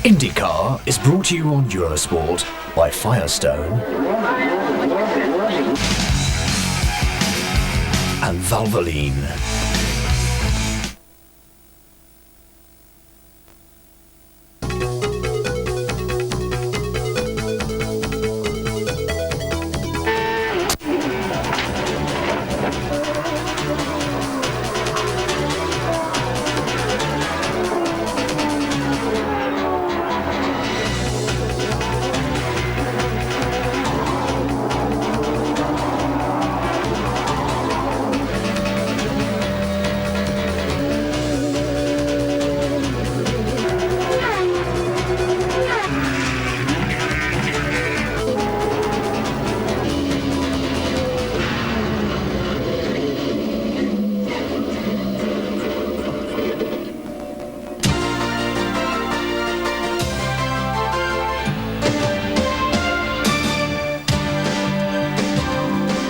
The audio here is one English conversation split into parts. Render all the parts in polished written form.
IndyCar is brought to you on Eurosport by Firestone and Valvoline.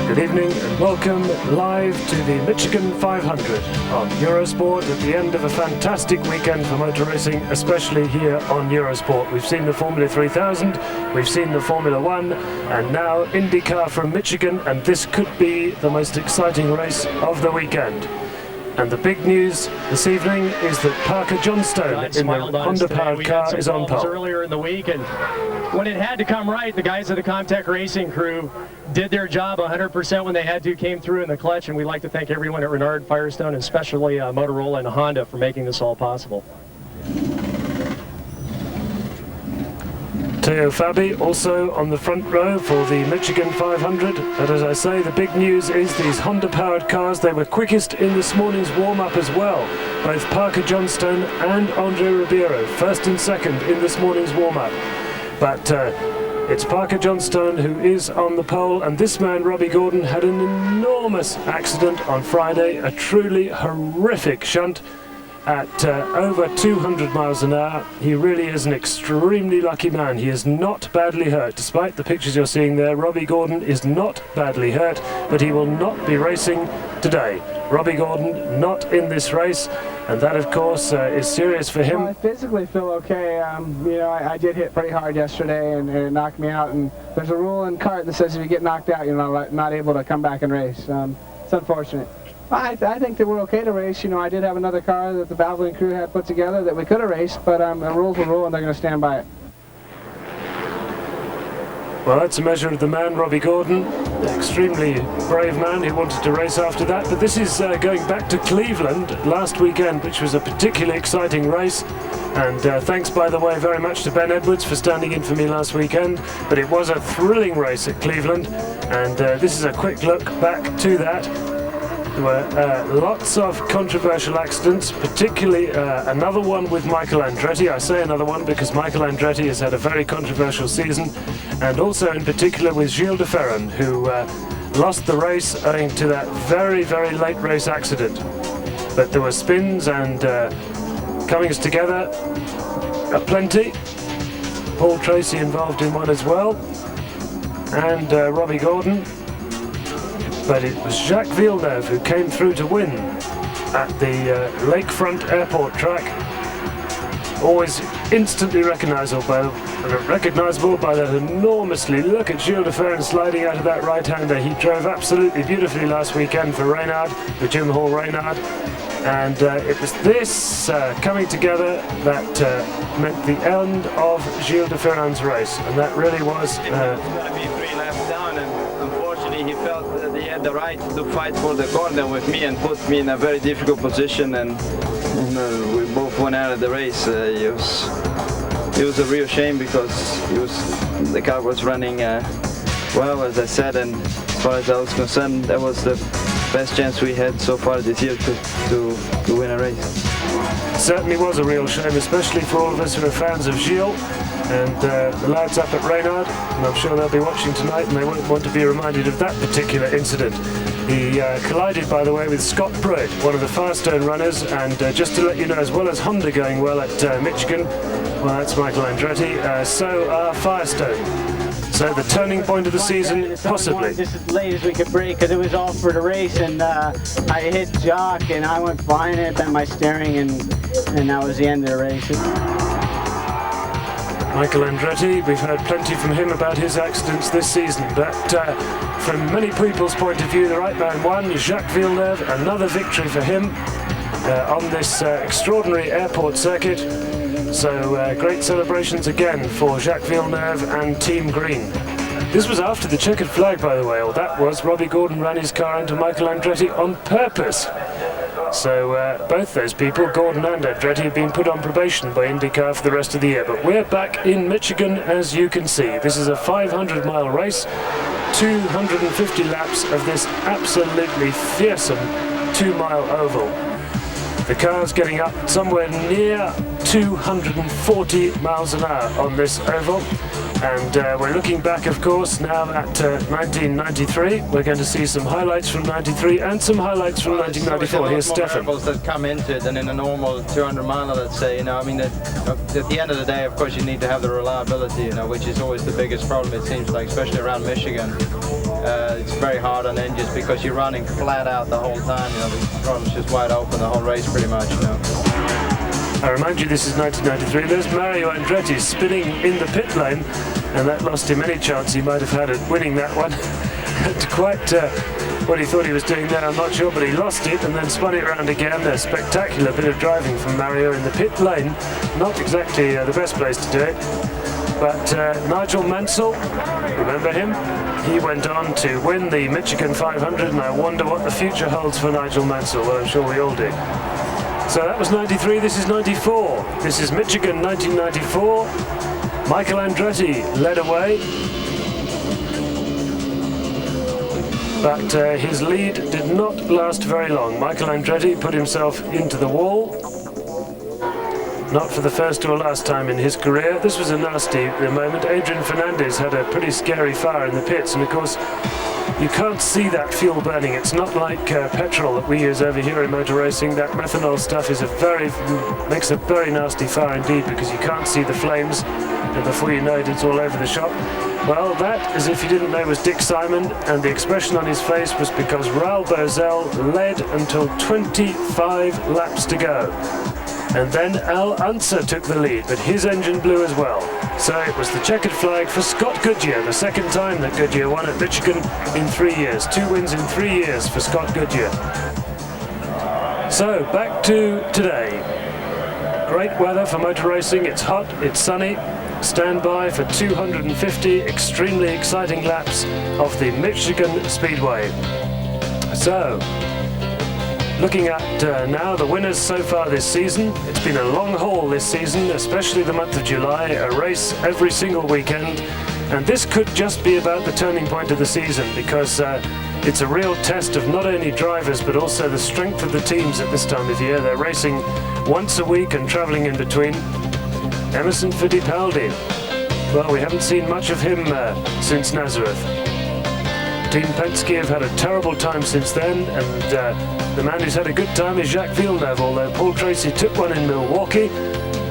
Good evening and welcome live to the Michigan 500 on Eurosport at the end of a fantastic weekend for motor racing, especially here on Eurosport. We've seen the Formula 3000, we've seen the Formula 1, and now IndyCar from Michigan, and this could be the most exciting race of the weekend. And the big news this evening is that Parker Johnstone in the Honda-powered car is on pole. Earlier in the week, and when it had to come right, the guys of the Comtech Racing crew did their job 100% when they had to, came through in the clutch, and we'd like to thank everyone at Renard, Firestone, and especially Motorola and Honda for making this all possible. Teo Fabi also on the front row for the Michigan 500. But as I say, the big news is these Honda-powered cars. They were quickest in this morning's warm-up as well. Both Parker Johnstone and Andre Ribeiro, first and second in this morning's warm-up. But it's Parker Johnstone who is on the pole, and this man, Robbie Gordon, had an enormous accident on Friday, a truly horrific shunt at over 200 miles an hour. He really is an extremely lucky man. He is not badly hurt. Despite the pictures you're seeing there, Robbie Gordon is not badly hurt, but he will not be racing today. Robbie Gordon not in this race, and that of course is serious for him. Well, I physically feel okay. I did hit pretty hard yesterday, and it knocked me out, and there's a rule in kart that says if you get knocked out, you're not able to come back and race. It's unfortunate. I think that we're okay to race. I did have another car that the Valvoline crew had put together that we could have raced, but the rules will rule, and they're going to stand by it. Well, that's a measure of the man, Robbie Gordon. An extremely brave man who wanted to race after that. But this is going back to Cleveland last weekend, which was a particularly exciting race. And thanks, by the way, very much to Ben Edwards for standing in for me last weekend. But it was a thrilling race at Cleveland. And this is a quick look back to that. There were lots of controversial accidents, particularly another one with Michael Andretti. I say another one because Michael Andretti has had a very controversial season, and also in particular with Gilles de Ferran, who lost the race owing to that very, very late race accident. But there were spins and comings together aplenty. Paul Tracy involved in one as well, and Robbie Gordon. But it was Jacques Villeneuve who came through to win at the Lakefront Airport track. Always instantly recognisable by that enormously. Look at Gilles de Ferran sliding out of that right-hander. He drove absolutely beautifully last weekend for Reynard, for Jim Hall Reynard. And it was this coming together that meant the end of Gilles de Ferran's race. And that really was... It's going to be 3 laps down, and unfortunately he felt that he had the right to fight for the corner with me and put me in a very difficult position, and we both went out of the race. It was a real shame because the car was running well, as I said, and as far as I was concerned, that was the best chance we had so far this year to win a race. Certainly was a real shame, especially for all of us who are fans of Gilles and the lads up at Reynard, and I'm sure they'll be watching tonight and they won't want to be reminded of that particular incident. He collided, by the way, with Scott Pruitt, one of the Firestone runners, and just to let you know, as well as Honda going well at Michigan, well, that's Michael Andretti, so are Firestone. So the turning point of the season, possibly. Just as late as we could brake because it was all for the race, and I hit Jock and I went flying, and it bent my steering, and that was the end of the race. Michael Andretti, we've heard plenty from him about his accidents this season, but from many people's point of view, the right man won. Jacques Villeneuve, another victory for him on this extraordinary airport circuit. So great celebrations again for Jacques Villeneuve and Team Green. This was after the checkered flag, by the way, or that was. Robbie Gordon ran his car into Michael Andretti on purpose. So both those people, Gordon and Andretti, have been put on probation by IndyCar for the rest of the year. But we're back in Michigan, as you can see. This is a 500-mile race, 250 laps of this absolutely fearsome 2-mile oval. The car's getting up somewhere near 240 miles an hour on this oval. And we're looking back, of course, now at 1993. We're going to see some highlights from 93 and some highlights from 1994. Here's Stefan. Variables that come into it than in a normal 200-miler, let's say. You know, I mean, at the end of the day, of course, you need to have the reliability, you know, which is always the biggest problem, it seems like, especially around Michigan. It's very hard on engines because you're running flat out the whole time. You know, the throttle's just wide open the whole race, pretty much. You know. I remind you, this is 1993. There's Mario Andretti spinning in the pit lane, and that lost him any chance he might have had at winning that one. Quite what he thought he was doing there, I'm not sure, but he lost it and then spun it around again. A spectacular bit of driving from Mario in the pit lane. Not exactly the best place to do it. But Nigel Mansell, remember him? He went on to win the Michigan 500, and I wonder what the future holds for Nigel Mansell. Well, I'm sure we all do. So that was 93, this is 94. This is Michigan 1994. Michael Andretti led away. But his lead did not last very long. Michael Andretti put himself into the wall. Not for the first or last time in his career. This was a nasty moment. Adrian Fernandez had a pretty scary fire in the pits, and of course, you can't see that fuel burning. It's not like petrol that we use over here in motor racing. That methanol stuff makes a very nasty fire indeed, because you can't see the flames, and before you know it, it's all over the shop. Well, that, as if you didn't know, was Dick Simon, and the expression on his face was because Raul Boesel led until 25 laps to go. And then Al Unser took the lead, but his engine blew as well. So it was the checkered flag for Scott Goodyear, the second time that Goodyear won at Michigan in 3 years. 2 wins in 3 years for Scott Goodyear. So back to today. Great weather for motor racing. It's hot, it's sunny. Stand by for 250 extremely exciting laps of the Michigan Speedway. So, looking at now the winners so far this season. It's been a long haul this season, especially the month of July, a race every single weekend. And this could just be about the turning point of the season, because it's a real test of not only drivers but also the strength of the teams at this time of year. They're racing once a week and travelling in between. Emerson Fittipaldi, well, we haven't seen much of him since Nazareth. Team Penske have had a terrible time since then, and the man who's had a good time is Jacques Villeneuve, although Paul Tracy took one in Milwaukee.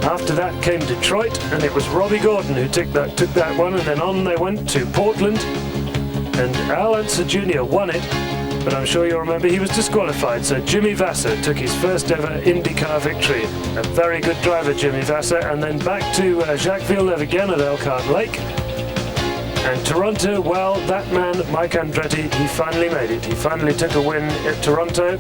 After that came Detroit, and it was Robbie Gordon who took that one, and then on they went to Portland, and Al Unser Jr. won it, but I'm sure you'll remember he was disqualified, so Jimmy Vasser took his first ever IndyCar victory. A very good driver, Jimmy Vasser, and then back to Jacques Villeneuve again at Elkhart Lake. And Toronto, well, that man, Mike Andretti, he finally made it. He finally took a win at Toronto.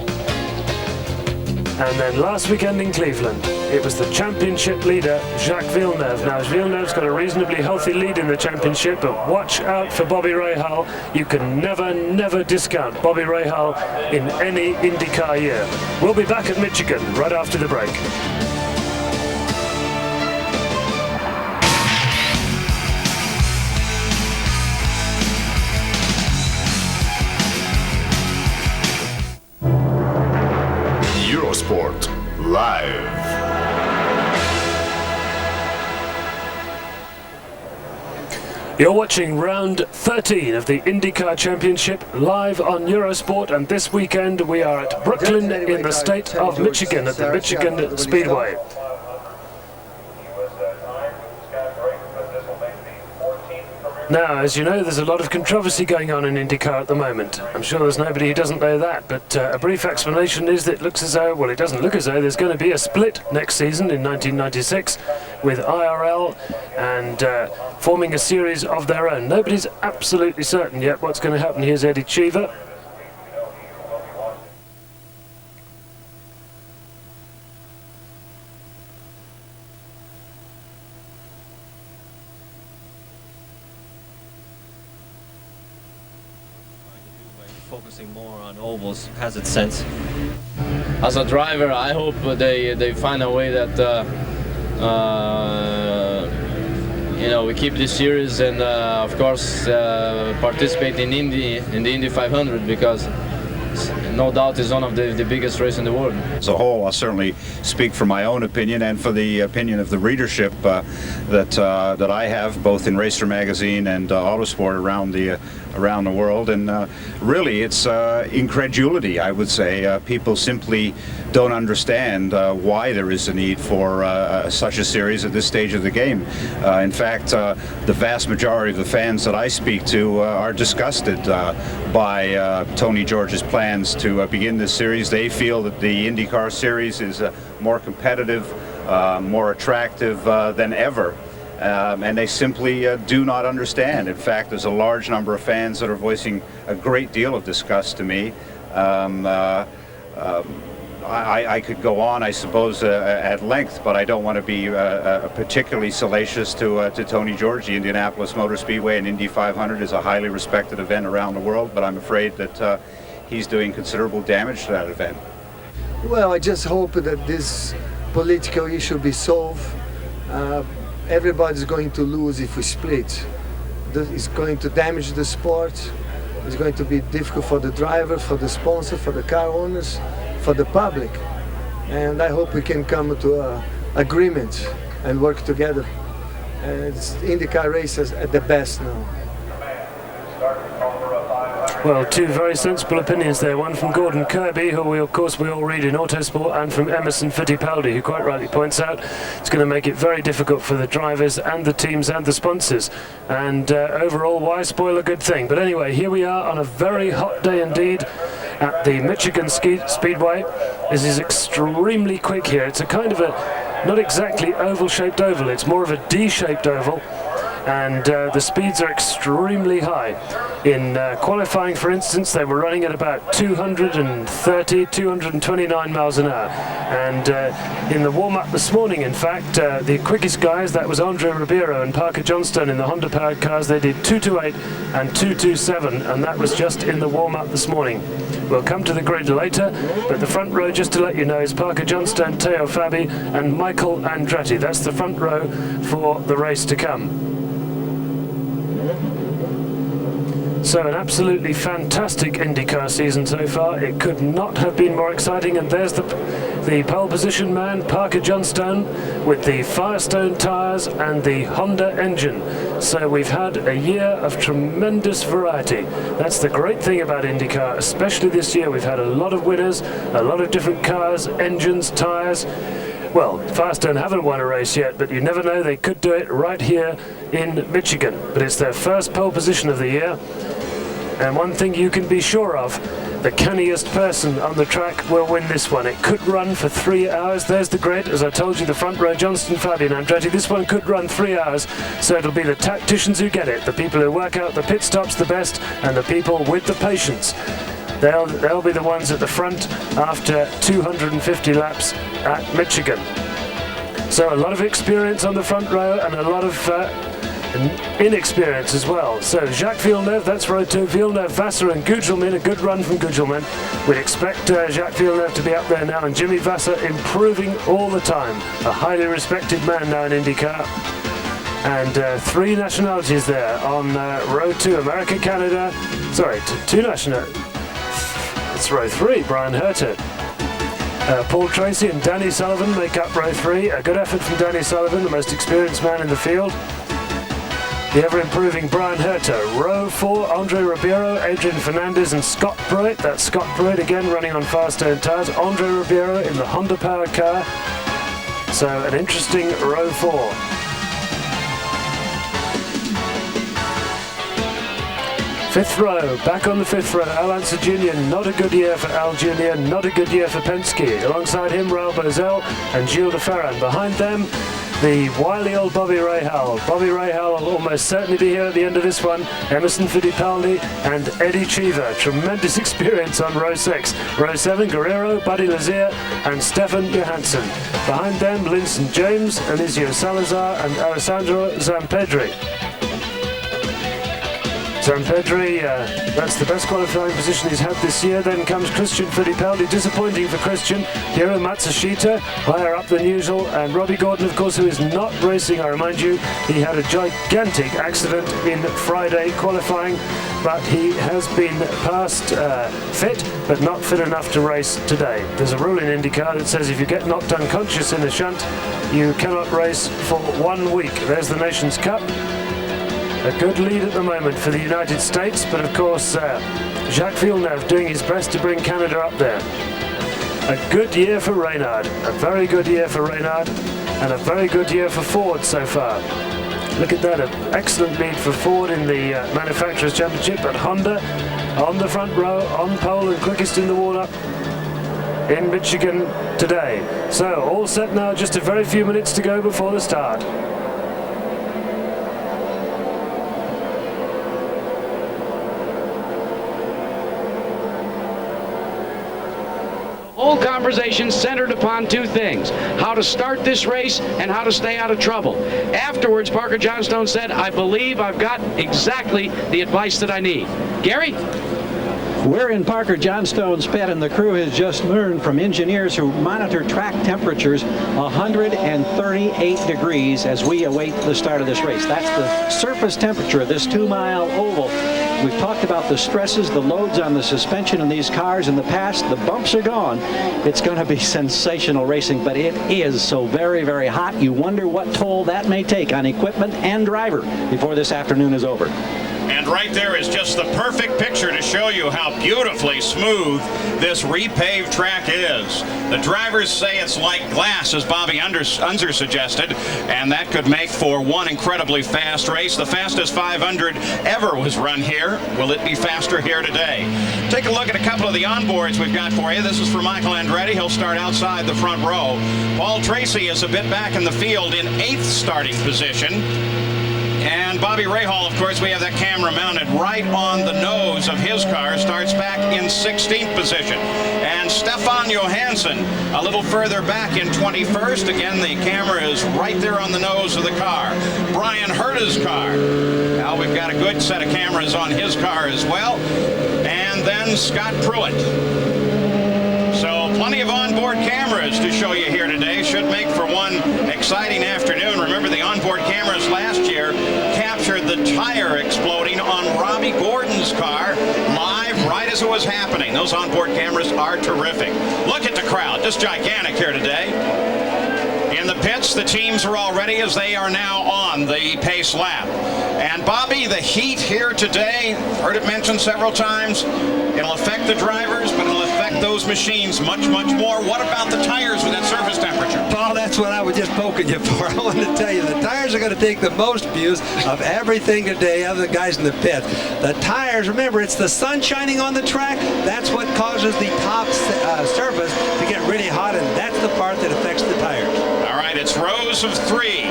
And then last weekend in Cleveland, it was the championship leader, Jacques Villeneuve. Now, Villeneuve's got a reasonably healthy lead in the championship, but watch out for Bobby Rahal. You can never discount Bobby Rahal in any IndyCar year. We'll be back at Michigan right after the break. Eurosport Live. You're watching round 13 of the IndyCar Championship live on Eurosport, and this weekend we are at Brooklyn in the state of Michigan at the Michigan Speedway. Now, as you know, there's a lot of controversy going on in IndyCar at the moment. I'm sure there's nobody who doesn't know that, but a brief explanation is that it looks as though, well, it doesn't look as though there's going to be a split next season in 1996 with IRL and forming a series of their own. Nobody's absolutely certain yet what's going to happen. Here's Eddie Cheever. Focusing more on ovals has its sense. As a driver, I hope they find a way that we keep this series and of course participate in the Indy 500, because no doubt is one of the biggest races in the world. As a whole, I'll certainly speak for my own opinion and for the opinion of the readership that I have, both in Racer Magazine and Autosport around the world. And really, it's incredulity, I would say. People simply don't understand why there is a need for such a series at this stage of the game. In fact, the vast majority of the fans that I speak to are disgusted by Tony George's plans to begin this series. They feel that the IndyCar series is more competitive, more attractive than ever. And they simply do not understand. In fact, there's a large number of fans that are voicing a great deal of disgust to me. I could go on, I suppose, at length, but I don't want to be particularly salacious to Tony George. The Indianapolis Motor Speedway and Indy 500 is a highly respected event around the world, but I'm afraid that he's doing considerable damage to that event. Well, I just hope that this political issue be solved. Everybody's going to lose if we split. It's going to damage the sport. It's going to be difficult for the driver, for the sponsor, for the car owners, for the public. And I hope we can come to an agreement and work together. It's IndyCar races at the best now. Well, two very sensible opinions there. One from Gordon Kirby, who we all read in Autosport, and from Emerson Fittipaldi, who quite rightly points out it's going to make it very difficult for the drivers and the teams and the sponsors. And overall, why spoil a good thing? But anyway, here we are on a very hot day indeed at the Michigan Speedway. This is extremely quick here. It's a kind of a, not exactly oval-shaped oval, it's more of a D-shaped oval. And the speeds are extremely high. In qualifying, for instance, they were running at about 230, 229 miles an hour. And in the warm-up this morning, in fact, the quickest guys, that was Andre Ribeiro and Parker Johnstone in the Honda-powered cars, they did 228 and 227, and that was just in the warm-up this morning. We'll come to the grid later, but the front row, just to let you know, is Parker Johnstone, Teo Fabi, and Michael Andretti. That's the front row for the race to come. So an absolutely fantastic IndyCar season so far. It could not have been more exciting, and there's the pole position man, Parker Johnstone, with the Firestone tyres and the Honda engine. So we've had a year of tremendous variety. That's the great thing about IndyCar, especially this year. We've had a lot of winners, a lot of different cars, engines, tyres. Well, Firestone haven't won a race yet, but you never know, they could do it right here in Michigan. But it's their first pole position of the year. And one thing you can be sure of, the canniest person on the track will win this one. It could run for 3 hours. There's the grid. As I told you, the front row, Johnston, Fabian, Andretti. This one could run 3 hours, so it'll be the tacticians who get it, the people who work out the pit stops the best, and the people with the patience. They'll be the ones at the front after 250 laps at Michigan. So a lot of experience on the front row and a lot of inexperience as well. So Jacques Villeneuve, that's row 2, Villeneuve, Vassar and Gugelmin, a good run from Gugelmin. We'd expect Jacques Villeneuve to be up there now, and Jimmy Vassar improving all the time. A highly respected man now in IndyCar. And 3 nationalities there on row 2, America, Canada, sorry, 2 nationalities. It's row 3, Brian Herter. Paul Tracy and Danny Sullivan make up row 3. A good effort from Danny Sullivan, the most experienced man in the field. The ever-improving Brian Herter. Row 4, Andre Ribeiro, Adrian Fernandez and Scott Pruitt. That's Scott Pruitt again running on Firestone tyres. Andre Ribeiro in the Honda-powered car. So an interesting row 4. Fifth row, back on the fifth row, Al Unser Jr., not a good year for Al Jr., not a good year for Penske. Alongside him, Raul Boesel and Gilles de Ferran. Behind them, the wily old Bobby Rahal. Bobby Rahal will almost certainly be here at the end of this one. Emerson Fittipaldi and Eddie Cheever. Tremendous experience on row 6. Row 7, Guerrero, Buddy Lazier and Stefan Johansson. Behind them, Linson James, Anizio Salazar and Alessandro Zampedri. Zampedri, that's the best qualifying position he's had this year. Then comes Christian Fittipaldi, disappointing for Christian. Hiro Matsushita, higher up than usual. And Robbie Gordon, of course, who is not racing, I remind you. He had a gigantic accident in Friday qualifying, but he has been past fit, but not fit enough to race today. There's a rule in IndyCar that says if you get knocked unconscious in a shunt, you cannot race for 1 week. There's the Nations Cup. A good lead at the moment for the United States, but of course Jacques Villeneuve doing his best to bring Canada up there. A good year for Reynard, a very good year for Reynard, and a very good year for Ford so far. Look at that, an excellent lead for Ford in the Manufacturers' Championship, but Honda on the front row, on pole and quickest in the warm-up in Michigan today. So all set now, just a very few minutes to go before the start. Whole conversation centered upon two things: how to start this race and how to stay out of trouble. Afterwards, Parker Johnstone said, "I believe I've got exactly the advice that I need." Gary? We're in Parker Johnstone's pit, and the crew has just learned from engineers who monitor track temperatures 138 degrees as we await the start of this race. That's the surface temperature of this 2-mile oval. We've talked about the stresses, the loads on the suspension in these cars in the past. The bumps are gone. It's going to be sensational racing, but it is so very, very hot. You wonder what toll that may take on equipment and driver before this afternoon is over. And right there is just the perfect picture to show you how beautifully smooth this repaved track is. The drivers say it's like glass, as Bobby Unser suggested, and that could make for one incredibly fast race. The fastest 500 ever was run here. Will it be faster here today? Take a look at a couple of the onboards we've got for you. This is for Michael Andretti. He'll start outside the front row. Paul Tracy is a bit back in the field in 8th starting position. And Bobby Rahal, of course, we have that camera mounted right on the nose of his car, starts back in 16th position. And Stefan Johansson, a little further back in 21st. Again, the camera is right there on the nose of the car. Brian Herta's car. Now we've got a good set of cameras on his car as well. And then Scott Pruitt. So plenty of onboard cameras to show you here today. Should make for one exciting afternoon. Remember, the onboard cameras last year captured the tire exploding on Robbie Gordon's car live right as it was happening. Those onboard cameras are terrific. Look at the crowd, just gigantic here today. In the pits, the teams are all ready as they are now on the pace lap. And Bobby, the heat here today, heard it mentioned several times, it'll affect the drivers, but it'll affect those machines much, much more. What about the tires with that surface temperature? Paul, that's what I was just poking you for. I wanted to tell you, the tires are going to take the most abuse of everything today, other than guys in the pit. The tires, remember, it's the sun shining on the track. That's what causes the top surface to get really hot, and that's the part that affects the tires. All right, it's rows of 3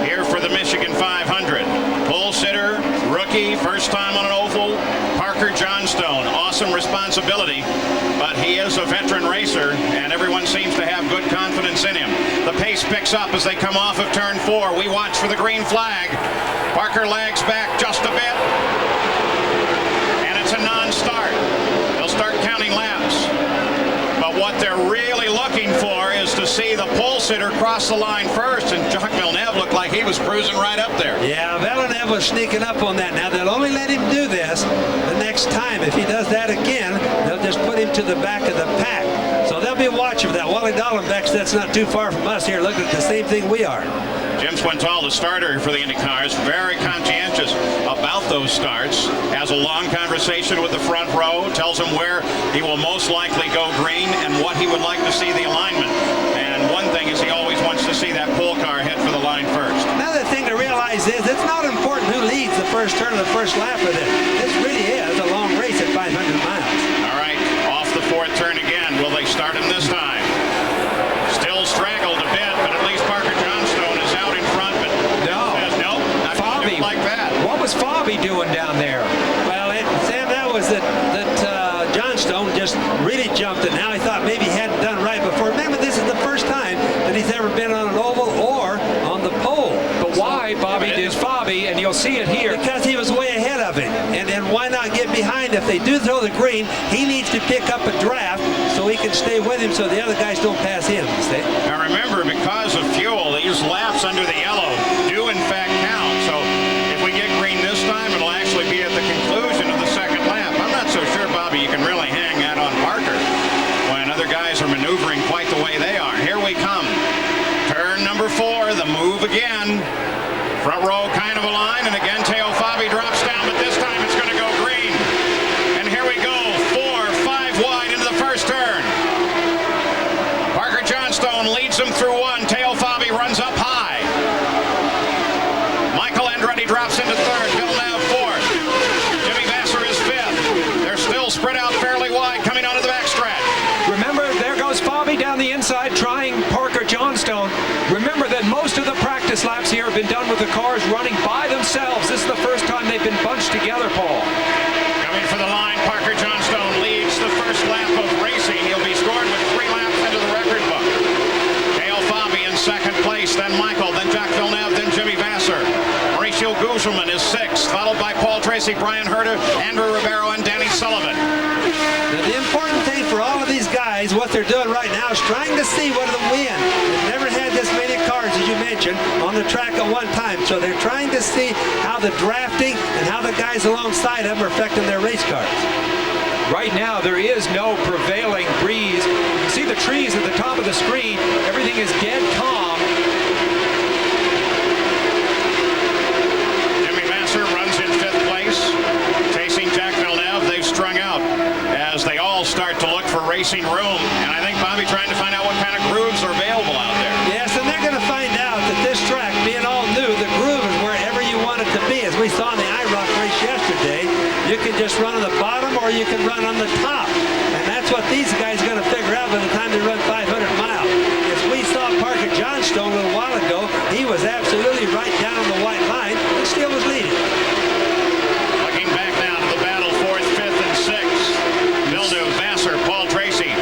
here for the Michigan 500. Pole sitter, rookie, first time on an oval, Parker Johnstone. Awesome responsibility, but he is a veteran racer, and everyone seems to have good confidence in him. The pace picks up as they come off of turn 4. We watch for the green flag. Parker lags back just a bit, and it's a non-start. They'll start counting laps. But what they're really looking for is to see the pole sitter cross the line first, and Jacques Villeneuve looked like he was cruising right up there. Yeah, Villeneuve was sneaking up on that. Now, they'll only let him do this the next time. If he does that again, they'll just put him to the back of the pack. So they'll be watching for that. Wally Dallenbeck, that's not too far from us here, looking at the same thing we are. Jim Swintal, the starter for the IndyCars, very conscientious about those starts. Has a long conversation with the front row, tells him where he will most likely go green and what he would like to see the alignment. And one thing is he always wants to see that pole car head for the line first. Another thing to realize is it's not important who leads leads the first turn of the first lap with it. This really is a long race at 500 miles. All right, off the fourth turn again. Will they start him this time? Still straggled a bit, but at least Parker Johnstone is out in front. But says, no, not Fabi, like that. What was Fabi doing down there? Well, Sam, that was that Johnstone just really jumped it. Now he thought maybe he hadn't done right before. Remember, this is the first time that he's ever been on an oval or on the pole. But why, Bobby, did Fabi, and you'll see it here. Because he was way ahead of him. And then why not get behind? If they do throw the green, he needs to pick up a draft so he can stay with him so the other guys don't pass him. See? Now remember, because of fuel, these laps under the yellow do in fact count. So if we get green this time, it'll actually be at the conclusion of the second lap. I'm not so sure, Bobby, you can really hang that on Parker when other guys are maneuvering quite the way they are. Here we come. Turn number 4, the move again. Front row kind of a line, and again Teo Fabi drops down, but this time it's going to go green. And here we go, 4, 5 wide into the first turn. Parker Johnstone leads them through one. Teo Fabi runs up high. Michael Andretti drops into third. Villeneuve fourth. Jimmy Vasser is fifth. They're still spread out fairly wide coming onto the backstretch. Remember, there goes Fabi down the inside trying Parker Johnstone. Remember that most of the practice laps here have been done with the cars running by themselves. This is the first time they've been bunched together, Paul. Coming for the line, Parker Johnstone leads the first lap of racing. He'll be scored with 3 laps into the record book. Teo Fabi in second place, then Michael, then Jacques Villeneuve, then Jimmy Vasser. Mauricio Guzman is sixth, followed by Paul Tracy, Brian Herta, Andrew Ribeiro, and Danny Sullivan. Now, the important thing for all of these guys, what they're doing right now is trying to see what will win. They've never had this many cars, as you mentioned, on the track at one time. So they're trying to see how the drafting and how the guys alongside them are affecting their race cars. Right now, there is no prevailing breeze. You can see the trees at the top of the screen. Everything is dead calm. Jimmy Vasser runs in 5th place, chasing Jacques Villeneuve. They've strung out as they all start to look for racing room. And I think Bobby trying to find out what kind of grooves are available out there. Yes, and they're going to find out that this track, being all new, the groove is wherever you want it to be. As we saw in the IROC race yesterday, you can just run on the bottom or you can run on the top. And that's what these guys are going to figure out by the time they run 500 miles. As we saw Parker Johnstone a little while ago, he was absolutely right down on the white line and still was leading. Looking back now to the battle, 4th, 5th, and 6th. Villeneuve, Vasser, Paul Tracy.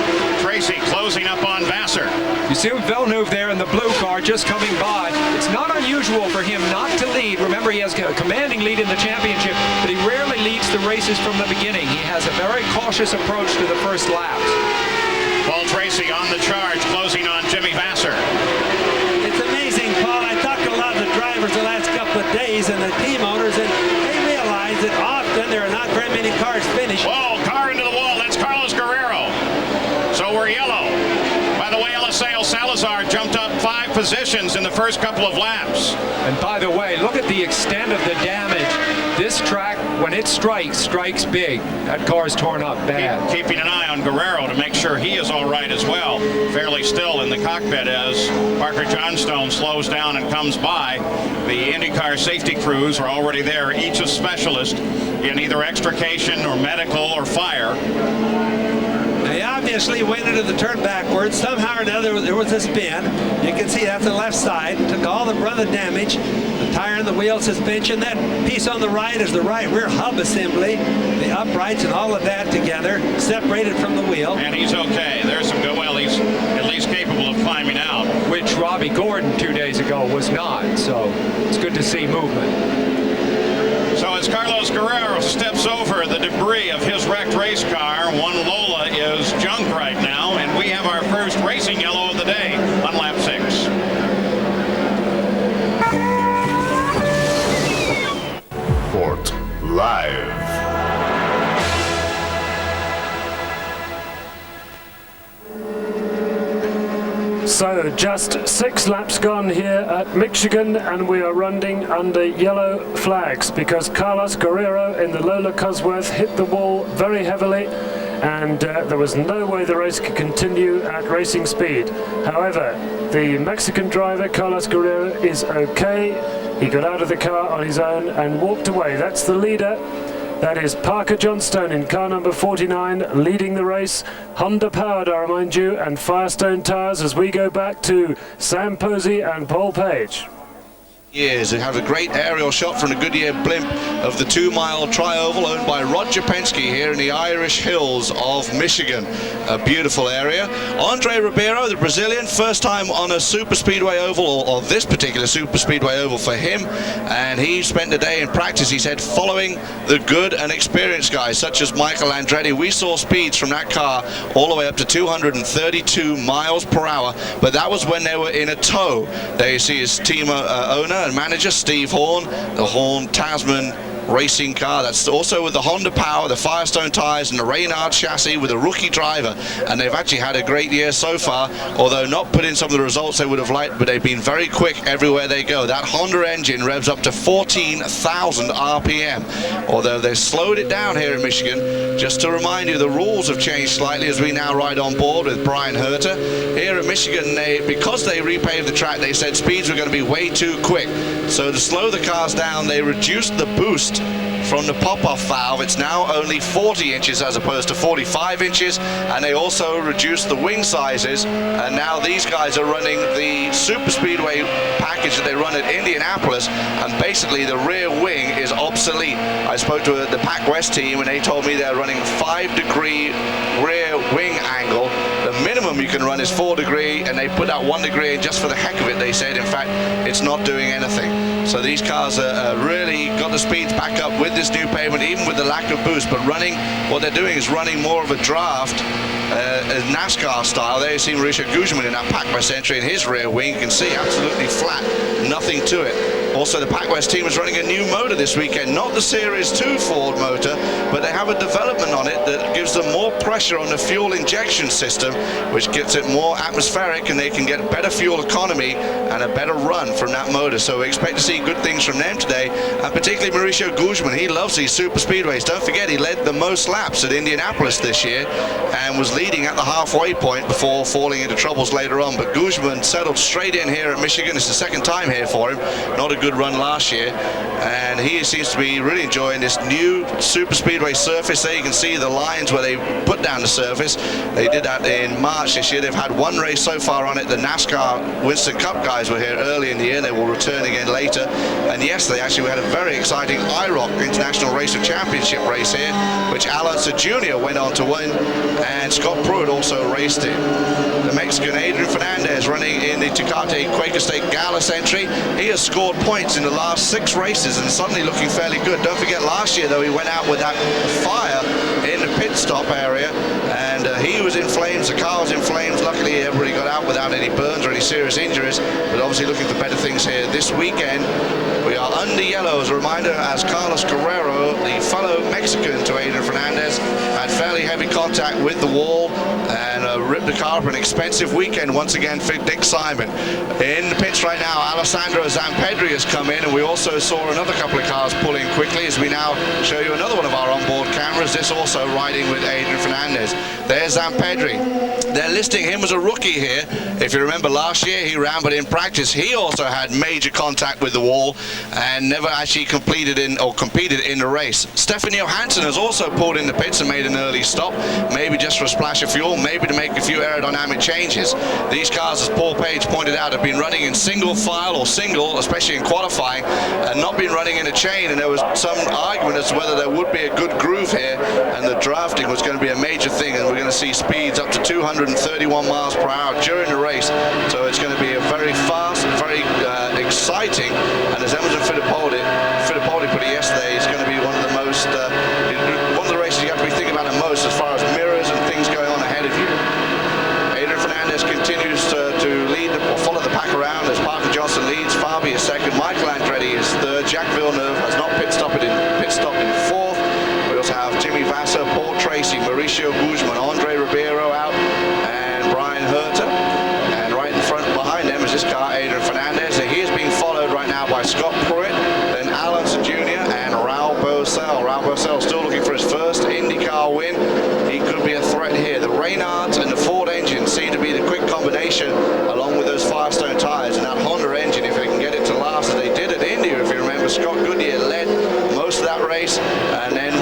Tracy closing up on Vasser. You see Villeneuve there in the blue car just coming by. It's not unusual for him not to lead. Remember, he has a commanding lead in the championship, but he rarely leads the races from the beginning. He has a very cautious approach to the first laps. Paul Tracy on the charge, closing on Jimmy Vasser. It's amazing, Paul. I talked to a lot of the drivers the last couple of days and the team owners, and they realize that often there are not very many cars finished. Whoa, car into the wall. That's Carlos Guerrero. So we're yellow. By the way, Eliseo Salazar jumped up 5 positions in the first couple of laps. And by the way, look at the extent of the damage. This track, when it strikes big. That car's torn up bad. Keeping an eye on Guerrero to make sure he is all right as well. Fairly still in the cockpit as Parker Johnstone slows down and comes by. The IndyCar safety crews are already there, each a specialist in either extrication or medical or fire. They obviously went into the turn backwards. Somehow or another, there was a spin. You can see that's the left side. Took all the brunt of the damage. The tire and the wheel suspension. That piece on the right is the right rear hub assembly. The uprights and all of that together, separated from the wheel. And he's okay. There's some good. Well, he's at least capable of climbing out. Which Robbie Gordon 2 days ago was not. So it's good to see movement. So as Carlos Guerrero steps over the debris of his wrecked race car, one Lola is junk right now, and we have our first racing yellow of the day on lap 6. Sport Live. So just 6 laps gone here at Michigan, and we are running under yellow flags because Carlos Guerrero in the Lola Cosworth hit the wall very heavily, and there was no way the race could continue at racing speed. However, the Mexican driver, Carlos Guerrero, is okay. He got out of the car on his own and walked away. That's the leader. That is Parker Johnstone in car number 49, leading the race. Honda powered, I remind you, and Firestone tyres as we go back to Sam Posey and Paul Page. Years. We have a great aerial shot from the Goodyear blimp of the 2-mile tri-oval owned by Roger Penske here in the Irish Hills of Michigan. A beautiful area. Andre Ribeiro, the Brazilian, first time on a super speedway oval, or this particular super speedway oval for him, and he spent the day in practice, he said, following the good and experienced guys such as Michael Andretti. We saw speeds from that car all the way up to 232 miles per hour, but that was when they were in a tow. There you see his team owner and manager Steve Horn, the Horn Tasman racing car. That's also with the Honda power, the Firestone tires, and the Reynard chassis with a rookie driver. And they've actually had a great year so far, although not put in some of the results they would have liked, but they've been very quick everywhere they go. That Honda engine revs up to 14,000 RPM, although they've slowed it down here in Michigan. Just to remind you, the rules have changed slightly as we now ride on board with Brian Herter. Here in Michigan, because they repaved the track, they said speeds were going to be way too quick. So to slow the cars down, they reduced the boost from the pop-off valve. It's now only 40 inches as opposed to 45 inches, and they also reduced the wing sizes, and now these guys are running the super speedway package that they run at Indianapolis, and basically the rear wing is obsolete. I spoke to the Pac West team and they told me they're running 5-degree rear wing angle. The minimum you can run is 4 degree, and they put that 1 degree in just for the heck of it. They said, in fact, it's not doing anything. So these cars are really got the speeds back up with this new pavement, even with the lack of boost. But running, what they're doing is running more of a draft, NASCAR style. There you see Mauricio Guzman in that Pac West entry in his rear wing. You can see absolutely flat, nothing to it. Also, the Pac West team is running a new motor this weekend, not the Series 2 Ford motor, but they have a development on it that gives them more pressure on the fuel injection system, which gets it more atmospheric, and they can get better fuel economy and a better run from that motor. So we expect to see good things from them today, and particularly Mauricio Guzman. He loves these super speedways. Don't forget, he led the most laps at Indianapolis this year and was leading at the halfway point before falling into troubles later on. But Guzman settled straight in here at Michigan. It's the second time here for him. Not a good run last year, and he seems to be really enjoying this new super speedway surface. There you can see the lines where they put down the surface. They did that in March this year. They've had one race so far on it. The NASCAR Winston Cup guys were here early in the year. They will return again later. And yesterday actually we had a very exciting IROC International Racer Championship race here, which Alonso Jr. went on to win, and Scott Pruitt also raced it. The Mexican Adrian Fernandez running in the Tecate Quaker State Gallus entry. He has scored points in the last 6 races and suddenly looking fairly good. Don't forget, last year though, he went out with that fire in the pit stop area, and he was in flames, the car was in flames. Luckily everybody got out without any burns or any serious injuries, but obviously looking for better things here this weekend. We are under yellow as a reminder, as Carlos Guerrero, the fellow Mexican to Adrian Fernandez, had fairly heavy contact with the wall and ripped the car up. An expensive weekend once again for Dick Simon. In the pits right now, Alessandro Zampedri has come in, and we also saw another couple of cars pull in quickly as we now show you another one of our onboard cameras, this also riding with Adrian Fernandez. There's Zampedri. They're listing him as a rookie here. If you remember last year, he ran, but in practice he also had major contact with the wall and never actually competed in the race. Stefan Johansson has also pulled in the pits and made an early stop, maybe just for a splash of fuel, maybe to make a few aerodynamic changes. These cars, as Paul Page pointed out, have been running in single file or single, especially in qualifying, and not been running in a chain, and there was some argument as to whether there would be a good groove here, and the drafting was going to be a major thing, and we're going to see speeds up to 231 miles per hour during the race. So it's going to be a very fast, very exciting, and as Emerson Fittipaldi put it yesterday, it's going to be one of the most, one of the races you have to be thinking about the most as far as mirrors and things going on ahead of you. Adrian Fernandez continues to lead or follow the pack around as Parker Johnson leads. Fabi is second. Michael Andretti is third. Jack Villeneuve has not pit stopped in fourth. We also have Jimmy Vasser, Paul Tracy, Mauricio Guzman, Andre Ribeiro out, and Brian Herter. And right in front behind them is this car, Adrian Fernandez. And he is being followed right now by Scott Pruitt, then Alonso Jr. and Raul Boesel. Raul Boesel still looking for his first IndyCar win. He could be a Reynard and the Ford engine seem to be the quick combination, along with those Firestone tires, and that Honda engine, if they can get it to last as they did at India. If you remember, Scott Goodyear led most of that race and then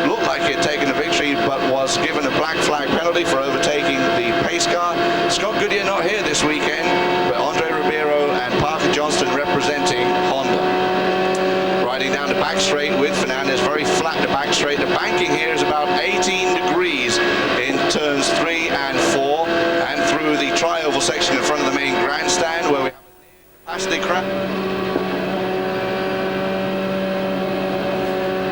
looked like he had taken the victory, but was given a black flag penalty for overtaking the pace car. Scott Goodyear not here this weekend, but Andre Ribeiro and Parker Johnston representing Honda. Riding down the back straight with Fernandez, very flat the back straight. The banking here is about 18 degrees in turns 3 and 4, and through the tri-oval section in front of the main grandstand where we have a capacity crowd.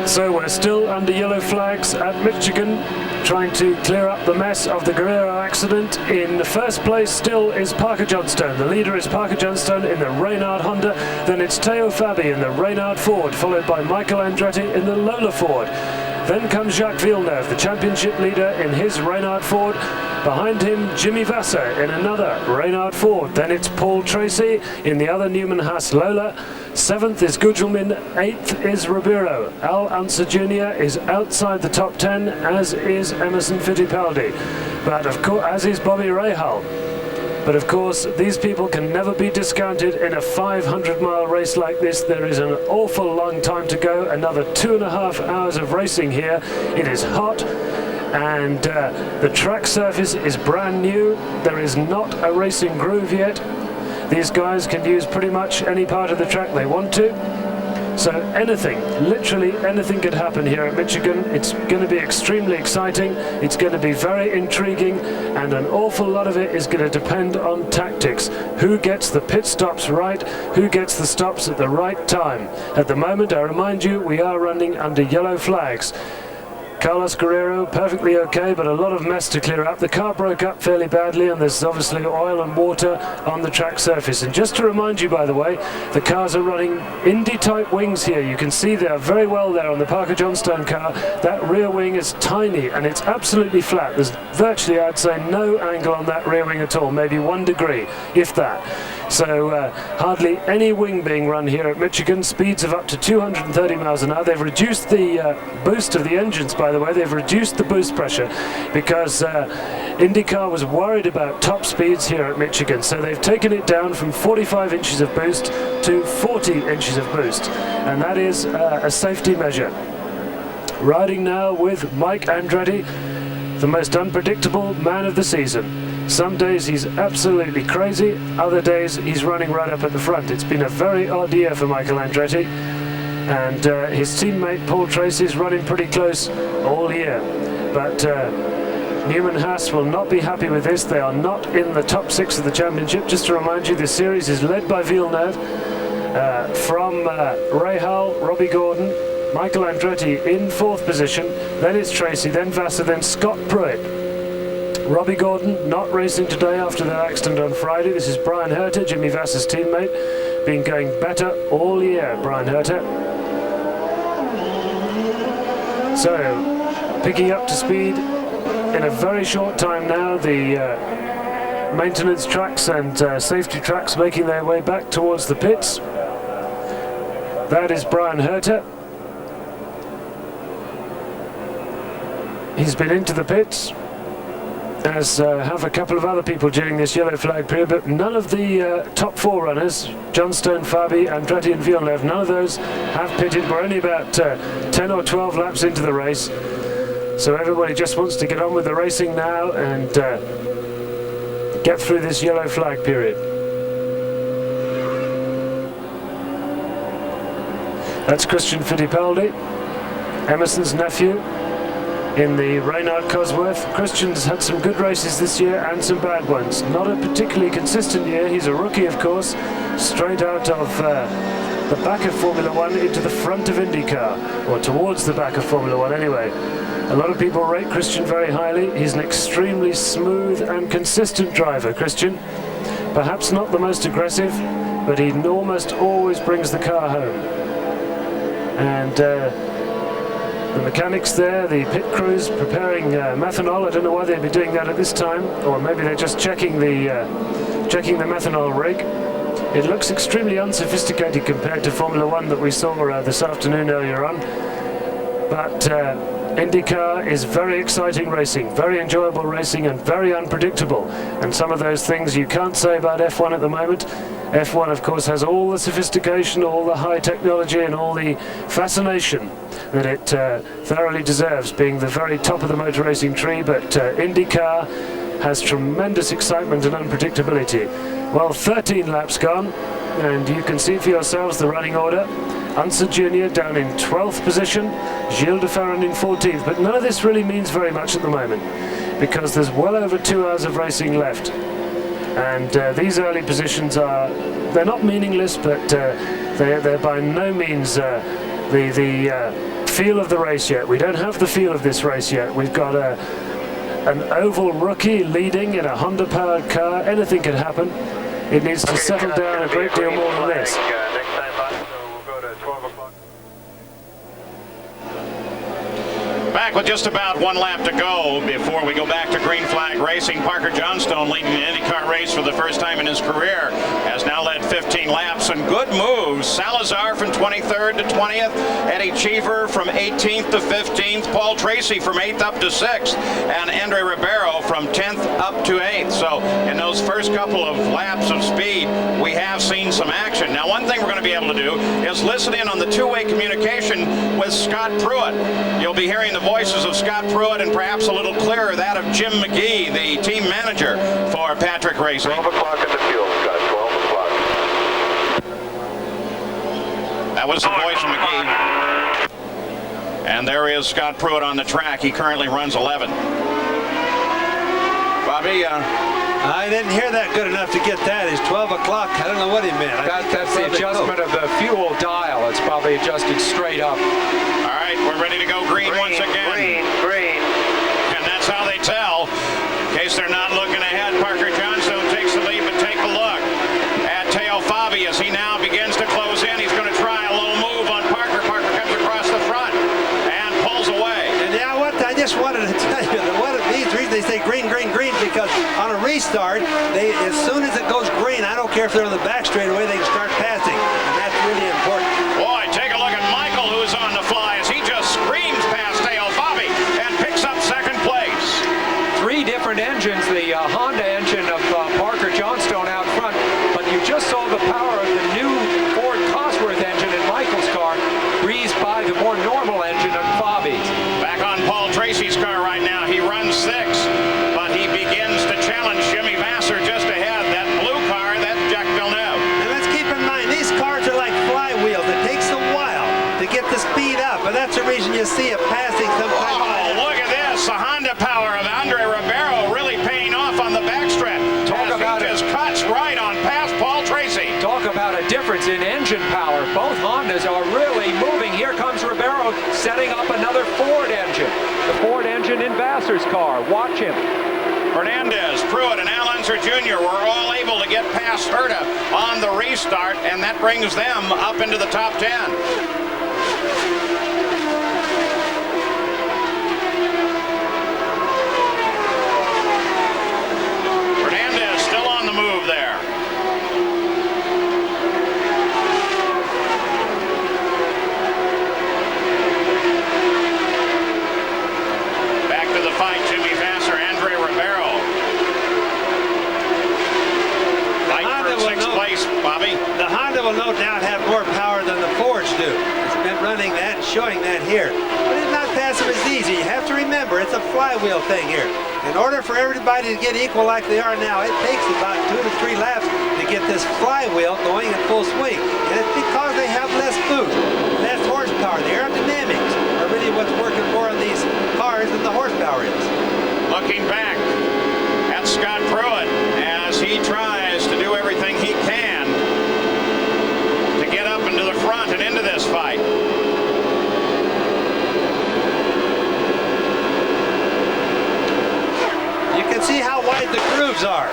So we're still under yellow flags at Michigan, trying to clear up the mess of the Guerrero accident. In the first place still is Parker Johnstone. The leader is Parker Johnstone in the Reynard Honda. Then it's Teo Fabi in the Reynard Ford, followed by Michael Andretti in the Lola Ford. Then comes Jacques Villeneuve, the championship leader in his Reynard Ford. Behind him, Jimmy Vasser in another Reynard Ford. Then it's Paul Tracy in the other Newman Haas Lola. 7th is Gugelmin, 8th is Ribeiro. Al Unser Jr. is outside the top 10, as is Emerson Fittipaldi. But of course, as is Bobby Rahal. But of course, these people can never be discounted in a 500-mile race like this. There is an awful long time to go, another 2.5 hours of racing here. It is hot, and the track surface is brand new. There is not a racing groove yet. These guys can use pretty much any part of the track they want to. So anything, literally anything could happen here at Michigan. It's going to be extremely exciting. It's going to be very intriguing, and an awful lot of it is going to depend on tactics. Who gets the pit stops right? Who gets the stops at the right time? At the moment, I remind you, we are running under yellow flags. Carlos Guerrero, perfectly okay, but a lot of mess to clear up. The car broke up fairly badly, and there's obviously oil and water on the track surface. And just to remind you, by the way, the cars are running Indy-type wings here. You can see they are very well there on the Parker Johnstone car. That rear wing is tiny, and it's absolutely flat. There's virtually, I'd say, no angle on that rear wing at all, maybe 1 degree, if that. So hardly any wing being run here at Michigan. Speeds of up to 230 miles an hour. They've reduced the boost of the engines, by the way. They've reduced the boost pressure because IndyCar was worried about top speeds here at Michigan. So they've taken it down from 45 inches of boost to 40 inches of boost. And that is a safety measure. Riding now with Mike Andretti, the most unpredictable man of the season. Some days he's absolutely crazy, other days he's running right up at the front. It's been a very odd year for Michael Andretti, and his teammate Paul Tracy is running pretty close all year. But Newman Haas will not be happy with this. They are not in the top 6 of the championship. Just to remind you, this series is led by Villeneuve, from Rahal, Robbie Gordon, Michael Andretti in 4th position, then it's Tracy, then Vasser, then Scott Pruitt. Robbie Gordon not racing today after their accident on Friday. This is Brian Herter, Jimmy Vasser's teammate, been going better all year, Brian Herter. So, picking up to speed in a very short time now, the maintenance tracks and safety tracks making their way back towards the pits. That is Brian Herter. He's been into the pits, as have a couple of other people during this yellow flag period, but none of the top 4 runners, Johnstone, Fabi, Andretti and Villeneuve, none of those have pitted. We're only about 10 or 12 laps into the race, so everybody just wants to get on with the racing now and get through this yellow flag period. That's Christian Fittipaldi, Emerson's nephew, in the Reynard Cosworth. Christian's had some good races this year and some bad ones. Not a particularly consistent year. He's a rookie, of course, straight out of the back of Formula One into the front of IndyCar, or towards the back of Formula One anyway. A lot of people rate Christian very highly. He's an extremely smooth and consistent driver, Christian. Perhaps not the most aggressive, but he almost always brings the car home. And the mechanics there, the pit crews preparing methanol. I don't know why they'd be doing that at this time, or maybe they're just checking the methanol rig. It looks extremely unsophisticated compared to Formula One that we saw this afternoon earlier on. But IndyCar is very exciting racing, very enjoyable racing, and very unpredictable. And some of those things you can't say about F1 at the moment. F1, of course, has all the sophistication, all the high technology, and all the fascination that it thoroughly deserves, being the very top of the motor racing tree. But IndyCar has tremendous excitement and unpredictability. Well, 13 laps gone, and you can see for yourselves the running order. Unser Jr. down in 12th position, Gilles de Ferran in 14th, but none of this really means very much at the moment because there's well over 2 hours of racing left. And these early positions they're not meaningless, but they're by no means the feel of the race yet. We don't have the feel of this race yet. We've got an oval rookie leading in a Honda-powered car. Anything can happen. It needs to settle down a great deal more than this. Back with just about 1 lap to go before we go back to green flag racing. Parker Johnstone leading the IndyCar race for the first time in his career has now led 15 laps and good moves. Salazar from 23rd to 20th, Eddie Cheever from 18th to 15th, Paul Tracy from 8th up to 6th, and Andre Ribeiro from 10th up to 8th. So in those first couple of laps of speed, we have seen some action. Now, one thing we're going to be able to do is listen in on the two-way communication with Scott Pruitt. You'll be hearing the voices of Scott Pruitt and perhaps a little clearer that of Jim McGee, the team manager for Patrick Racing. 12 o'clock in the field, Scott, 12 o'clock. That was the voice of McGee. And there is Scott Pruitt on the track. He currently runs 11. Bobby, I didn't hear that good enough to get that. It's 12 o'clock. I don't know what he meant. That's the adjustment of the fuel dial. It's probably adjusted straight up. All right, we're ready to go green once again. Green. And that's how they tell. In case they're not looking ahead, Parker Johnstone takes the lead, but take a look at Teo Fabi as he now begins to close in. He's going to try a low move on Parker. Parker comes across the front and pulls away. And now what I just wanted to tell you that what it means, the reason they say green, green, green, because on a restart, as soon as it goes green, I don't care if they're on the back straightaway, they can start passing. And that's really important. Boy, take a look at Michael, who's on the fly as he just screams past Teo Fabi and picks up second place. 3 different engines, the Honda engine of Parker Johnstone out front, but you just saw the power of the new Ford Cosworth engine in Michael's car breeze by the more normal engine of Fabi's. Back on Paul Tracy's car right now, he runs 6th, but he begins to challenge Jimmy Vasser just ahead. That blue car, that's Jack Villeneuve. And let's keep in mind, these cars are like flywheels. It takes a while to get the speed up, but that's the reason you see it passing sometimes. Oh, look at this. The Honda power of Andre Ribeiro really paying off on the backstretch. Talk about it. Just cuts right on past Paul Tracy. Talk about a difference in engine power. Both Hondas are really moving. Here comes Ribeiro setting up another Ford engine. The Ford engine in Vasser's car. Watch him. Fernandez, Pruitt, and Al Unser Jr. were all able to get past Herta on the restart, and that brings them up into the top 10. Fernandez still on the move there. Back to the fight, Jimmy Vasser, Andre Ribeiro. Fight for 6th place, Bobby. The Honda will no doubt have more power than the Fords do. It's been running that and showing that here. But it's not passive as easy. You have to remember, it's a flywheel thing here. In order for everybody to get equal like they are now, it takes about 2 to 3 laps to get this flywheel going in full swing. And it's because they have less boost, less horsepower. The aerodynamics are really what's working more on these cars than the horsepower is. Looking back at Scott Pruitt as he tries to do everything he can to get up into the front and into this fight. You can see how wide the grooves are.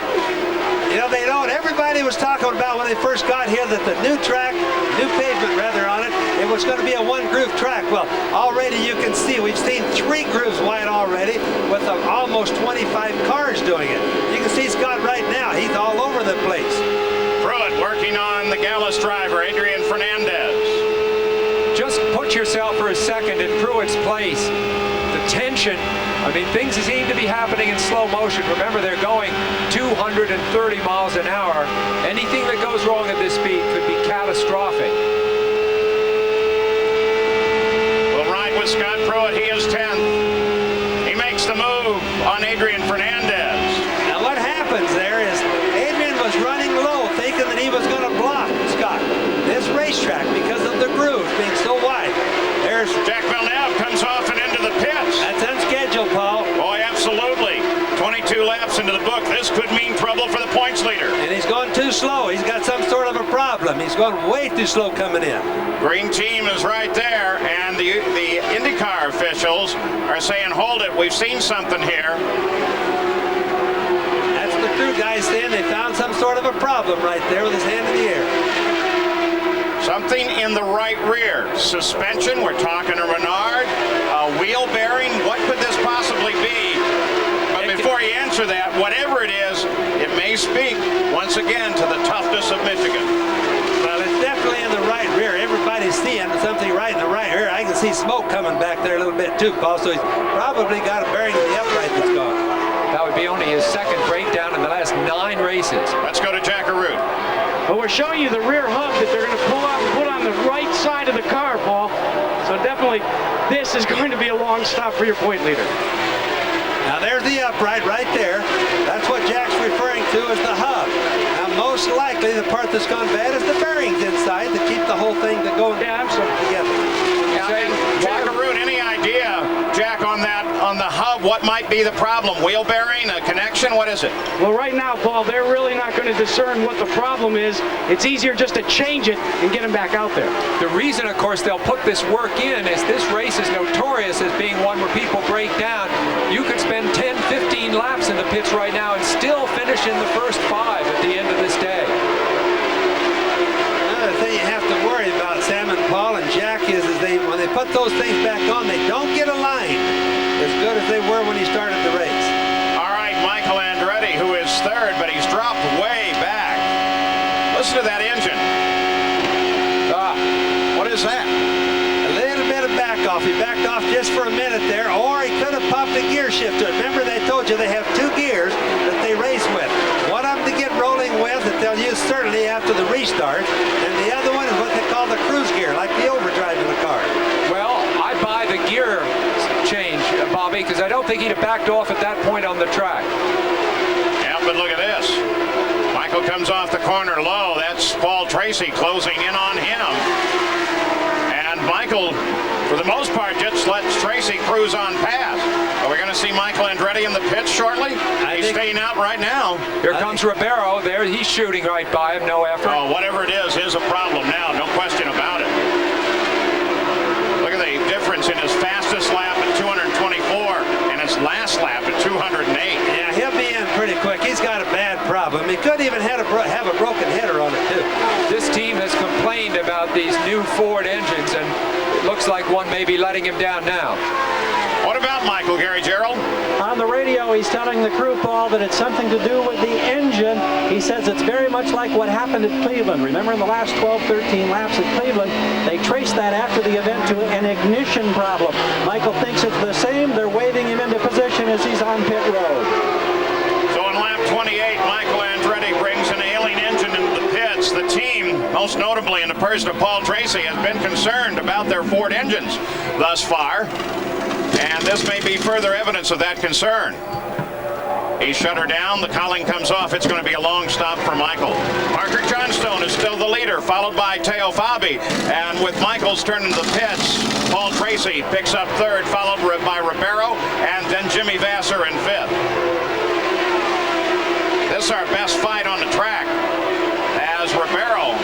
You know, they don't, everybody was talking about when they first got here that the new track, new pavement rather on it, it was going to be a 1-groove track. Well, already you can see, we've seen 3 grooves wide already with almost 25 cars doing it. You can see Scott right now, he's all over the place. Pruitt working on the Gallus driver, Adrian Fernandez. Just put yourself for a second in Pruitt's place. tension. I mean, things seem to be happening in slow motion. Remember, they're going 230 miles an hour. Anything that goes wrong at this speed could be catastrophic. We'll ride with Scott Pruitt. He is 10th. He makes the move on Adrian Fernandez. Now what happens there is Adrian was running low, thinking that he was going to block Scott. This racetrack, because of the grooves being so wide. There's Jack Villeneuve comes off and into the pits. That's unscheduled, Paul. Oh, absolutely. 22 laps into the book. This could mean trouble for the points leader. And he's going too slow. He's got some sort of a problem. He's going way too slow coming in. Green team is right there, and the IndyCar officials are saying, hold it, we've seen something here. That's the crew guys saying they found some sort of a problem right there with his hand in the air. Something in the right rear. Suspension, we're talking to Renard. Wheel bearing, what could this possibly be? But before you answer that, whatever it is, it may speak once again to the toughness of Michigan. Well, it's definitely in the right rear. Everybody's seeing something right in the right rear. I can see smoke coming back there a little bit too, Paul, so he's probably got a bearing in the upright that's gone. That would be only his second breakdown in the last 9 races. Let's go to Jack Arute. But we're showing you the rear hub that they're going to pull out and put on the right side of the car, Paul. So definitely, this is going to be a long stop for your point leader. Now there's the upright right there. That's what Jack's referring to as the hub. Now most likely the part that's gone bad is the bearings inside to keep the whole thing going together. Jack Arute, any idea, Jack, on the hub, what might be the problem? Wheel bearing, a connection, what is it? Well, right now, Paul, they're really not going to discern what the problem is. It's easier just to change it and get them back out there. The reason, of course, they'll put this work in is this race is notorious as being one where people break down. You could spend 10, 15 laps in the pits right now and still finish in the first 5 at the end of this day. Another thing you have to worry about, Sam and Paul and Jack, is when they put those things back on, they don't get aligned as good as they were when he started the race. All right, Michael Andretti, who is 3rd, but he's dropped way back. Listen to that engine. What is that? A little bit of back off. He backed off just for a minute there, or he could have popped a gear shifter. Remember, they told you they have 2 gears that they race with. One of them to get rolling with that they'll use certainly after the restart, and the other one is what they call the cruise gear, like the overdrive in the car. Well, I buy the gear change, Bobby, because I don't think he'd have backed off at that point on the track. Yeah, but look at this. Michael comes off the corner low. That's Paul Tracy closing in on him. And Michael, for the most part, just lets Tracy cruise on past. Are we going to see Michael Andretti in the pits shortly? He's staying out right now. Here comes Ribeiro. There, he's shooting right by him, no effort. Oh, whatever it is a problem now, no question about it. Look at the difference in his fastest lap at 224 and his last lap at 208. Yeah, he'll be in pretty quick. He's got a bad problem. He could even have a broken header on it, too. This team has complained about these new Ford engines, and it looks like one may be letting him down now. What about Michael, Gary Gerald? On the radio, he's telling the crew, Paul, that it's something to do with the engine. He says it's very much like what happened at Cleveland. Remember, in the last 12, 13 laps at Cleveland, they traced that after the event to an ignition problem. Michael thinks it's the same. They're waving him into position as he's on pit road. So in lap 28, Michael Andretti brings an ailing engine into the pits. The team, most notably in the person of Paul Tracy, has been concerned about their Ford engines thus far. And this may be further evidence of that concern. He shut her down. The cowling comes off. It's going to be a long stop for Michael. Parker Johnstone is still the leader, followed by Teo Fabi. And with Michael's turn into the pits, Paul Tracy picks up 3rd, followed by Ribeiro, and then Jimmy Vasser in 5th. This is our best fight on the track, as Ribeiro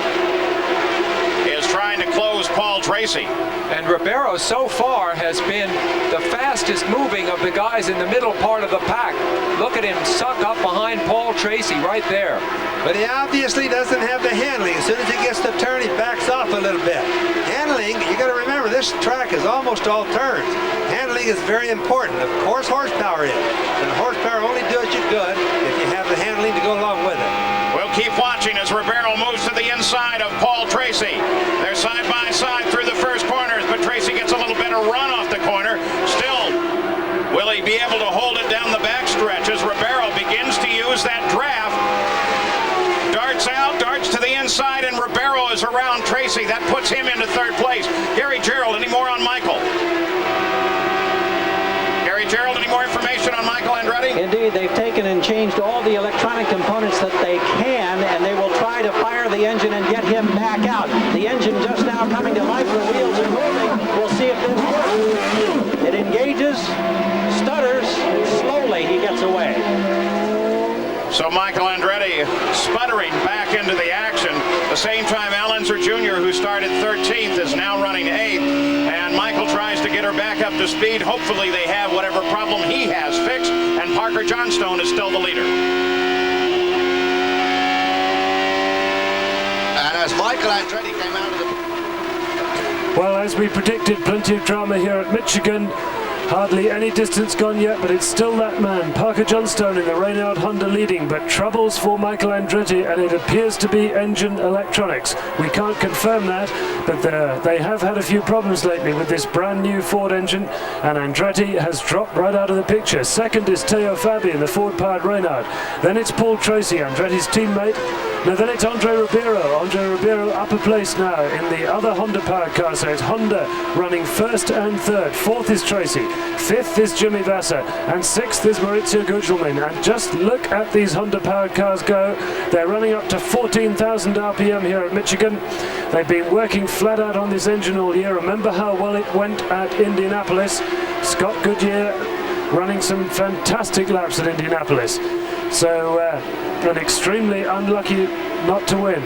is trying to close Paul Tracy. And Ribeiro so far has been the fastest moving of the guys in the middle part of the pack. Look at him suck up behind Paul Tracy right there. But he obviously doesn't have the handling. As soon as he gets the turn, he backs off a little bit. Handling, you got to remember, this track is almost all turns. Handling is very important. Of course, horsepower is. And horsepower only does you good if you have the handling to go along with it. We'll keep watching as Ribeiro moves to the inside of Paul Tracy. They're side by side through the first corners, but Tracy gets a little better run off the corner. Still changed all the electronic components that they can, and they will try to fire the engine and get him back out. The engine just now coming to life, the wheels are moving. We'll see if this works. It engages, stutters, slowly he gets away. So Michael Andretti sputtering back into the action. The same time Al Unser Jr., who started 13th, is now running 8th. And Michael tries to get her back up to speed. Hopefully they have whatever problem he has fixed. And Parker Johnstone is still the leader. And as Michael Andretti came out of the... Well, as we predicted, plenty of drama here at Michigan. Hardly any distance gone yet, but it's still that man, Parker Johnstone, in the Reynard Honda leading, but troubles for Michael Andretti, and it appears to be engine electronics. We can't confirm that, but they have had a few problems lately with this brand new Ford engine, and Andretti has dropped right out of the picture. Second is Teo Fabi in the Ford-powered Reynard. Then it's Paul Tracy, Andretti's teammate. Now then it's Andre Ribeiro. Andre Ribeiro upper place now in the other Honda-powered car, so it's Honda running first and third. Fourth is Tracy. Fifth is Jimmy Vasser, and sixth is Maurizio Gugelmin. And just look at these Honda-powered cars go. They're running up to 14,000 RPM here at Michigan. They've been working flat out on this engine all year. Remember how well it went at Indianapolis. Scott Goodyear running some fantastic laps at Indianapolis. So, and extremely unlucky not to win.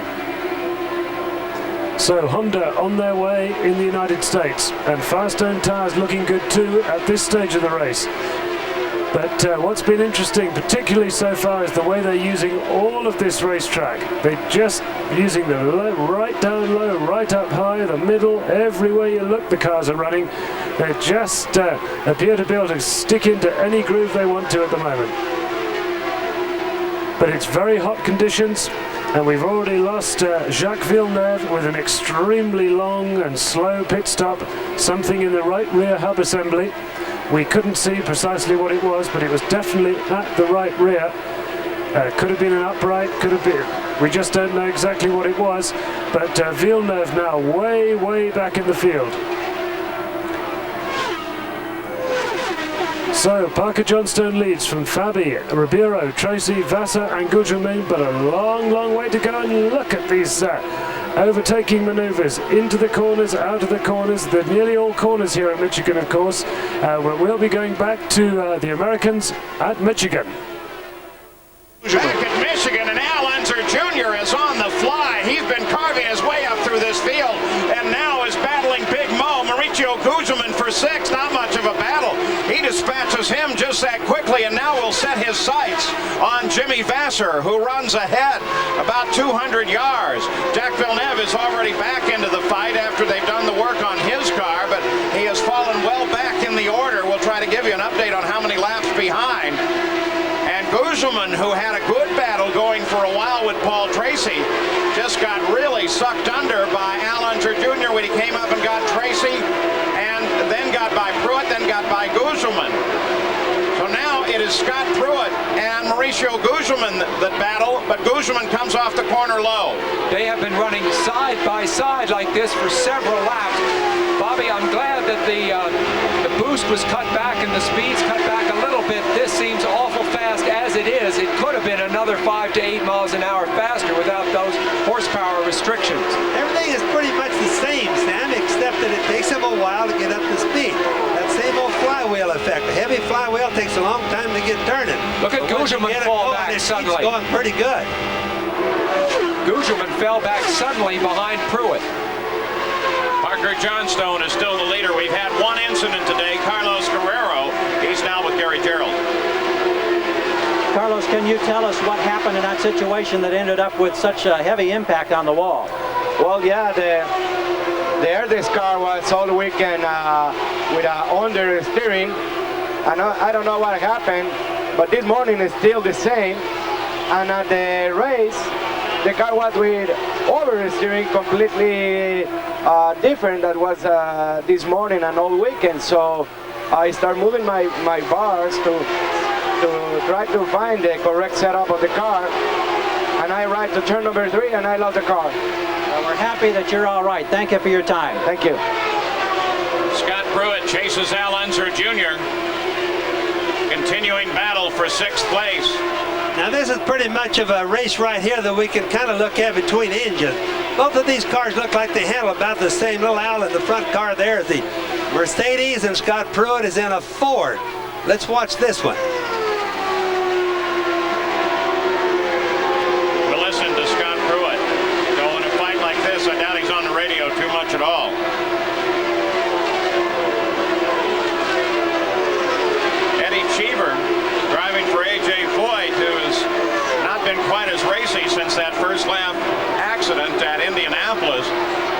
So Honda on their way in the United States, and Firestone Tires looking good too at this stage of the race. But what's been interesting, particularly so far, is the way they're using all of this racetrack. They're just using the low, right down low, right up high, the middle, everywhere you look the cars are running. They just appear to be able to stick into any groove they want to at the moment. But it's very hot conditions, and we've already lost Jacques Villeneuve with an extremely long and slow pit stop, something in the right rear hub assembly. We couldn't see precisely what it was, but it was definitely at the right rear. Could have been an upright, could have been, we just don't know exactly what it was, but Villeneuve now way, way back in the field. So Parker Johnstone leads from Fabi, Ribeiro, Tracy, Vasser and Gugelmin, but a long, long way to go. And look at these overtaking maneuvers into the corners, out of the corners. They're nearly all corners here at Michigan, of course. We'll be going back to the Americans at Michigan. Back at Michigan, and Al Unser Jr. is on the fly. He's been carving his way up through this field, and now is battling Big Mo, Maurizio Gugelmin, for 6th. Not much of a battle. He dispatches him just that quickly, and now will set his sights on Jimmy Vasser, who runs ahead about 200 yards. Jacques Villeneuve is already back into the fight after they've done the work on his car, but he has fallen well back in the order. We'll try to give you an update on how many laps behind. And Gugelmin, who had a good battle going for a while with Paul Tracy, just got really sucked under by Al Unser Jr. when he came up and got Tracy, and then got by Pruitt, then got by Gugelmin. So now it is Scott Pruitt and Maurizio Gugelmin that battle, but Gugelmin comes off the corner low. They have been running side by side like this for several laps. Bobby, I'm glad that the boost was cut back and the speeds cut back a little bit. This seems awful fast as it is. It could have been another 5 to 8 miles an hour faster without those horsepower restrictions. Everything is pretty much the same, Sam, except that it takes them a while to get up to speed. That same old flywheel effect. A heavy flywheel takes a long time to get turning. Look at Gugelmin fall back suddenly. It's going pretty good. Gugelmin fell back suddenly behind Pruitt. Parker Johnstone is still the leader. We've had one incident today. Carlos Guerrero, he's now with Gary Gerald. Carlos, can you tell us what happened in that situation that ended up with such a heavy impact on the wall? Well, yeah, the air disc car was all weekend with under steering. I don't know what happened, but this morning is still the same. And at the race, the car was with oversteering, completely different that was this morning and all weekend. So I start moving my bars to try to find the correct setup of the car. And I ride to turn number 3 and I lost the car. Well, we're happy that you're all right. Thank you for your time. Thank you. Scott Pruitt chases Al Unser Jr. Continuing battle for 6th place. this is pretty much of a race right here that we can kind of look at between engines. Both of these cars look like they handle about the same. Little Al in the front car there is the Mercedes, and Scott Pruitt is in a Ford. Let's watch this one. We'll listen to Scott Pruitt. So in a fight like this, I doubt he's on the radio too much at all. Eddie Cheever driving for A.J. Foyt, who has not been quite as racy since that first lap accident at Indianapolis.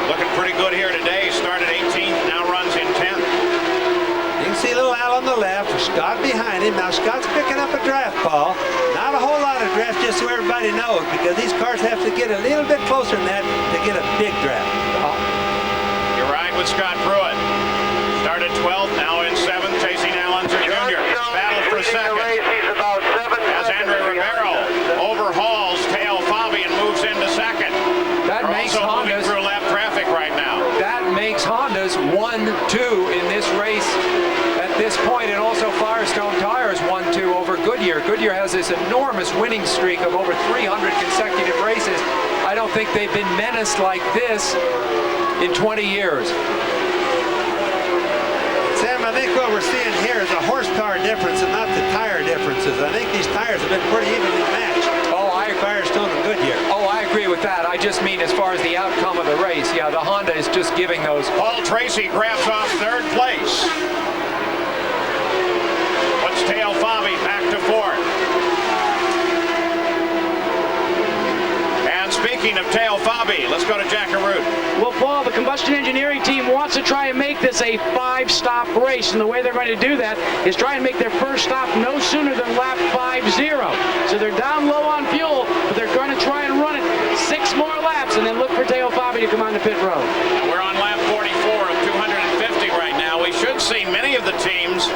Looking pretty good here today. Started 18th, now runs in 10th. You can see little Al on the left, Scott behind him. Now Scott's picking up a draft, Paul. Not a whole lot of draft, just so everybody knows, because these cars have to get a little bit closer than that to get a big draft. You're right with Scott Pruitt. Started 12th, now in 7th, chasing Al Unser Jr. Battle for second. As Andre Rivero overhauls Teo Fabi and moves into second. That They're makes also moving Honda's through lap traffic right now. That makes Honda's 1-2 in this race at this point, and also Firestone Tires 1-2 over Goodyear. Goodyear has this enormous winning streak of over 300 consecutive races. I don't think they've been menaced like this in 20 years. Sam, I think what we're seeing here is a horsepower difference and not the tire differences. I think these tires have been pretty evenly matched. Oh, I Firestone and Goodyear. Oh, I agree with that. I just mean as far as the outcome of the race. Yeah, the Honda is just giving those. Paul Tracy grabs off third place. Puts Teo Fabi back to fourth. And speaking of Teo Fabi, let's go to Jack Arute. Well, Paul, the combustion engineering team wants to try and make this a 5-stop race, and the way they're going to do that is try and make their first stop no sooner than lap 50. So they're down low on fuel, but they're going to try and run it 6 more laps and then look for Teo Fabi to come on the pit road. And we're on lap 44 of 250 right now. We should see many of the teams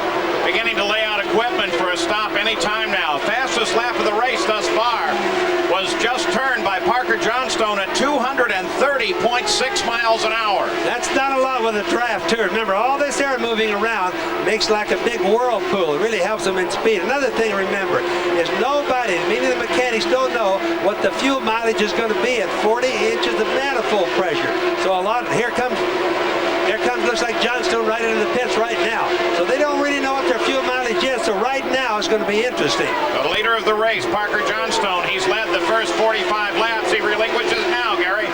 beginning to lay out equipment for a stop any time now. Fastest lap of the race thus far was just turned by Parker Johnstone at 230.6 miles an hour. That's not a lot with a draft, too. Remember, all this air moving around makes like a big whirlpool. It really helps them in speed. Another thing to remember is nobody, meaning the mechanics, don't know what the fuel mileage is going to be at 40 inches of manifold pressure. So here comes, looks like Johnstone right into the pits right now. So they don't really know what their fuel mileage is. So right now it's going to be interesting. The leader of the race, Parker Johnstone, he's led the first 45 laps. He relinquishes now, Gary.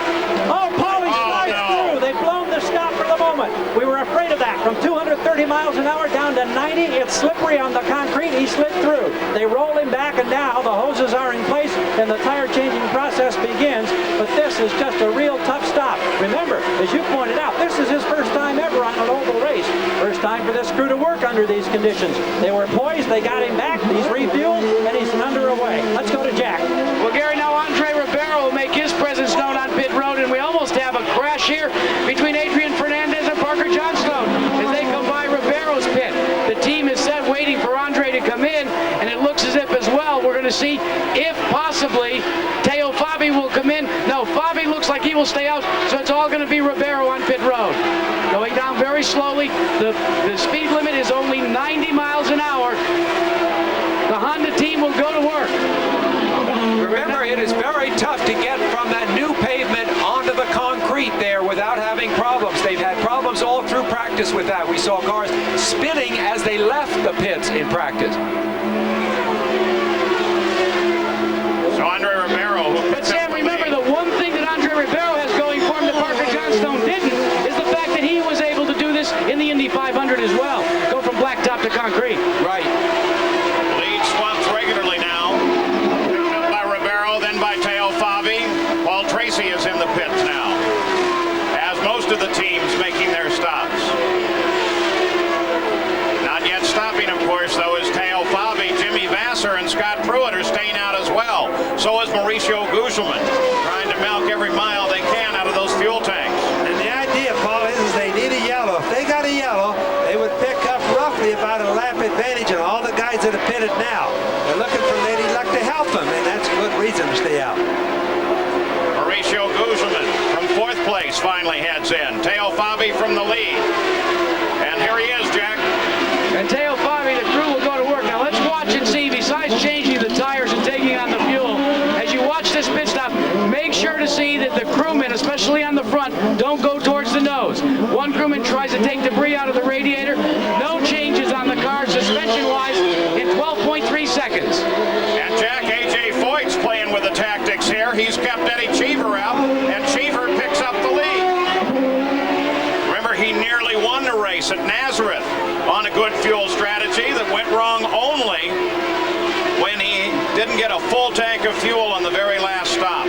Oh, Paul, he slides through. They've blown the stop for the moment. We were afraid of that. From 230 miles an hour down to 90, it's slippery on the concrete. He slid through. They roll him back, and now the hoses are in place, and the tire changing process begins. But this is just a real tough stop. Remember, as you pointed out, this is his first time ever on an oval race. First time for this crew to work under these conditions. They were poised, they got him back, he's refueled, and he's underway. Let's go to Jack. Well, Gary, now Andre Rivero will make his presence known on pit road, and we almost have a crash here between Adrian Fernandez and Parker Johnstone as they come by Rivero's pit. The team is set waiting for Andre to come in, and it looks as if as well we're going to see if possibly Teo Fabi will come in. No, Fabi looks like he will stay out, so it's all going to be Rivero on pit road. Going down very slowly. The speed limit is only 90 miles an hour. The Honda team will go to work. Remember, it is very tough to get from that new pavement onto the concrete there without having problems. They've had problems all through practice with that. We saw cars spinning as they left the pits in practice. So Andre Rivero. But Sam, remember the one thing that Andre Rivero has going for him that Parker Johnstone didn't is the fact that he was able to do this in the Indy 500 as well. Go from blacktop to concrete. Right. Lead swaps regularly now. By Rivero, then by Teo Fabi. Paul Tracy is in the pits now, as most of the teams making their stops. Not yet stopping, of course, though, is Teo Fabi. Jimmy Vasser and Scott Pruitt are staying out as well. So is Mauricio Gugelmin, trying to milk every mile they can out of those fuel tanks. And the idea, Paul, is they need a yellow. If they got a yellow, they would pick up roughly about a lap advantage on all the guys that are pitted now. They're looking for Lady Luck to help them, and that's a good reason to stay out. Mauricio Gugelmin from fourth place finally heads in. Teo Fabi from the lead. And here he is, Jack. And Teo Fabi, the crew will go to work. Now let's watch and see, besides changing the tires and taking on the sure to see that the crewmen, especially on the front, don't go towards the nose. One crewman tries to take debris out of the radiator. No changes on the car suspension-wise in 12.3 seconds. And Jack, A.J. Foyt's playing with the tactics here. He's kept Eddie Cheever out, and Cheever picks up the lead. Remember, he nearly won the race at Nazareth on a good fuel strategy that went wrong only when he didn't get a full tank of fuel on the very last stop.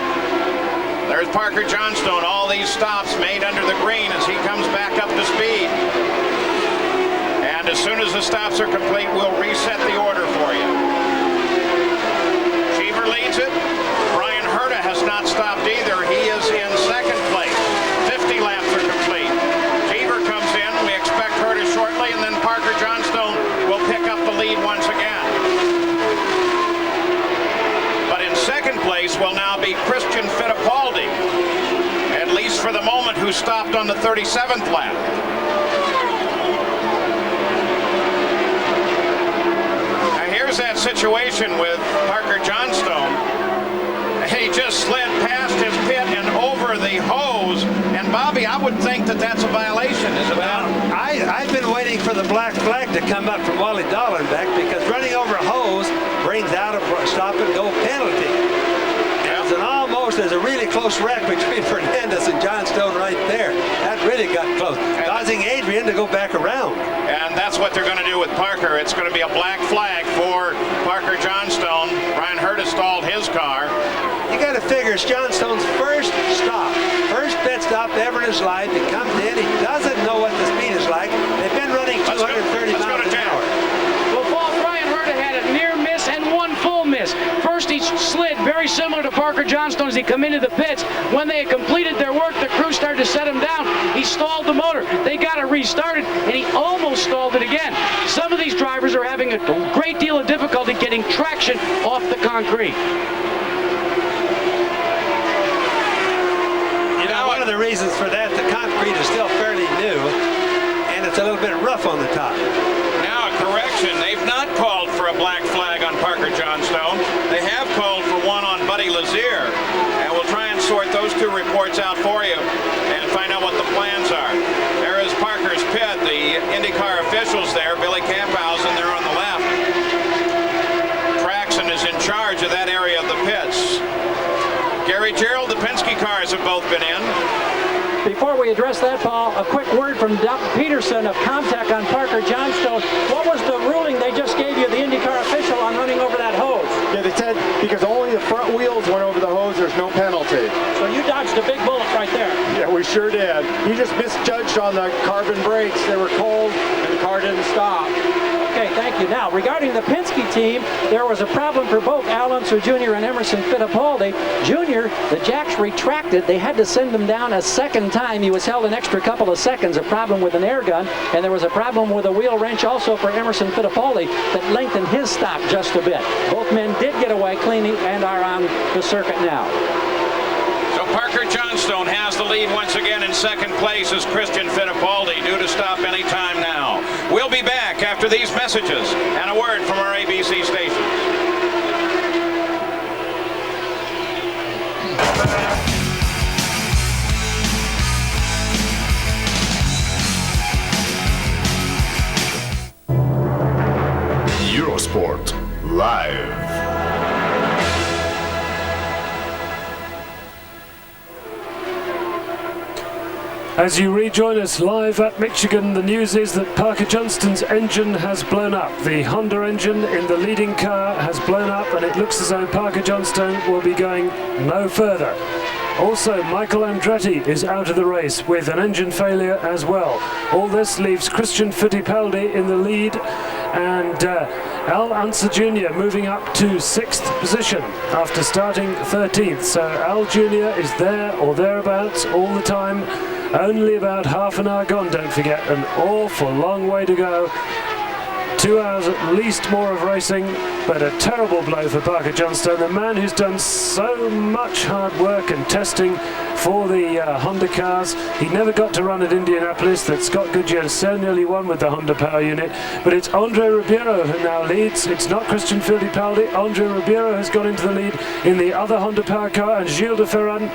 There's Parker Johnstone, all these stops made under the green as he comes back up to speed. And as soon as the stops are complete, we'll reset the order for you. Cheever leads it. Brian Herta has not stopped either. He is in second place. 50 laps are complete. Cheever comes in. We expect Herta shortly, and then Parker Johnstone will pick up the lead once again. But in second place will now be Christian Fittipaldi, at least for the moment, who stopped on the 37th lap. Now here's that situation with Parker Johnstone. He just slid past his pit and over the hose. And Bobby, I would think that that's a violation, is it not? I've been waiting for the black flag to come up from Wally Dallenbach, because running over a hose brings out a stop and go penalty. There's a really close wreck between Fernandez and Johnstone right there. That really got close, causing Adrian to go back around. And that's what they're going to do with Parker. It's going to be a black flag for Parker Johnstone. Brian Herta stalled his car. You got to figure it's Johnstone's first stop, first pit stop ever in his life. He comes in, he doesn't know what the speed is like. They've been running 230 miles an hour. Well, Paul, Brian Herta had a near miss and one full miss. First, he slid very similar to Parker Johnstone as he come into the pits. When they had completed their work, the crew started to set him down. He stalled the motor. They got it restarted, and he almost stalled it again. Some of these drivers are having a great deal of difficulty getting traction off the concrete. You know, one of the reasons for that, the concrete is still fairly new, and it's a little bit rough on the top. Now a correction. They've not called for a black flag on Parker Johnstone. They have called for one on Buddy Lazier. And we'll try and sort those two reports out for you and find out what the plans are. There is Parker's pit. The IndyCar officials there, Billy Camphausen there on the left. Traxon is in charge of that area of the pits. Gary Gerald, the Penske cars have both been in. Before we address that, Paul, a quick word from Doug Peterson of Comtech on Parker Johnstone. What was the ruling they just gave you, the IndyCar official, on running over that hose? Yeah, they said because only the front wheels went over the hose, there's no penalty. So you dodged a big bullet right there. Yeah, we sure did. He just misjudged on the carbon brakes. They were cold, and the car didn't stop. Okay, thank you. Now, regarding the Penske team, there was a problem for both Al Unser Jr. and Emerson Fittipaldi. Jr., the jacks retracted. They had to send him down a second time. He was held an extra couple of seconds, a problem with an air gun, and there was a problem with a wheel wrench also for Emerson Fittipaldi that lengthened his stop just a bit. Both men did get away cleanly and are on the circuit now. So Parker Johnstone has the lead once again. In second place is Christian Fittipaldi, due to stop any time now. We'll be back after these messages and a word from our ABC station. Eurosport Live. As you rejoin us live at Michigan, the news is that Parker Johnstone's engine has blown up. The Honda engine in the leading car has blown up, and it looks as though Parker Johnstone will be going no further. Also, Michael Andretti is out of the race with an engine failure as well. All this leaves Christian Fittipaldi in the lead, and Al Unser Jr. moving up to 6th position after starting 13th. So Al Jr. is there or thereabouts all the time. Only about half an hour gone, don't forget. An awful long way to go 2 hours at least more of racing, but a terrible blow for Parker Johnstone, the man who's done so much hard work and testing for the Honda cars. He never got to run at Indianapolis, that Scott Goodyear so nearly won with the Honda power unit, but it's Andre Ribeiro who now leads. It's not Christian Fittipaldi. Andre Ribeiro has gone into the lead in the other Honda power car, and Gilles de Ferran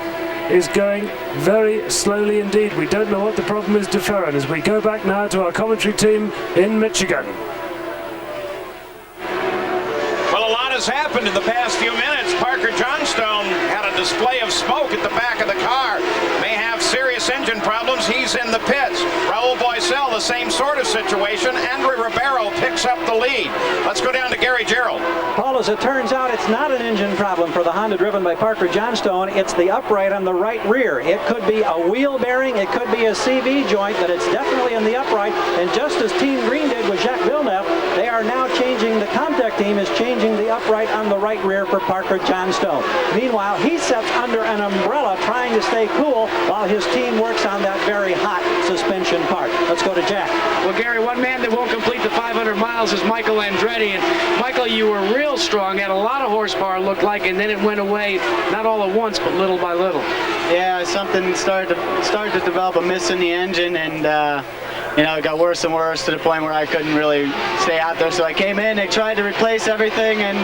is going very slowly indeed. We don't know what the problem is, de Ferran, as we go back now to our commentary team in Michigan. Well, a lot has happened in the past few minutes. Parker Johnstone had a display of smoke at the back of the car. May have serious engine problems. He's in the pits. Raul Boisel, the same sort of situation. Andre Ribeiro picks up the lead. Let's go down to Gary Gerald. Paul, as it turns out, it's not an engine problem for the Honda driven by Parker Johnstone. It's the upright on the right rear. It could be a wheel bearing, it could be a CV joint, but it's definitely in the upright. And just as Team Green did with Jacques Villeneuve, they are now changing, the Comtech team is changing the upright on the right rear for Parker Johnstone. Meanwhile, he sits under an umbrella trying to stay cool while his team works on that very hot suspension part. Let's go to Jack. Well, Gary, one man that won't complete the 500 miles is Michael Andretti. And Michael, you were real strong, had a lot of horsepower, looked like, and then it went away, not all at once, but little by little. Yeah, something started to develop a miss in the engine, and you know, it got worse and worse to the point where I couldn't really stay out there. So I came in, they tried to replace everything, and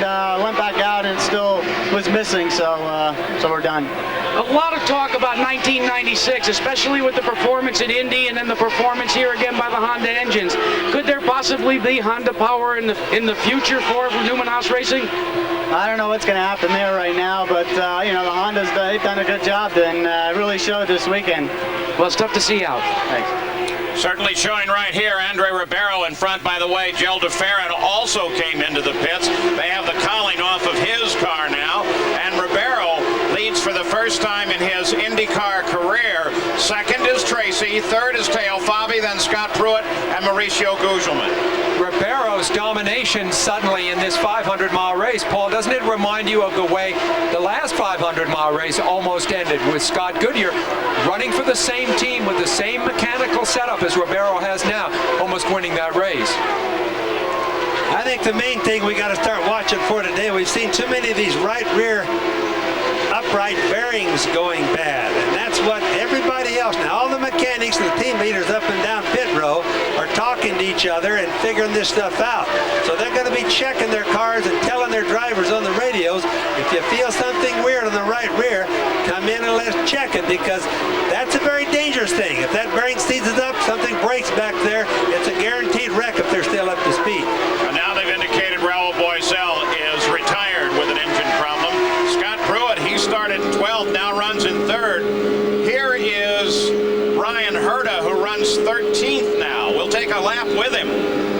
went back out, and it still was missing. So we're done. A lot of talk about 1996, especially with the performance at Indy and then the performance here again by the Honda engines. Could there possibly be Honda power in the future for Newman Haas Racing? I don't know what's going to happen there right now, but you know, the Honda's they've done a good job, and really showed this weekend. Well, it's tough to see out. Thanks. Certainly showing right here, Andre Ribeiro in front. By the way, Gilles de Ferran also came into the pits. They have the cowling off of his car now, and Ribeiro leads for the first time in his IndyCar career. Second is Tracy, third is Teo Fabi, then Scott Pruitt and Mauricio Gugelmin. Ribeiro's domination suddenly in this 500-mile race, Paul, doesn't it remind you of the way the last 500-mile race almost ended, with Scott Goodyear running for the same team with the same mechanical setup as Ribeiro has now, almost winning that race? I think the main thing we got to start watching for today, we've seen too many of these right rear upright bearings going bad, and that's what everybody else, now all the mechanics and the team leaders up and down pit row are talking to each other and figuring this stuff out. So they're going to be checking their cars and telling their drivers on the radios, if you feel something weird on the right rear, come in and let's check it, because that's a very dangerous thing. If that bearing seizes up, something breaks back there, it's a guaranteed wreck if they're still up to speed. And now they've indicated Raul Boisel is retired with an engine problem. Scott Pruitt, he started 12th, now runs in 3rd. Here is Ryan Herta, who runs 13th now. We'll take a lap with him.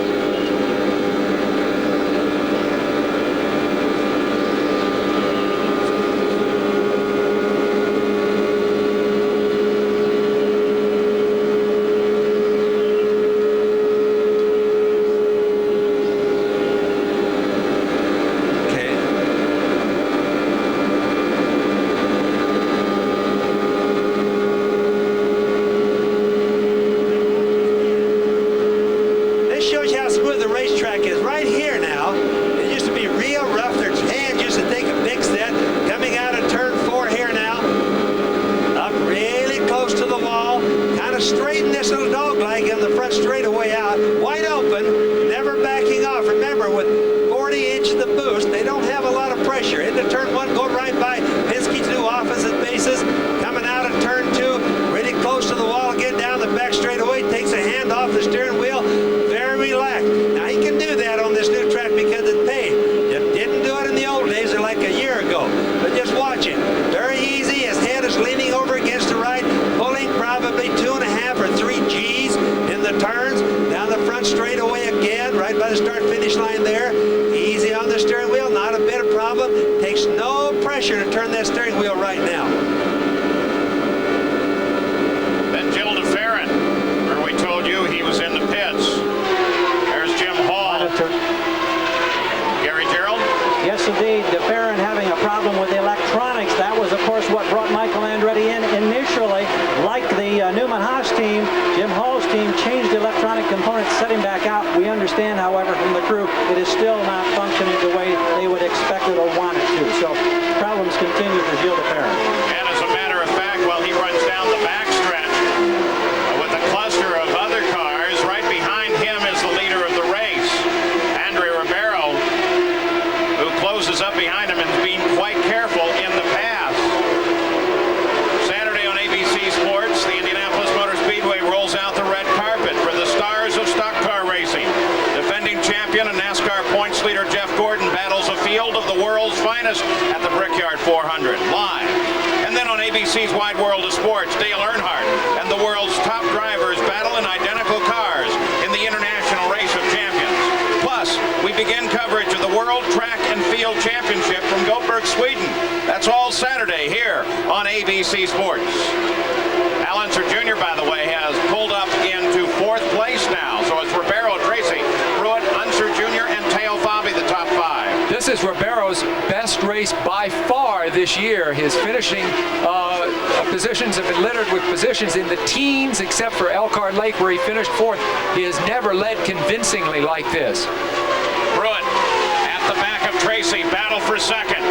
components set him back out. We understand, however, from the crew, it is still not functioning the way they would expect it or want it to. So problems continue for Gilles de Ferran. And as a matter of fact, while he runs down the backstretch with a cluster of other cars, right behind him is the leader of the race, Andre Ribeiro, who closes up behind him and is being quite careful in the pass. Saturday on ABC Sports, the Indianapolis Motor Speedway rolls out the red carpet for the stars of stock car racing. Defending champion and NASCAR points leader Jeff Gordon battles a field of the world's finest at the Brickyard 400 live. And then on ABC's Wide World of Sports, Dale Earnhardt and the world's top drivers battle in identical cars in the International Race of Champions. Plus, we begin coverage of the World Track and Field Championship from Gothenburg, Sweden. That's all Saturday here on ABC Sports. Al Unser Jr., by the way, has pulled up into 4th place now. So it's Ribeiro, Tracy, Pruitt, Unser Jr., and Teo Fabi, the top 5. This is Ribeiro's best race by far this year. His finishing positions have been littered with positions in the teens, except for Elkhart Lake, where he finished 4th. He has never led convincingly like this. Pruitt at the back of Tracy, battle for second.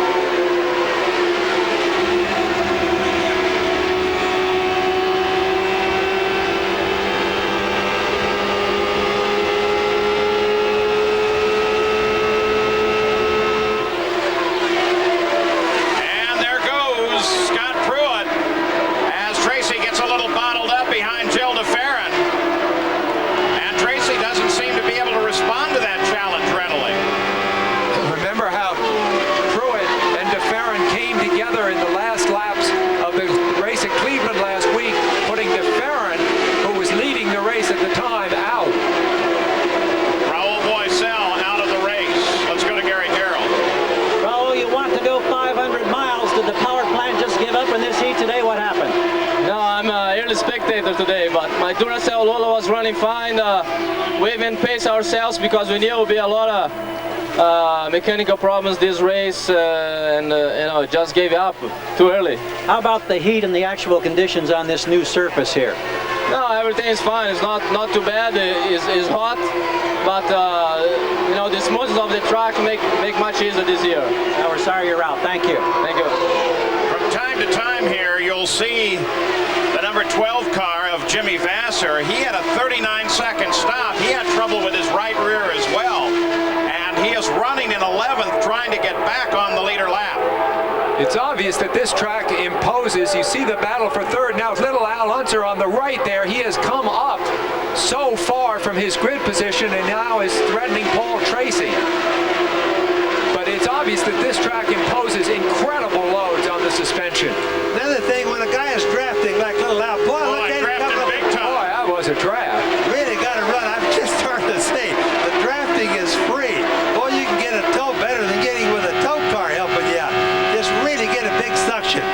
Today, but my Duracell Lola was running fine. We even paced ourselves because we knew it would be a lot of mechanical problems this race, and you know, just gave up too early. How about the heat and the actual conditions on this new surface here? No, everything is fine. It's not too bad. It's hot, but you know, the smoothness of the track make much easier this year. Now we're sorry you're out. Thank you. Thank you. From time to time here, you'll see the number 12 car of Jimmy Vasser. He had a 39-second stop. He had trouble with his right rear as well. And he is running in 11th, trying to get back on the leader lap. It's obvious that this track imposes. You see the battle for 3rd. Now it's little Al Unser on the right there. He has come up so far from his grid position and now is threatening Paul Tracy. But it's obvious that this track imposes incredible loads on the suspension. Another thing, when a guy is drafting like little Al, boy, look at him come big time. Boy, that was a draft. Really got to run. I'm just starting to say, the drafting is free. Boy, you can get a tow better than getting with a tow car helping you out. Just really get a big suction.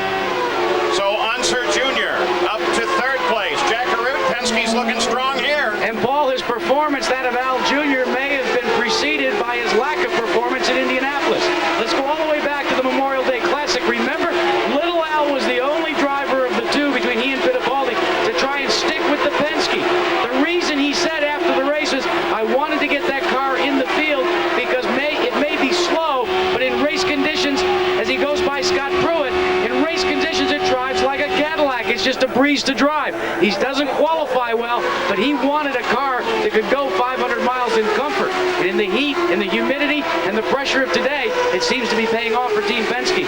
So Unser Jr. up to 3rd place. Jack Arute, Penske's looking strong here. And Paul, his performance, that of Al Jr., may have been preceded by his lack of performance in Indianapolis. Let's go all the way back to the Memorial Day Classic. Remember, little Al was the only driver of the two between he and Fittipaldi to try and stick with the Penske. The reason he said after the race is, I wanted to get that car in the field because it may be slow, but in race conditions, as he goes by Scott Pruitt, in race conditions it drives like a Cadillac. It's just a breeze to drive. He doesn't qualify well, but he wanted a car that could go 500 miles in comfort. And in the heat, and the humidity, and the pressure of today, it seems to be paying off for Team Penske.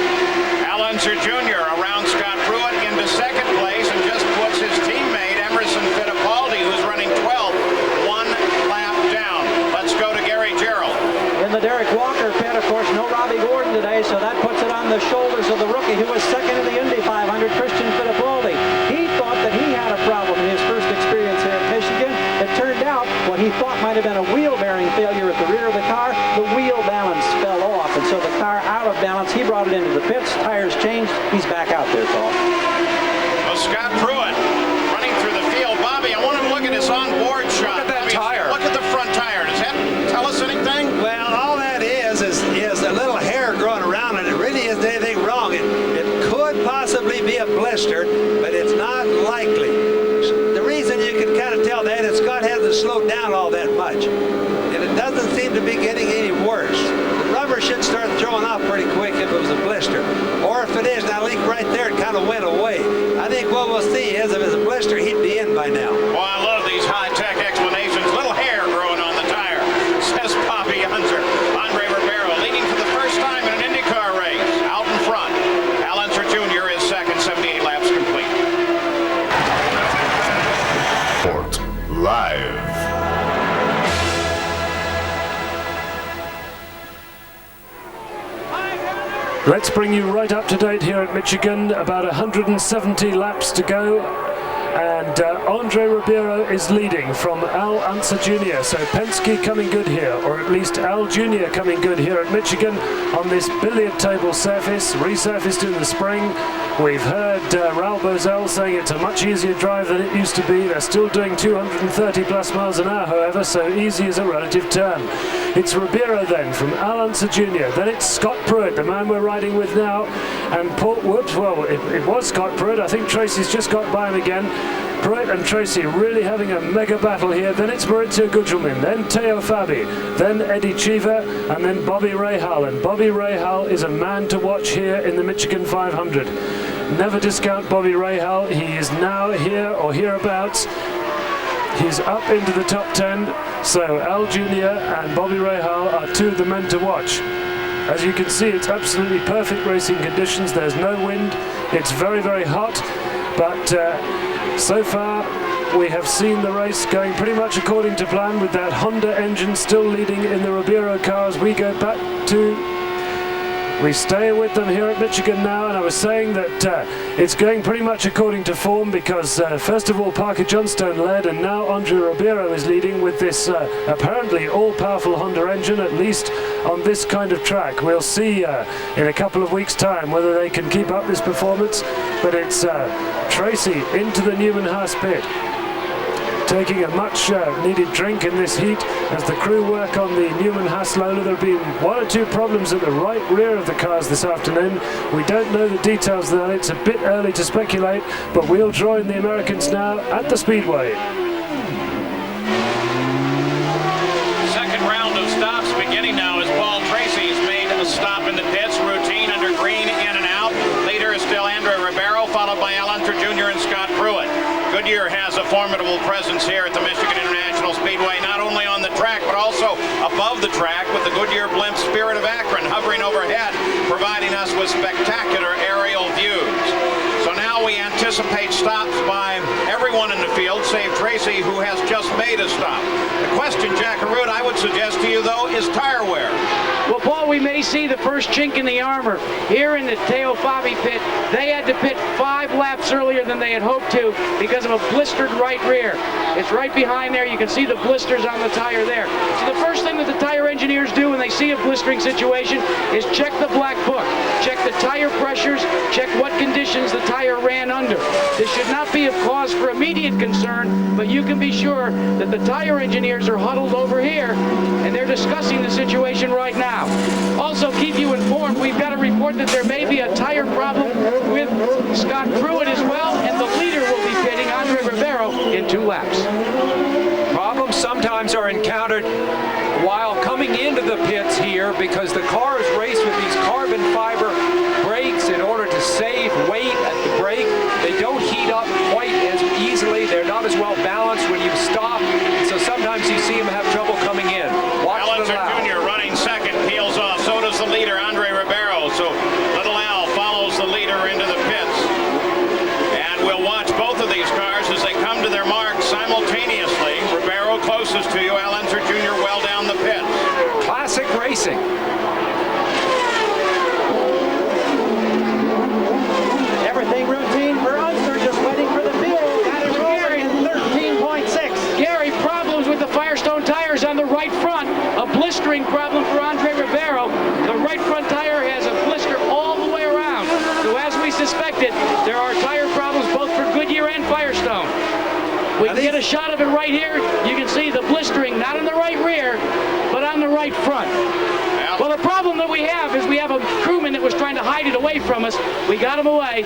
Al Unser Jr. around Scott Pruitt into 2nd place and just puts his teammate Emerson Fittipaldi, who's running 12th, 1 lap down. Let's go to Gary Gerald. In the Derek Walker pit, of course, no Robbie Gordon today, so that puts it on the shoulders of the rookie who was 2nd in the Indy 500, Christian Fittipaldi. He thought that he had a problem in his first experience here at Michigan. It turned out what he thought might have been a wheel bearing failure at the rear of the car, the wheel balance fell off, and so the car out of balance. He brought it into the pits, tires changed, he's back out there, Paul. Well, Scott Pruitt running through the field. Bobby, I want to look at his onboard shot. Look at that tire. Look at the front tire. Does that tell us anything? Well, all that is a little hair growing around it. It really isn't anything wrong. It could possibly be a blister, but it's not likely. The reason you can kind of tell now then, and Scott hasn't slowed down all that much. And it doesn't seem to be getting any worse. The rubber should start throwing off pretty quick if it was a blister. Or if it is, that leak right there, it kind of went away. I think what we'll see is if it's a blister, he'd be in by now. Well, I love these high-tech explanations. Little hair growing on the tire, says Bobby Unser. Andre Ribeiro leading for the first time in an IndyCar race. Out in front. Al Unser Jr. is second, 78 laps complete. Sport Live. Let's bring you right up to date here at Michigan. About 170 laps to go. And Andre Ribeiro is leading from Al Unser Jr. So Penske coming good here, or at least Al Jr. coming good here at Michigan on this billiard table surface, resurfaced in the spring. We've heard Raul Boesel saying it's a much easier drive than it used to be. They're still doing 230 plus miles an hour, however, so easy is a relative term. It's Ribeiro then from Al Unser Jr. Then it's Scott Pruitt, the man we're riding with now. And it was Scott Pruitt. I think Tracy's just got by him again. Pruitt and Tracy really having a mega battle here. Then it's Maurizio Gugelmin, then Teo Fabi, then Eddie Cheever, and then Bobby Rahal. And Bobby Rahal is a man to watch here in the Michigan 500. Never discount Bobby Rahal. He is now here or hereabouts. He's up into the top 10. So Al Jr. and Bobby Rahal are two of the men to watch. As you can see, it's absolutely perfect racing conditions. There's no wind. It's very, very hot. But so far, we have seen the race going pretty much according to plan, with that Honda engine still leading in the Ribeiro car as we go back to... We stay with them here at Michigan now, and I was saying that it's going pretty much according to form because first of all Parker Johnstone led, and now Andre Ribeiro is leading with this apparently all-powerful Honda engine, at least on this kind of track. We'll see in a couple of weeks' time whether they can keep up this performance, but it's Tracy into the Newman-Haas pit, taking a much needed drink in this heat as the crew work on the Newman-Haas loader. There have been one or two problems at the right rear of the cars this afternoon. We don't know the details there. It's a bit early to speculate, but we'll join the Americans now at the Speedway. Second round of stops beginning now as Paul Tracy's made a stop in the pits. Routine under green, in and out. Leader is still Andre Ribeiro, followed by Al Unser Jr. and Scott Pruitt. Goodyear has a formidable presence here at the Michigan International Speedway, not only on the track, but also above the track with the Goodyear blimp Spirit of Akron hovering overhead, providing us with spectacular aerial views. So now we anticipate stops by everyone in the field, save Tracy, who has just made a stop. The question, Jack Arute, I would suggest to you, though, is tire wear. Well, Paul, we may see the first chink in the armor here in the Teo Fabi pit. They had to pit 5 laps earlier than they had hoped to because of a blistered right rear. It's right behind there. You can see the blisters on the tire there. So the first thing that the tire engineers do when they see a blistering situation is check the black book, check the tire pressures, check what conditions the tire ran under. This should not be a cause for immediate concern, but you can be sure that the tire engineers are huddled over here and they're discussing the situation right now. Also, keep you informed, we've got a report that there may be a tire problem with Scott Pruitt as well, and the leader will be pitting Andre Ribeiro in 2 laps. Problems sometimes are encountered while coming into the pits here because the cars race with these carbon fiber brakes in order to save weight at the brake. They don't heat up quite as easily. They're not as well balanced when you stop. So sometimes you see them have trouble coming in. Watch Al Unser the lap. Jr. running second, peels off. So does the leader, Andre Ribeiro. So little Al follows the leader into the pits. And we'll watch both of these cars as they come to their marks simultaneously. Ribeiro closest to you, Al Unser Jr. well down the pits. Classic racing. Everything routine for Unser, just waiting for the field. Got it rolling in 13.6. Gary, problems with the Firestone tires on the right front. A blistering problem for Andre Ribeiro. The right front tire has a blister all the way around. So as we suspected, there are tire problems both for Goodyear and Firestone. We can get a shot of it right here. You can see the blistering, not on the right rear, but on the right front. Well, the problem that we have is we have a crewman that was trying to hide it away from us. We got him away.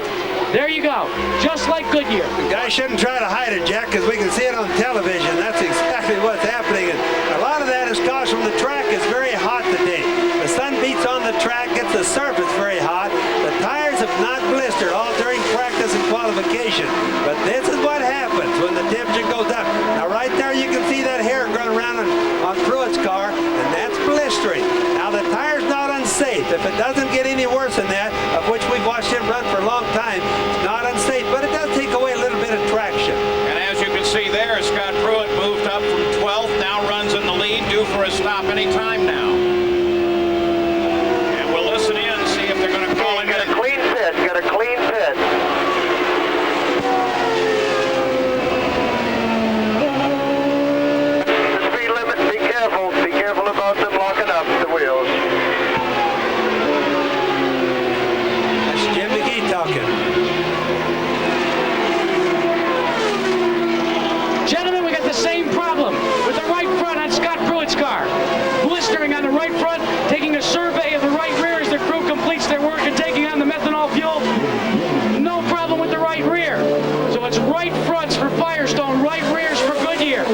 There you go. Just like Goodyear. The guy shouldn't try to hide it, Jack, because we can see it on television. That's exactly what's happening. And a lot of that is caused from the track is very hot today. The sun beats on the track, gets the surface very hot. The tires have not blistered all during practice and qualification. But this is what happens when the temperature goes up. Now, right there, you can see that hair growing around on Pruitt's car, and that's blistering. Now, the tire's not unsafe. If it doesn't get any worse than that, of which we've watched him run for a long time, it's not unsafe, but it does take away a little bit of traction. And as you can see there, Scott Pruitt moved up from 12th, now runs in the lead, due for a stop any time now. And we'll listen in and see if they're going to call him in. Got a clean pit, got a clean pit. The speed limit, be careful about them locking up the wheels. That's Jim McGee talking. Gentlemen, we got the same problem with the right front on Scott Pruitt's car. Blistering on the right front, taking a survey of the right rear as the crew completes their work and taking on the methanol fuel. No problem with the right rear. So it's right fronts for Firestone, right rears for Goodyear.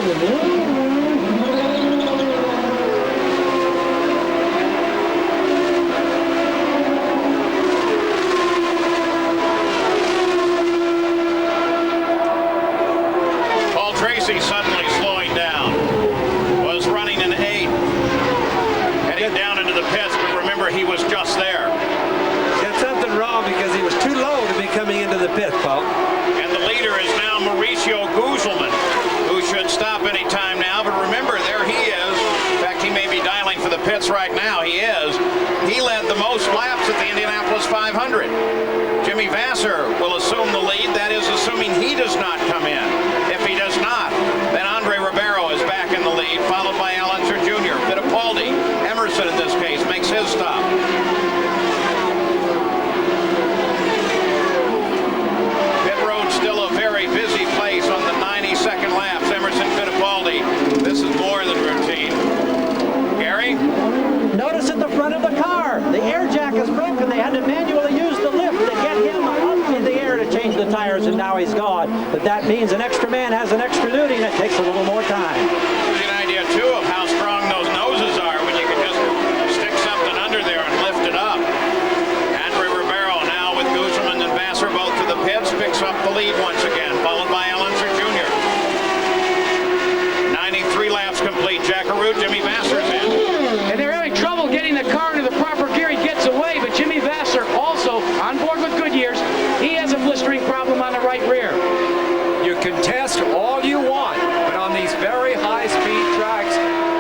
Paul Tracy suddenly slowing down. Was running in 8th. Heading down into the pits, but remember, he was just there. Got something wrong because he was too low to be coming into the pit, Paul. And the leader is now Mauricio Guzman, who should stop any time now. But remember, there he is. In fact, he may be dialing for the pits right now. He is. He led the most laps at the Indianapolis 500. Jimmy Vasser will assume the lead. That is assuming he does not come in. If he does not, then Andre Ribeiro is back in the lead, followed by Al Unser Jr. Fittipaldi, Emerson in this case, makes his stop. Pit road still a very busy place on the 92nd laps. Emerson Fittipaldi. This is more than routine. Gary? Notice at the front of the car, the air jack is broken. They had to manually use the lift to get him up in the air to change the tires, and now he's gone. But that means an extra man has an extra duty, and it takes a little more time. Gives you an idea, too, of how strong those noses are when you can just stick something under there and lift it up. Andre Ribeiro now with Guzman and Vasser both to the pits, picks up the lead once again, followed by Al Unser Jr. 93 laps complete. Jackaroo, Jimmy Vasser's in. And they're having trouble getting the car into the proper gear. He gets away, but Jimmy Vasser also on board with Goodyear's. He has a blistering problem on the right rear. You can test all you want, but on these very high-speed tracks,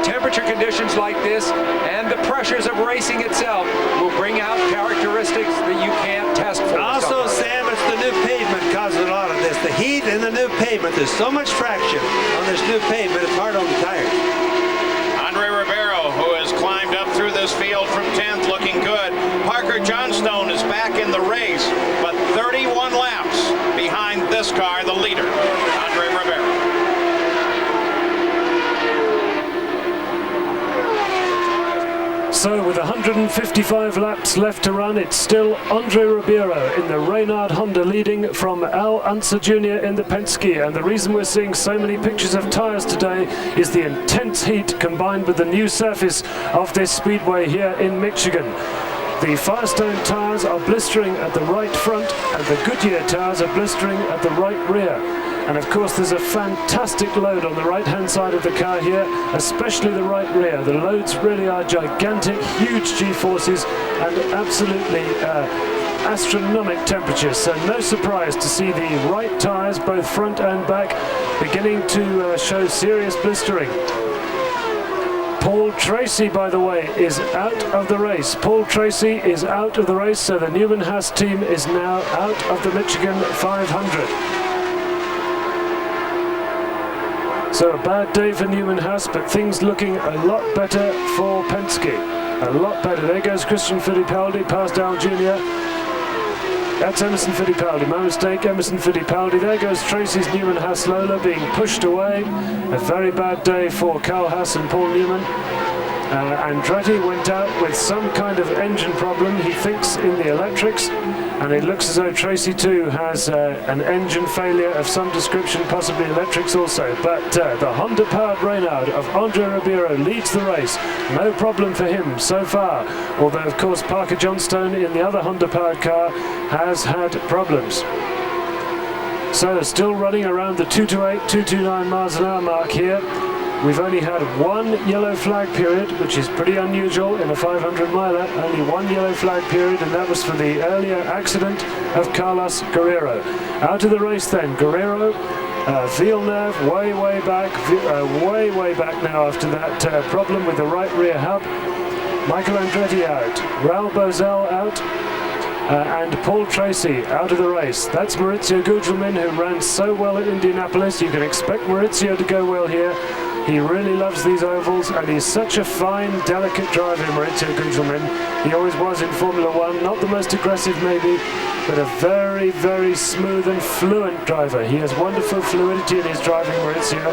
temperature conditions like this and the pressures of racing itself will bring out characteristics that you can't test for. Also, sometimes. Sam, it's the new pavement causing a lot of this. The heat and the new pavement. There's so much traction on this new pavement, it's hard on the tires. Andre Ribeiro, who has climbed up through this field from 10th, looking good. Parker Johnstone is back in the race, but 31 laps behind this car, the leader, Andre Ribeiro. So with 155 laps left to run, it's still Andre Ribeiro in the Reynard Honda leading from Al Unser Jr. in the Penske. And the reason we're seeing so many pictures of tyres today is the intense heat combined with the new surface of this speedway here in Michigan. The Firestone tyres are blistering at the right front and the Goodyear tyres are blistering at the right rear. And of course there's a fantastic load on the right hand side of the car here, especially the right rear. The loads really are gigantic, huge G-forces and absolutely astronomic temperatures. So no surprise to see the right tyres, both front and back, beginning to show serious blistering. Paul Tracy, by the way, is out of the race. Paul Tracy is out of the race, so the Newman-Haas team is now out of the Michigan 500. So a bad day for Newman-Haas, but things looking a lot better for Penske. A lot better. There goes Christian Fittipaldi past Al Jr. That's Emerson Fittipaldi. My mistake, Emerson Fittipaldi. There goes Tracy's Newman-Haas Lola being pushed away. A very bad day for Carl Haas and Paul Newman. Andretti went out with some kind of engine problem, he thinks, in the electrics, and it looks as though Tracy too has an engine failure of some description, possibly electrics also. But the Honda-powered Reynard of Andre Ribeiro leads the race. No problem for him so far, although of course Parker Johnstone in the other Honda-powered car has had problems. So still running around the 228, 229 miles an hour mark here. We've only had one yellow flag period, which is pretty unusual in a 500 miler. Only one yellow flag period, and that was for the earlier accident of Carlos Guerrero. Out of the race then, Guerrero, Villeneuve way back now after that problem with the right rear hub. Michael Andretti out, Raul Boesel out, and Paul Tracy out of the race. That's Maurizio Gugelmin, who ran so well at Indianapolis. You can expect Maurizio to go well here. He really loves these ovals, and he's such a fine, delicate driver, Maurizio Gugelmin. He always was in Formula One, not the most aggressive maybe, but a very, very smooth and fluent driver. He has wonderful fluidity in his driving, Maurizio.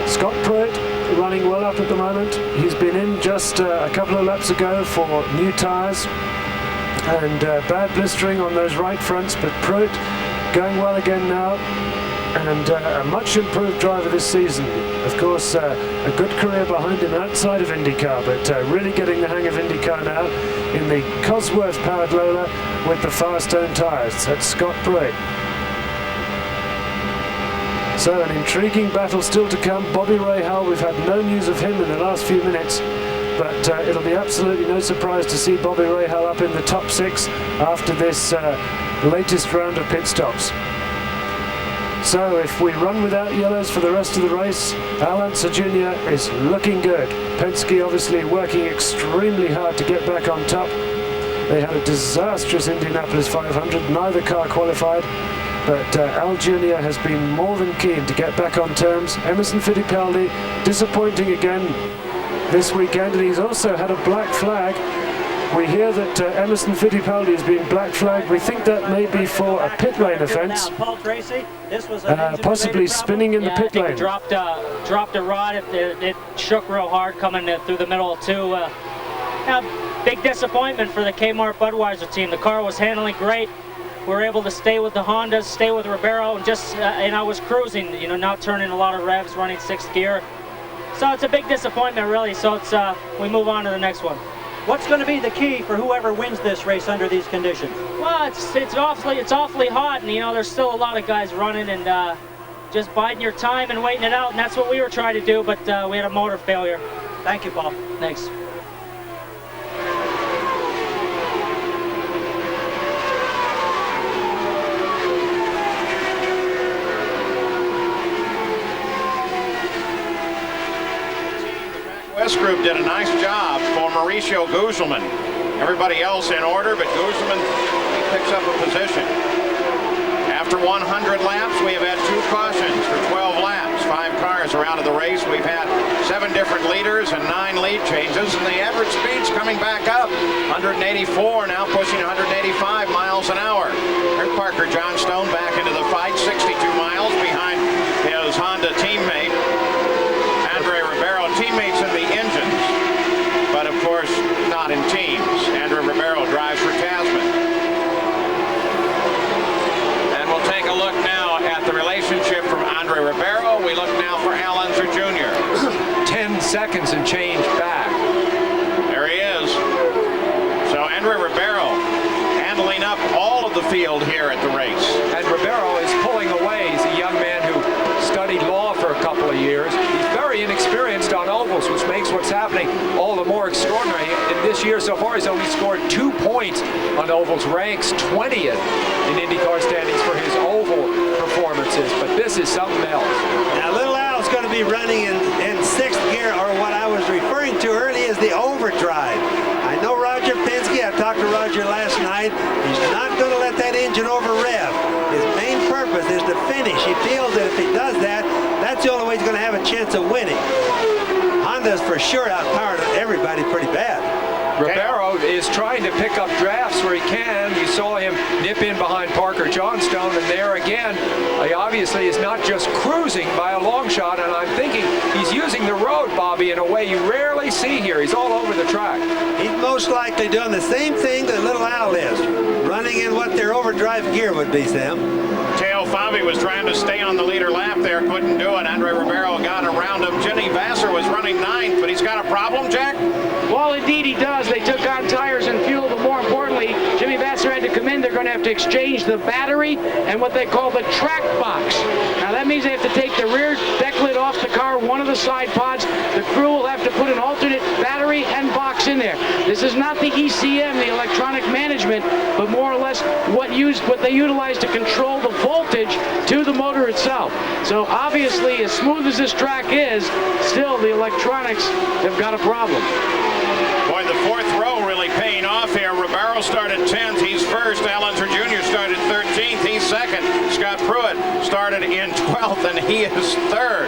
Scott Pruitt running well up at the moment. He's been in just a couple of laps ago for new tyres and bad blistering on those right fronts, but Pruitt going well again now. And a much improved driver this season. Of course, a good career behind him outside of IndyCar, but really getting the hang of IndyCar now in the Cosworth-powered Lola with the Firestone tyres. That's Scott Pruitt. So an intriguing battle still to come. Bobby Rahal, we've had no news of him in the last few minutes, but it'll be absolutely no surprise to see Bobby Rahal up in the top 6 after this latest round of pit stops. So if we run without yellows for the rest of the race, Al Unser Jr. is looking good. Penske obviously working extremely hard to get back on top. They had a disastrous Indianapolis 500, neither car qualified, but Al Jr. has been more than keen to get back on terms. Emerson Fittipaldi disappointing again this weekend, and he's also had a black flag. We hear that Emerson Fittipaldi is being black flagged. We think that may be for a pit lane offence, possibly spinning in the pit lane. Dropped a rod. It shook real hard coming through the middle of two. Big disappointment for the Kmart Budweiser team. The car was handling great. We were able to stay with the Hondas, stay with Ribeiro, and just I was cruising. Not turning a lot of revs, running 6th gear. So it's a big disappointment, really. So it's we move on to the next one. What's going to be the key for whoever wins this race under these conditions? Well, it's awfully hot, and there's still a lot of guys running, and just biding your time and waiting it out, and that's what we were trying to do, but we had a motor failure. Thank you, Paul. Thanks. West Group did a nice job for Maurizio Gugelmin. Everybody else in order, but Gugelmin picks up a position. After 100 laps, we have had 2 cautions for 12 laps. 5 cars are out of the race. We've had 7 different leaders and 9 lead changes, and the average speed's coming back up. 184, now pushing 185 miles an hour. Here's Parker Johnstone back into the fight, 62 miles behind his Honda teammate. Andre Ribeiro, teammates in the engines, but of course not in teams. Andre Ribeiro drives for Tasman. And we'll take a look now at the relationship from Andre Ribeiro. We look now for Al Unser Jr. 10 seconds and change back. There he is. So Andre Ribeiro handling up all of the field here at the race. And Ribeiro is pulling away. He's a young man who studied law for a couple of years. He's very inexperienced on ovals, which makes what's happening all the more extraordinary. In this year so far, he's only scored 2 points on ovals, ranks 20th in IndyCar standings for his oval performances, but this is something else. Now, little Al's going to be running in 6th gear, or what I was referring to earlier as the overdrive. I know Roger Penske, I talked to Roger last night, he's not going to let that engine over rev. His main purpose is to finish. He feels that if he does that, that's the only way he's going to have a chance of winning. Honda's for sure outpowered everybody pretty bad. Ribeiro is trying to pick up drafts where he can. You saw him nip in behind Parker Johnstone. Johnstone, and there again, he obviously is not just cruising by a long shot, and I'm thinking he's using the road, Bobby, in a way you rarely see here. He's all over the track. He's most likely doing the same thing that Little Al is, running in what their overdrive gear would be, Sam. Teo Fabi was trying to stay on the leader lap there, couldn't do it. Andre Ribeiro got around him. Jimmy Vasser was running 9th, but he's got a problem, Jack? Well, indeed he does. They took on tires and fuel, but more importantly, Jimmy Vasser had to come in. They're going to have to exchange the battery and what they call the track box. Now that means they have to take the rear deck lid off the car, one of the side pods. The crew will have to put an alternate battery and box in there. This is not the ECM, the electronic management, but more or less what they utilize to control the voltage to the motor itself. So obviously, as smooth as this track is, still the electronics have got a problem. Boy, the 4th row really paying off here. Ribeiro started 10th. He's first. Allenser Jr. started 13th. He's second. Scott Pruitt started in 12th, and he is third.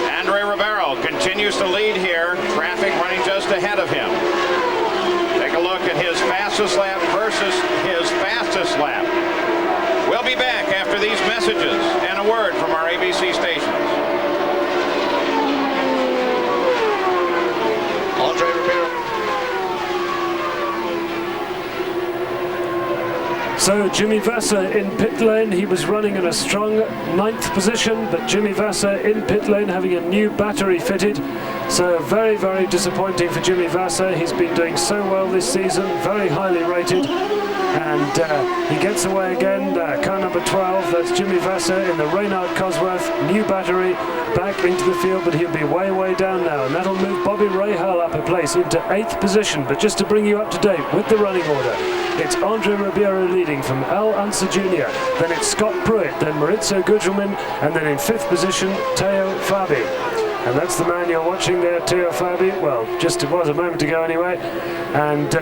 Andre Ribeiro continues to lead here. Traffic running just ahead of him. Take a look at his fastest lap versus his fastest lap. We'll be back after these messages and a word from our ABC stations. Andre Ribeiro. So Jimmy Vasser in pit lane. He was running in a strong 9th position, but Jimmy Vasser in pit lane having a new battery fitted. So very, very disappointing for Jimmy Vasser. He's been doing so well this season, very highly rated. And he gets away again, car number 12, that's Jimmy Vasser in the Reynard Cosworth, new battery, back into the field, but he'll be way, way down now. And that'll move Bobby Rahal up a place into 8th position. But just to bring you up to date with the running order, it's Andre Ribeiro leading from Allenser Jr., then it's Scott Pruitt, then Maurizio Gugelmin, and then in 5th position, Teo Fabi. And that's the man you're watching there, Teo Fabi. Well, just it was a moment ago anyway. And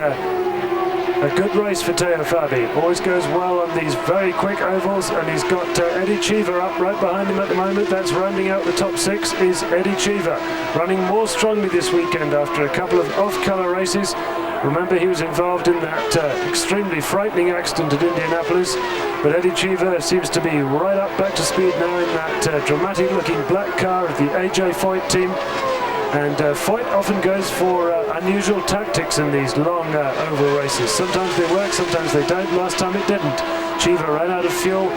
a good race for Teo Fabi. Always goes well on these very quick ovals, and he's got Eddie Cheever up right behind him at the moment. That's rounding out the top 6 is Eddie Cheever, running more strongly this weekend after a couple of off-color races. Remember, he was involved in that extremely frightening accident at Indianapolis, but Eddie Cheever seems to be right up back to speed now in that dramatic-looking black car of the AJ Foyt team. And Foyt often goes for unusual tactics in these long oval races. Sometimes they work, sometimes they don't. Last time it didn't. Cheever ran out of fuel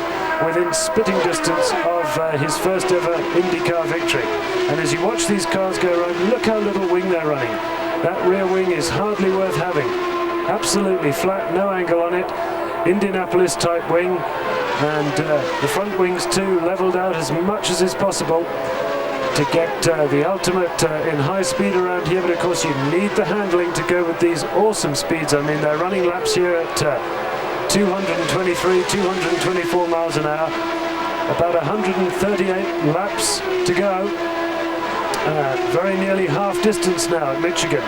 within spitting distance of his first ever IndyCar victory. And as you watch these cars go around, look how little wing they're running. That rear wing is hardly worth having. Absolutely flat, no angle on it. Indianapolis type wing. And the front wings too, leveled out as much as is possible to get the ultimate in high speed around here. But of course you need the handling to go with these awesome speeds. I mean, they're running laps here at 223, 224 miles an hour. About 138 laps to go. Very nearly half distance now at Michigan.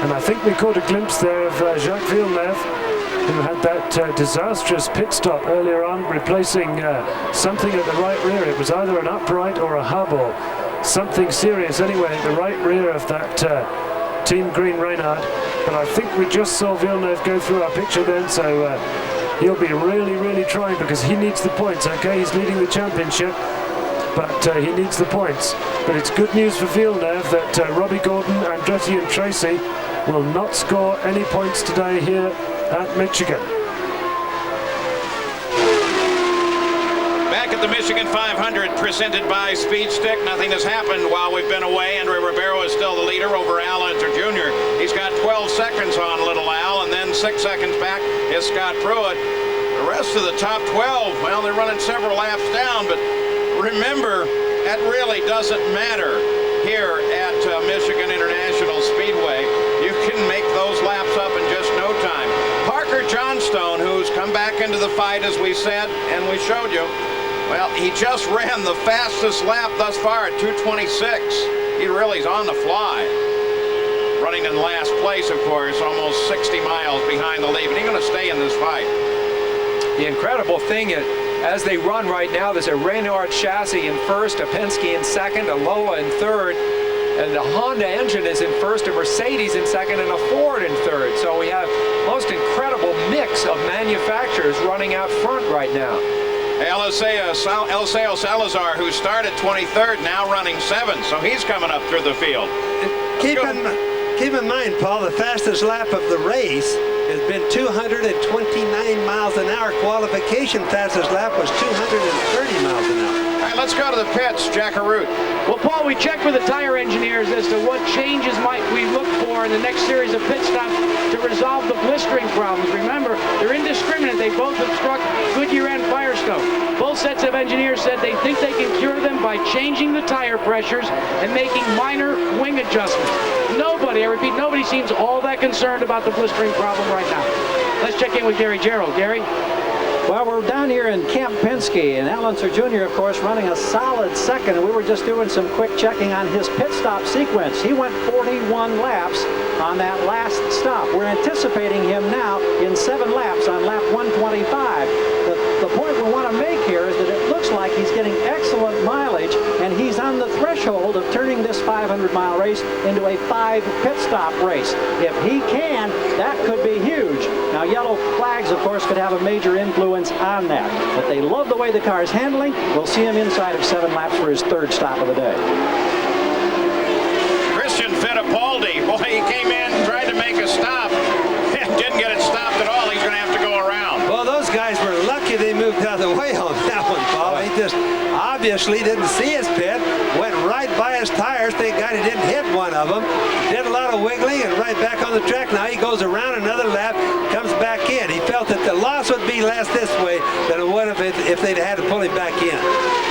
And I think we caught a glimpse there of Jacques Villeneuve, who had that disastrous pit stop earlier on, replacing something at the right rear. It was either an upright or a hub or something serious anyway at the right rear of that Team Green Reynard. But I think we just saw Villeneuve go through our picture then, so he'll be really, really trying because he needs the points. Okay, he's leading the championship, but he needs the points. But it's good news for Villeneuve that Robbie Gordon, Andretti and Tracy will not score any points today here at Michigan. Back at the Michigan 500 presented by Speed Stick. Nothing has happened while we've been away. Andre Ribeiro is still the leader over Allenser Jr. He's got 12 seconds on Little Al, and then 6 seconds back is Scott Pruitt. The rest of the top 12, well, they're running several laps down, but remember, that really doesn't matter here at Michigan International Speedway. You can make those laps up in just no time. Parker Johnstone, who's come back into the fight, as we said, and we showed you, well, he just ran the fastest lap thus far at 2:26. He really is on the fly. Running in last place, of course, almost 60 miles behind the lead, but he's going to stay in this fight. The incredible thing is, as they run right now, there's a Reynard chassis in first, a Penske in second, a Lola in third, and the Honda engine is in first, a Mercedes in second, and a Ford in third. So we have most incredible mix mix of manufacturers running out front right now. Eliseo Salazar, who started 23rd, now running 7th, so he's coming up through the field. Keep in mind, Paul, the fastest lap of the race has been 229 miles an hour. Qualification fastest lap was 230 miles an hour. All right, let's go to the pits. Jack Arute. Well, Paul, we checked with the tire engineers as to what changes might we look for in the next series of pit stops to resolve the blistering problems. Remember, they're indiscriminate. They both obstruct Goodyear and Firestone. Both sets of engineers said they think they can cure them by changing the tire pressures and making minor wing adjustments. Nobody, I repeat, nobody seems all that concerned about the blistering problem right now. Let's check in with Gary Gerald. Gary? Well, we're down here in Camp Penske, and Al Unser Jr., of course, running a solid second, and we were just doing some quick checking on his pit stop sequence. He went 41 laps on that last stop. We're anticipating him now in 7 laps on lap 125. The point we want to make here is that it looks like he's getting excellent mileage, and he's on the threshold of turning this 500-mile race into a 5 pit stop race. If he can, that could be huge. Now, yellow flags, of course, could have a major influence on that. But they love the way the car is handling. We'll see him inside of 7 laps for his 3rd stop of the day. Christian Fittipaldi, boy, he came in, tried to make a stop, didn't get it stopped at all. He's going to have to go around. Well, those guys were lucky they moved out of the way on that one, Paul. He just obviously didn't see his pit, went right by his tires. Thank God he didn't hit one of them. Did a lot of wiggling and right back on the track. Now he goes around another lap, comes back in. He felt that the loss would be less this way than it would if they'd had to pull him back in.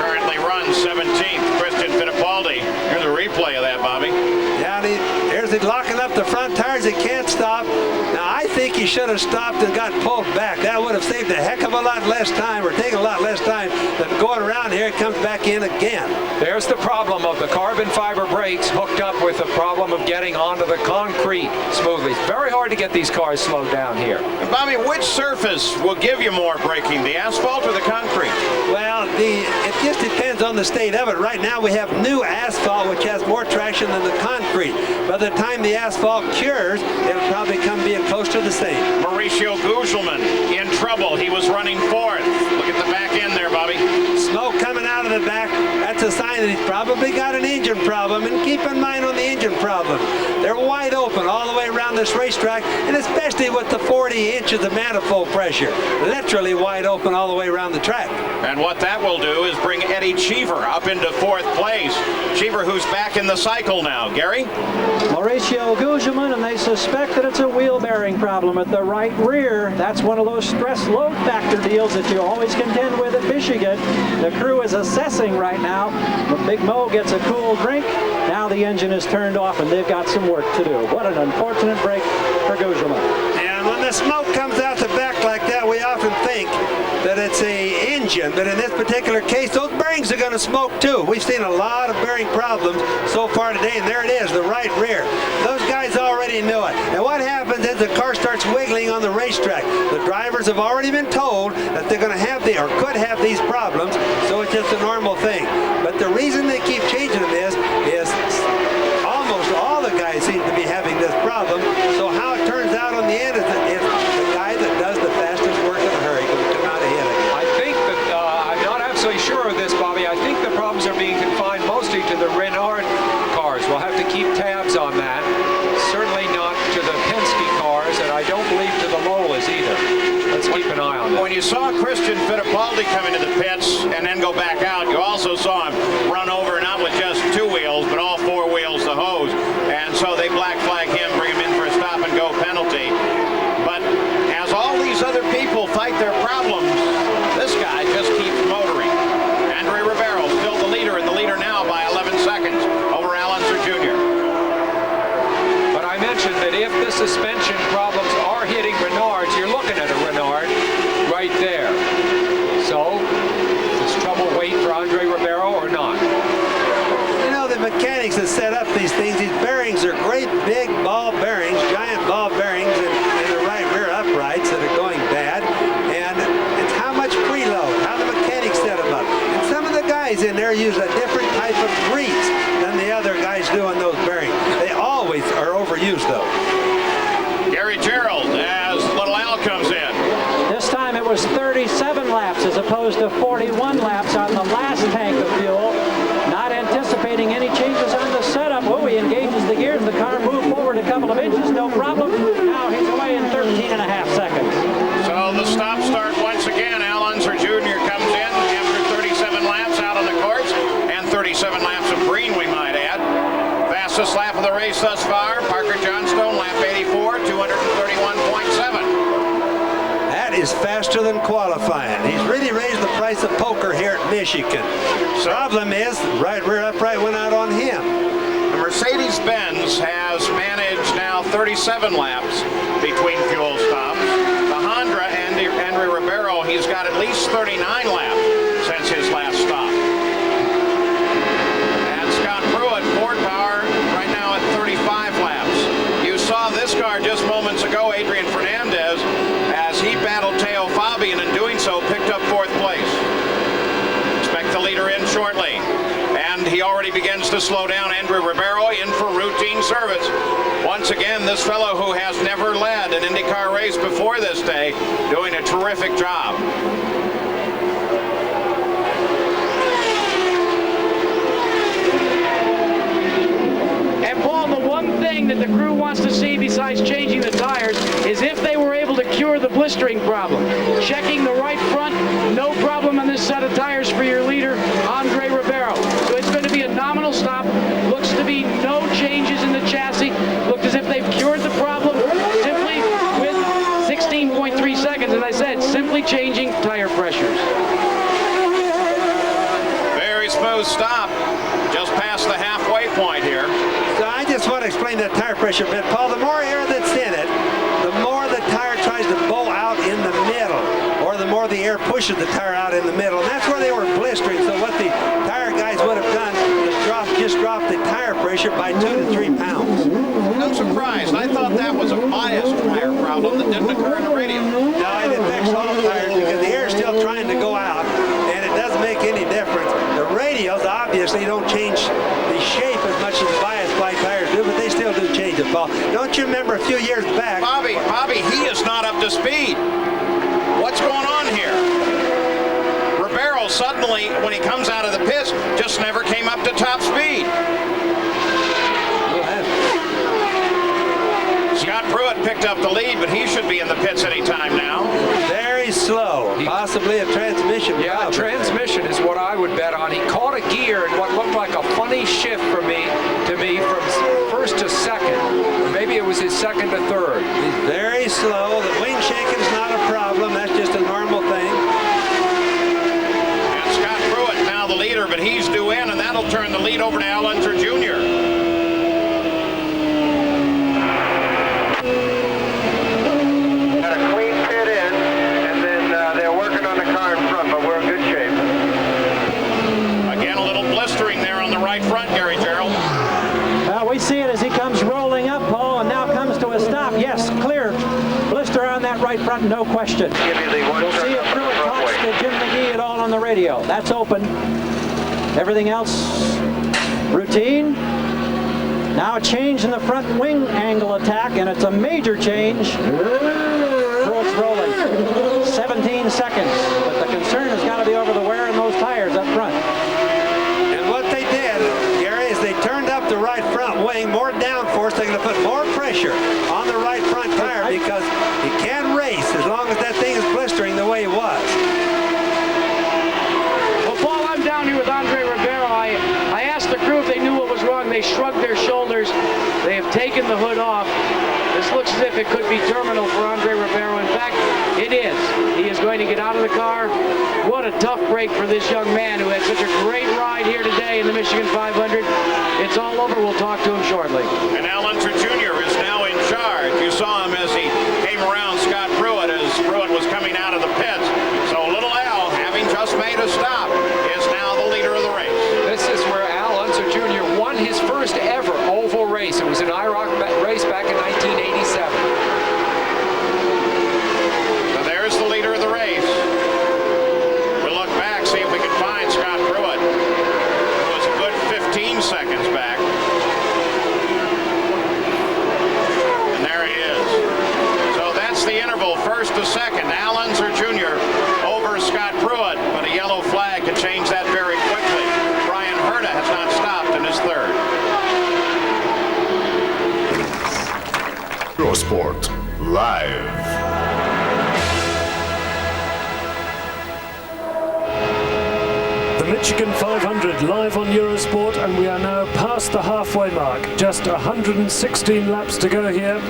Currently runs 17th, Christian Fittipaldi. Here's a replay of that, Bobby. Yeah, there's it locking up the front tires. He can't stop. Now, I think he should have stopped and got pulled back. That would have saved a heck of a lot less time, or taken a lot less time than going around here. It comes back in again. There's the problem of the carbon fiber brakes hooked up with the problem of getting onto the concrete smoothly. It's very hard to get these cars slowed down here. And Bobby, which surface will give you more braking, the asphalt or the concrete? Well, it just depends on the state of it. Right now we have new asphalt, which has more traction than the concrete. By the time the asphalt cures, it'll probably come being close to the same. Mauricio Gugelmin in trouble. He was running 4th. Look at the back end there, Bobby. Smoke coming out of the back. That's a sign that he's probably got an engine problem. And keep in mind on the engine problem, they're wide open all the way around this racetrack, and especially with the 40 inches of manifold pressure. Literally wide open all the way around the track. And what that will do is bring Eddie Cheever up into 4th place. Cheever, who's back in the cycle now. Gary? Mauricio Gugelmin, and they suspect that it's a wheel bearing problem at the right rear. That's one of those stress load factor deals that you always contend with at Michigan. The crew is assessing right now. But Big Mo gets a cool drink. Now the engine is turned off, and they've got some work to do. What an unfortunate break for Gugelmin. And when the smoke comes out the back like that, we often think that it's a engine, but in this particular case, those bearings are going to smoke too. We've seen a lot of bearing problems so far today, and there it is, the right rear. Those guys already knew it. And what happens is the car starts wiggling on the racetrack. The drivers have already been told that they're going to have or could have these problems, so it's just a normal thing. But the reason they keep changing them is almost all the guys seem to be having this problem. So how it turns out on the end is the guy that does the fastest work in a hurry going to come out ahead again. I think that, I'm not absolutely sure of this, Bobby. I think the problems are being confined mostly to the Renard cars. We'll have to keep tabs on that. Certainly not to the Penske cars, and I don't believe to the Lolas either. Let's keep an eye on that. When you saw Christian Fittipaldi come into the pits and then go back out, you also saw him run over not with just 2 wheels, but all 4 wheels, the hose. And so they black flag him, bring him in for a stop-and-go penalty. But as all these other people fight their problems, this guy just keeps motoring. Andre Ribeiro still the leader, and the leader now by 11 seconds over Al Unser Jr. But I mentioned that if the suspension problems are hitting Renards, you're looking at a Renard right there. So, is trouble waiting for Andre Ribeiro or not? You know, the mechanics that set up these things, these bearings are great big ball bearings, giant ball bearings in the right rear uprights that are going bad. And it's how much preload, how the mechanics set them up. And some of the guys in there use a different type of grease than the other guys do on those bearings. They always are overused though. Gary Gerald as Little Al comes in. was 37 laps as opposed to 41 laps on the last tank of fuel. Not anticipating any changes on the setup. Oh, he engages the gears. The car moved forward a couple of inches, no problem. Now he's away in 13.5 seconds. So the stop-start once again. Al Unser Jr. comes in after 37 laps out on the course, and 37 laps of green, we might add. Fastest lap of the race thus far, Parker Johnstone, lap 84, 231.7. That is faster than qualifying. He's really raised the price of poker here at Michigan. Problem is, rear upright went out on him. The Mercedes-Benz has managed now 37 laps between fuel stops. The Honda, Andrew Ribeiro, he's got at least 39 laps since his last stop. And Scott Pruitt, Ford Power, right now at 35 laps. You saw this car just moments ago, Adrian Fernandez, as he battled Teo Fabi, and in doing so picked up 4th place. Expect the leader in shortly. And he already begins to slow down. Andrew Ribeiro in for routine service. Once again, this fellow who has never led an IndyCar race before this day, doing a terrific job. And Paul, the one thing that the crew wants to see besides changing the tires is if they were able to cure the blistering problem. Checking the right front, no problem on this set of tires for your leader, Andre Ribeiro. So it's going to be a nominal stop. Looks to be no changes in the chassis. Looked as if they've cured the problem simply with 16.3 seconds. As I said, simply changing tire pressures. Very smooth stop. Just past the halfway point here. So I just want to explain that tire pressure a bit, Paul. The more air that's in it, the more the tire tries to bow out in the middle, or the more the air pushes the tire out in the middle. And that's where they were blistering. So what the tire guys would have done is just drop the tire pressure by 2 to 3 pounds. No surprise. I thought that was a biased tire problem that didn't occur in the radio. No, it affects all tires because the air is still trying to go out, and it doesn't make any difference. The radials obviously don't change the shape as much as bias flight tires do, but they still do change it, Paul. Don't you remember a few years back? Bobby, he is not up to speed. What's going on here? Ribeiro suddenly, when he comes out of the pits, just never came up to top speed. Scott Pruitt picked up the lead, but he should be in the pits any time now. Very slow, possibly a transmission. Yeah, problem. Transmission is what I would bet on. He caught a gear in what looked like a funny shift to me from first to second. Or maybe it was his second to third. He's very slow. The wing shaking is not a problem. That's just a normal thing. And Scott Pruitt now the leader, but he's due in, and that'll turn the lead over to Al Unser Jr. Front, Gary Gerald. We see it as he comes rolling up, Paul, and now comes to a stop. Yes, clear. Blister on that right front, no question. We'll see if Pruitt talks to Jim McGee at all on the radio. That's open. Everything else, routine. Now a change in the front wing angle attack, and it's a major change. Pruitt's rolling. 17 seconds, but the concern has got to be over the wear in those tires up front. Turned up the right front wing, more downforce. They're going to put more pressure on the right front tire because he can't race as long as that thing is blistering the way it was. Well, Paul, I'm down here with Andre Ribeiro. I asked the crew if they knew what was wrong. They shrugged their shoulders. They have taken the hood off. This looks as if it could be terminal for Andre Ribeiro. In fact, it is. He is going to get out of the car. What a tough break for this young man who had such a great ride here today in the Michigan 500. It's all over. We'll talk to him shortly. And Al Unser Jr. is now in charge. You saw him as he came around Scott Pruitt as Pruitt was coming out of the pits. So little Al, having just made a stop, is now the leader of the race. This is where Al Unser Jr. won his first ever oval race. It was an IROC race back in 1987. So there's the leader of the race. We'll look back, see if we can find Scott Pruitt. It was a good 15 seconds back. And there he is. So that's the interval, first to second. Al Unser Jr. live. The Michigan 500 live on Eurosport, and we are now past the halfway mark. Just 116 laps to go here,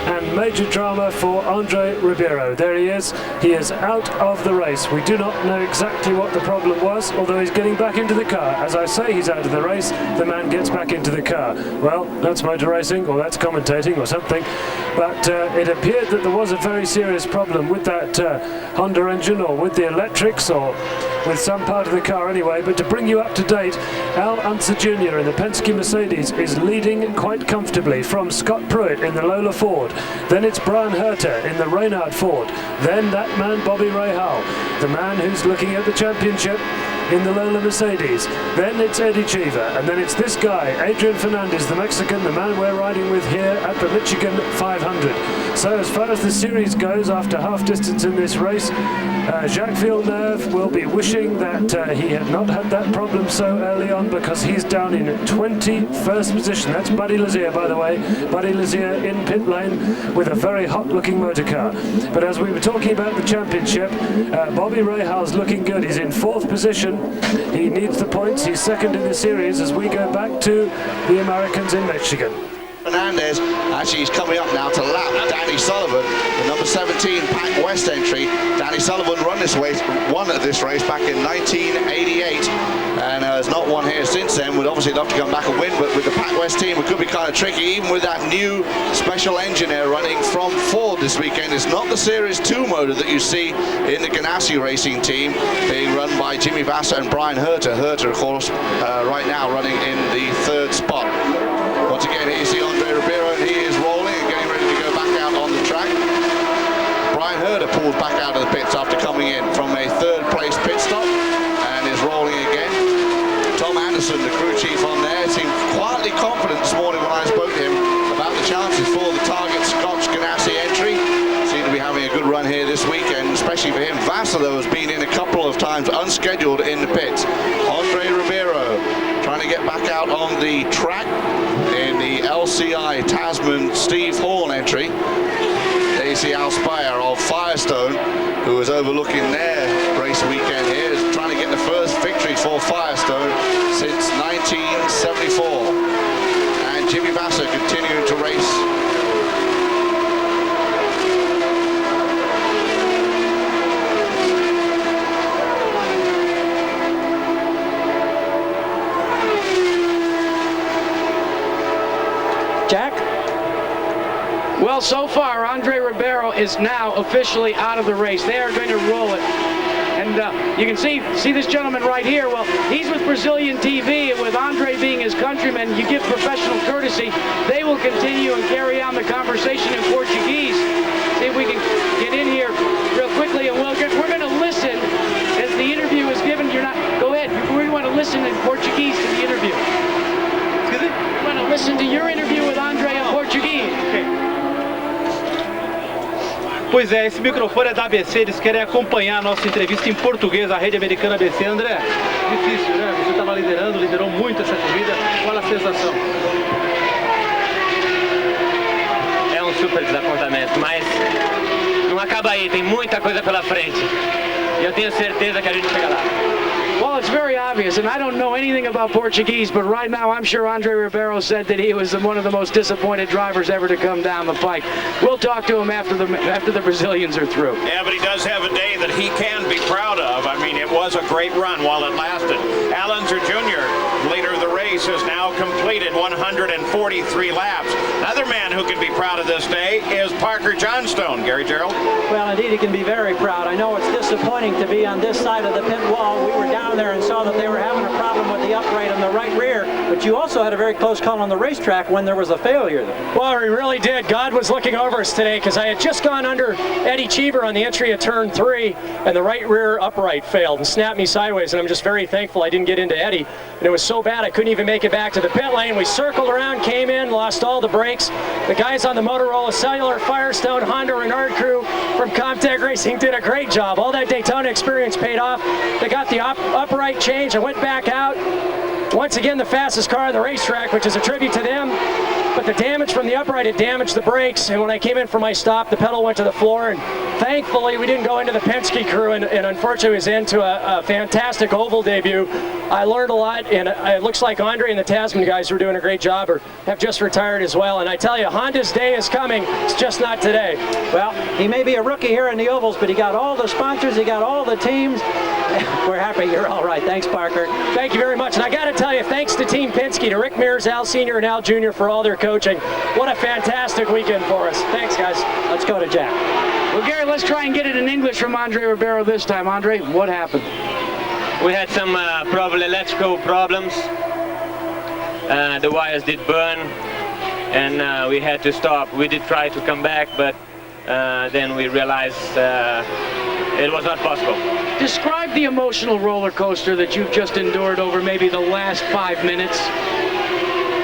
and major drama for Andre Ribeiro. There he is. He is out of the race. We do not know exactly what the problem was, although he's getting back into the car. As I say, he's out of the race. The man gets back into the car. Well, that's motor racing, or that's commentating, or something. But it appeared that there was a very serious problem with that Honda engine, or with the electrics, or with some part of the car anyway. But to bring you up to date, Al Unser Jr. in the Penske Mercedes is leading quite comfortably from Scott Pruitt in the Lola Ford. Then it's Brian Herter in the Reynard Ford. Then that man Bobby Rahal, the man who's looking at the championship in the Lola Mercedes. Then it's Eddie Cheever, and then it's this guy, Adrian Fernandez, the Mexican, the man we're riding with here at the Michigan 500. So as far as the series goes, after half distance in this race, Jacques Villeneuve will be wishing that he had not had that problem so early on, because he's down in 21st position. That's Buddy Lazier, by the way. Buddy Lazier in pit lane with a very hot-looking motor car. But as we were talking about the championship, Bobby Rahal's looking good. He's in 4th position. He needs the points. He's second in the series as we go back to the Americans in Michigan. Fernandez, actually he's coming up now to lap Danny Sullivan, the number 17 Pac West entry. Danny Sullivan won this race back in 1988 and has not won here since then. Would obviously love to come back and win, but with the Pac West team it could be kind of tricky, even with that new special engine they're running from Ford this weekend. It's not the Series 2 motor that you see in the Ganassi racing team, being run by Jimmy Vasser and Brian Herter. Herter, of course, right now running in the 3rd spot. Once again, here you see Andre Ribeiro, and he is rolling and getting ready to go back out on the track. Brian Herter pulls back out of the pits after coming in from a 3rd place pit stop and is rolling again. Tom Anderson, the crew chief on there, seemed quietly confident this morning when I spoke to him about the chances for the Target Scotch Ganassi entry. Seemed to be having a good run here this weekend, especially for him. Vasser, though, has been in a couple of times unscheduled in the pits. Andre Ribeiro trying to get back out on the track in the LCI Tasman Steve Horn entry. There you see Al Speyer of Firestone, who is overlooking their race weekend here, is trying to get the first victory for Firestone since 1974. And Jimmy Vasser continuing to race. Jack? Well, so far, Andre Ribeiro is now officially out of the race. They are going to roll it. And you can see this gentleman right here. Well, he's with Brazilian TV, and with Andre being his countryman, you give professional courtesy. They will continue and carry on the conversation in Portuguese. See if we can get in here real quickly, and we're going to listen as the interview is given. Go ahead. We want to listen in Portuguese to the interview. Excuse me? We want to listen to your interview with Andre in Portuguese. Okay. Pois é, esse microfone é da ABC, eles querem acompanhar a nossa entrevista em português, a rede americana ABC. André, difícil, né? Você estava liderou muito essa corrida. Qual a sensação? É um super desapontamento, mas não acaba aí, tem muita coisa pela frente. E eu tenho certeza que a gente chega lá. Well, it's very obvious, and I don't know anything about Portuguese, but right now I'm sure Andre Ribeiro said that he was one of the most disappointed drivers ever to come down the pike. We'll talk to him after the Brazilians are through. Yeah, but he does have a day that he can be proud of. I mean, it was a great run while it lasted. Al Unser Jr., leader of the race, has now completed 143 laps. Another man who can be proud of this day is Parker Johnstone. Gary Gerald? Well, indeed, he can be very proud. I know it's disappointing to be on this side of the pit wall. We were down there and saw that they were having a problem with the upright on the right rear, but you also had a very close call on the racetrack when there was a failure there. Well, he really did. God was looking over us today, because I had just gone under Eddie Cheever on the entry of turn 3, and the right rear upright failed and snapped me sideways, and I'm just very thankful I didn't get into Eddie. And it was so bad I couldn't even make it back to the pit lane. We circled around, came in, lost all the brakes. The guys on the Motorola Cellular, Firestone, Honda, Renard crew from Comtech Racing did a great job. All that Daytona experience paid off. They got the upright change. I went back out. Once again, the fastest car on the racetrack, which is a tribute to them. but the damage from the upright had damaged the brakes, and when I came in for my stop, the pedal went to the floor, and thankfully we didn't go into the Penske crew, and unfortunately was into a fantastic oval debut. I learned a lot, and it looks like Andre and the Tasman guys were doing a great job, or have just retired as well, and I tell you, Honda's day is coming, it's just not today. Well, he may be a rookie here in the ovals, but he got all the sponsors, he got all the teams. We're happy you're all right. Thanks, Parker. Thank you very much. And I got to tell you, thanks to Team Penske, to Rick Mears, Al Sr. and Al Jr. for all their coaching. What a fantastic weekend for us. Thanks, guys. Let's go to Jack. Well, Gary, let's try and get it in English from Andre Ribeiro this time. Andre, what happened? We had some probably electrical problems. The wires did burn, and we had to stop. We did try to come back, but then we realized it was not possible. Describe the emotional roller coaster that you've just endured over maybe the last 5 minutes.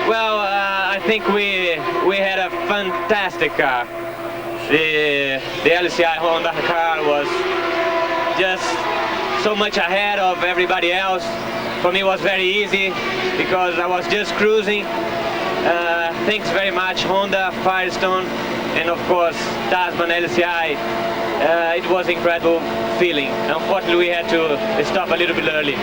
Well, I think we had a fantastic car. The LCI Honda car was just so much ahead of everybody else. For me, it was very easy because I was just cruising. Thanks very much, Honda, Firestone, and of course, Tasman, LCI. It was incredible feeling. Unfortunately, we had to stop a little bit early.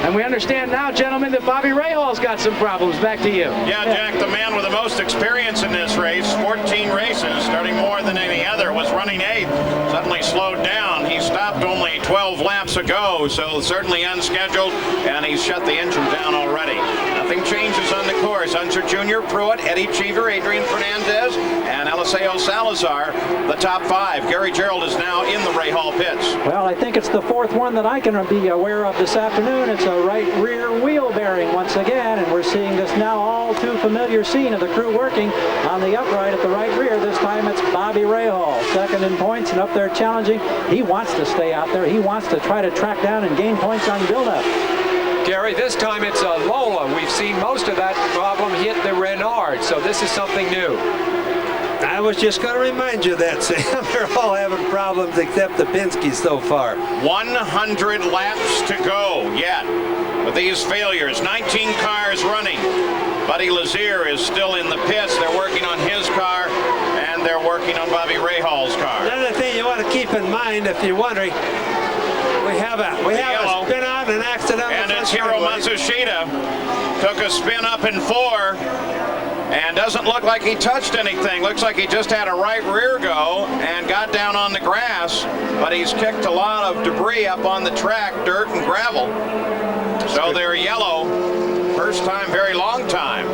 And we understand now, gentlemen, that Bobby Rahal's got some problems. Back to you. Yeah, Jack, the man with the most experience in this race, 14 races, starting more than any other, was running 8th. Suddenly slowed down. He stopped only 12 laps ago, so certainly unscheduled, and he's shut the engine down already. Nothing changes on the course. Unser Jr., Pruitt, Eddie Cheever, Adrian Fernandez, and Eliseo Salazar, the top 5. Gary Gerald is now in the Rahal pits. Well, I think it's the 4th one that I can be aware of this afternoon. It's a right rear wheel bearing once again, and we're seeing this now all too familiar scene of the crew working on the upright at the right rear. This time it's Bobby Rahal, second in points and up there challenging. He wants to stay out there. He wants to try to track down and gain points on build-up. Gary, this time it's a Lola. We've seen most of that problem hit the Renard, so this is something new. I was just going to remind you of that, Sam. They're all having problems except the Penske so far. 100 laps to go yet with these failures. 19 cars running. Buddy Lazier is still in the pits. They're working on his car, and they're working on Bobby Rahal's car. Another thing you want to keep in mind, if you're wondering, we have a spin out and an accident. And it's Hiro Matsushita. Took a spin up in 4. And doesn't look like he touched anything. Looks like he just had a right rear go and got down on the grass, but he's kicked a lot of debris up on the track, dirt and gravel. So they're yellow. First time, very long time.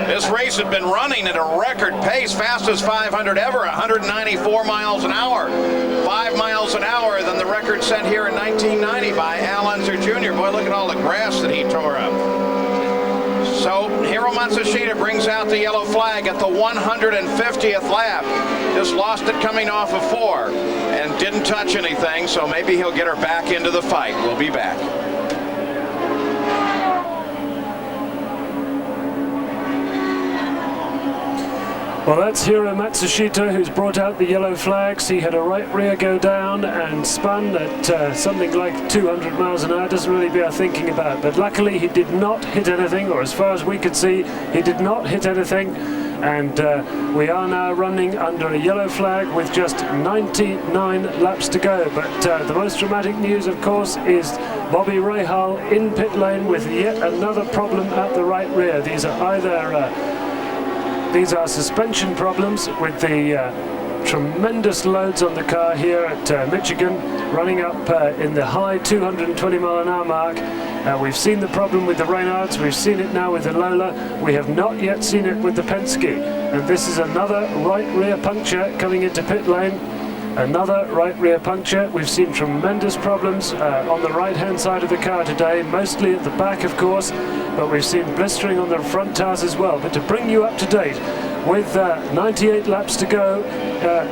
This race had been running at a record pace, fastest 500 ever, 194 miles an hour. 5 miles an hour than the record set here in 1990 by Al Unser Jr. Boy, look at all the grass that he tore up. So Hiro Matsushita brings out the yellow flag at the 150th lap. Just lost it coming off of 4 and didn't touch anything, so maybe he'll get her back into the fight. We'll be back. Well, that's Hiro Matsushita, who's brought out the yellow flags. He had a right rear go down and spun at something like 200 miles an hour. Doesn't really bear thinking about. But luckily, he did not hit anything, or as far as we could see, he did not hit anything. And we are now running under a yellow flag with just 99 laps to go. But the most dramatic news, of course, is Bobby Rahal in pit lane with yet another problem at the right rear. These are either these are suspension problems with the tremendous loads on the car here at Michigan, running up in the high 220 mile an hour mark. We've seen the problem with the Reynards, we've seen it now with the Lola, we have not yet seen it with the Penske. And this is another right rear puncture coming into pit lane. Another right rear puncture. We've seen tremendous problems on the right hand side of the car today, mostly at the back of course, but we've seen blistering on the front tires as well. But to bring you up to date, with 98 laps to go,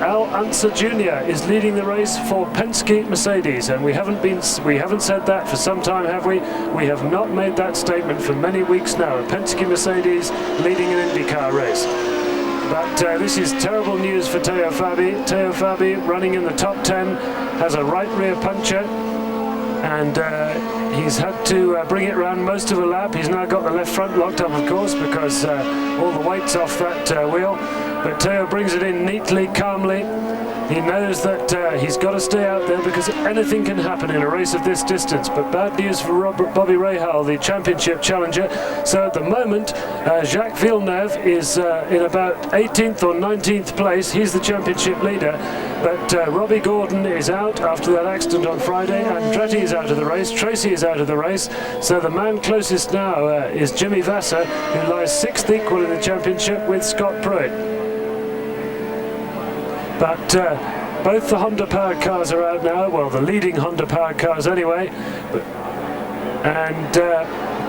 Al Unser Jr. is leading the race for Penske Mercedes, and we haven't said that for some time, have we? We have not made that statement for many weeks now. A Penske Mercedes leading an IndyCar race. But this is terrible news for Teo Fabi. Teo Fabi, running in the top 10, has a right rear puncture, and He's had to bring it round most of a lap. He's now got the left front locked up, of course, because all the weight's off that wheel. But Teo brings it in neatly, calmly. He knows that he's got to stay out there because anything can happen in a race of this distance. But bad news for Bobby Rahal, the championship challenger. So at the moment, Jacques Villeneuve is in about 18th or 19th place. He's the championship leader. But Robbie Gordon is out after that accident on Friday. Andretti is out of the race. Tracy is out of the race. So the man closest now is Jimmy Vasser, who lies 6th equal in the championship with Scott Pruitt. But both the Honda-powered cars are out now, well, the leading Honda-powered cars anyway. And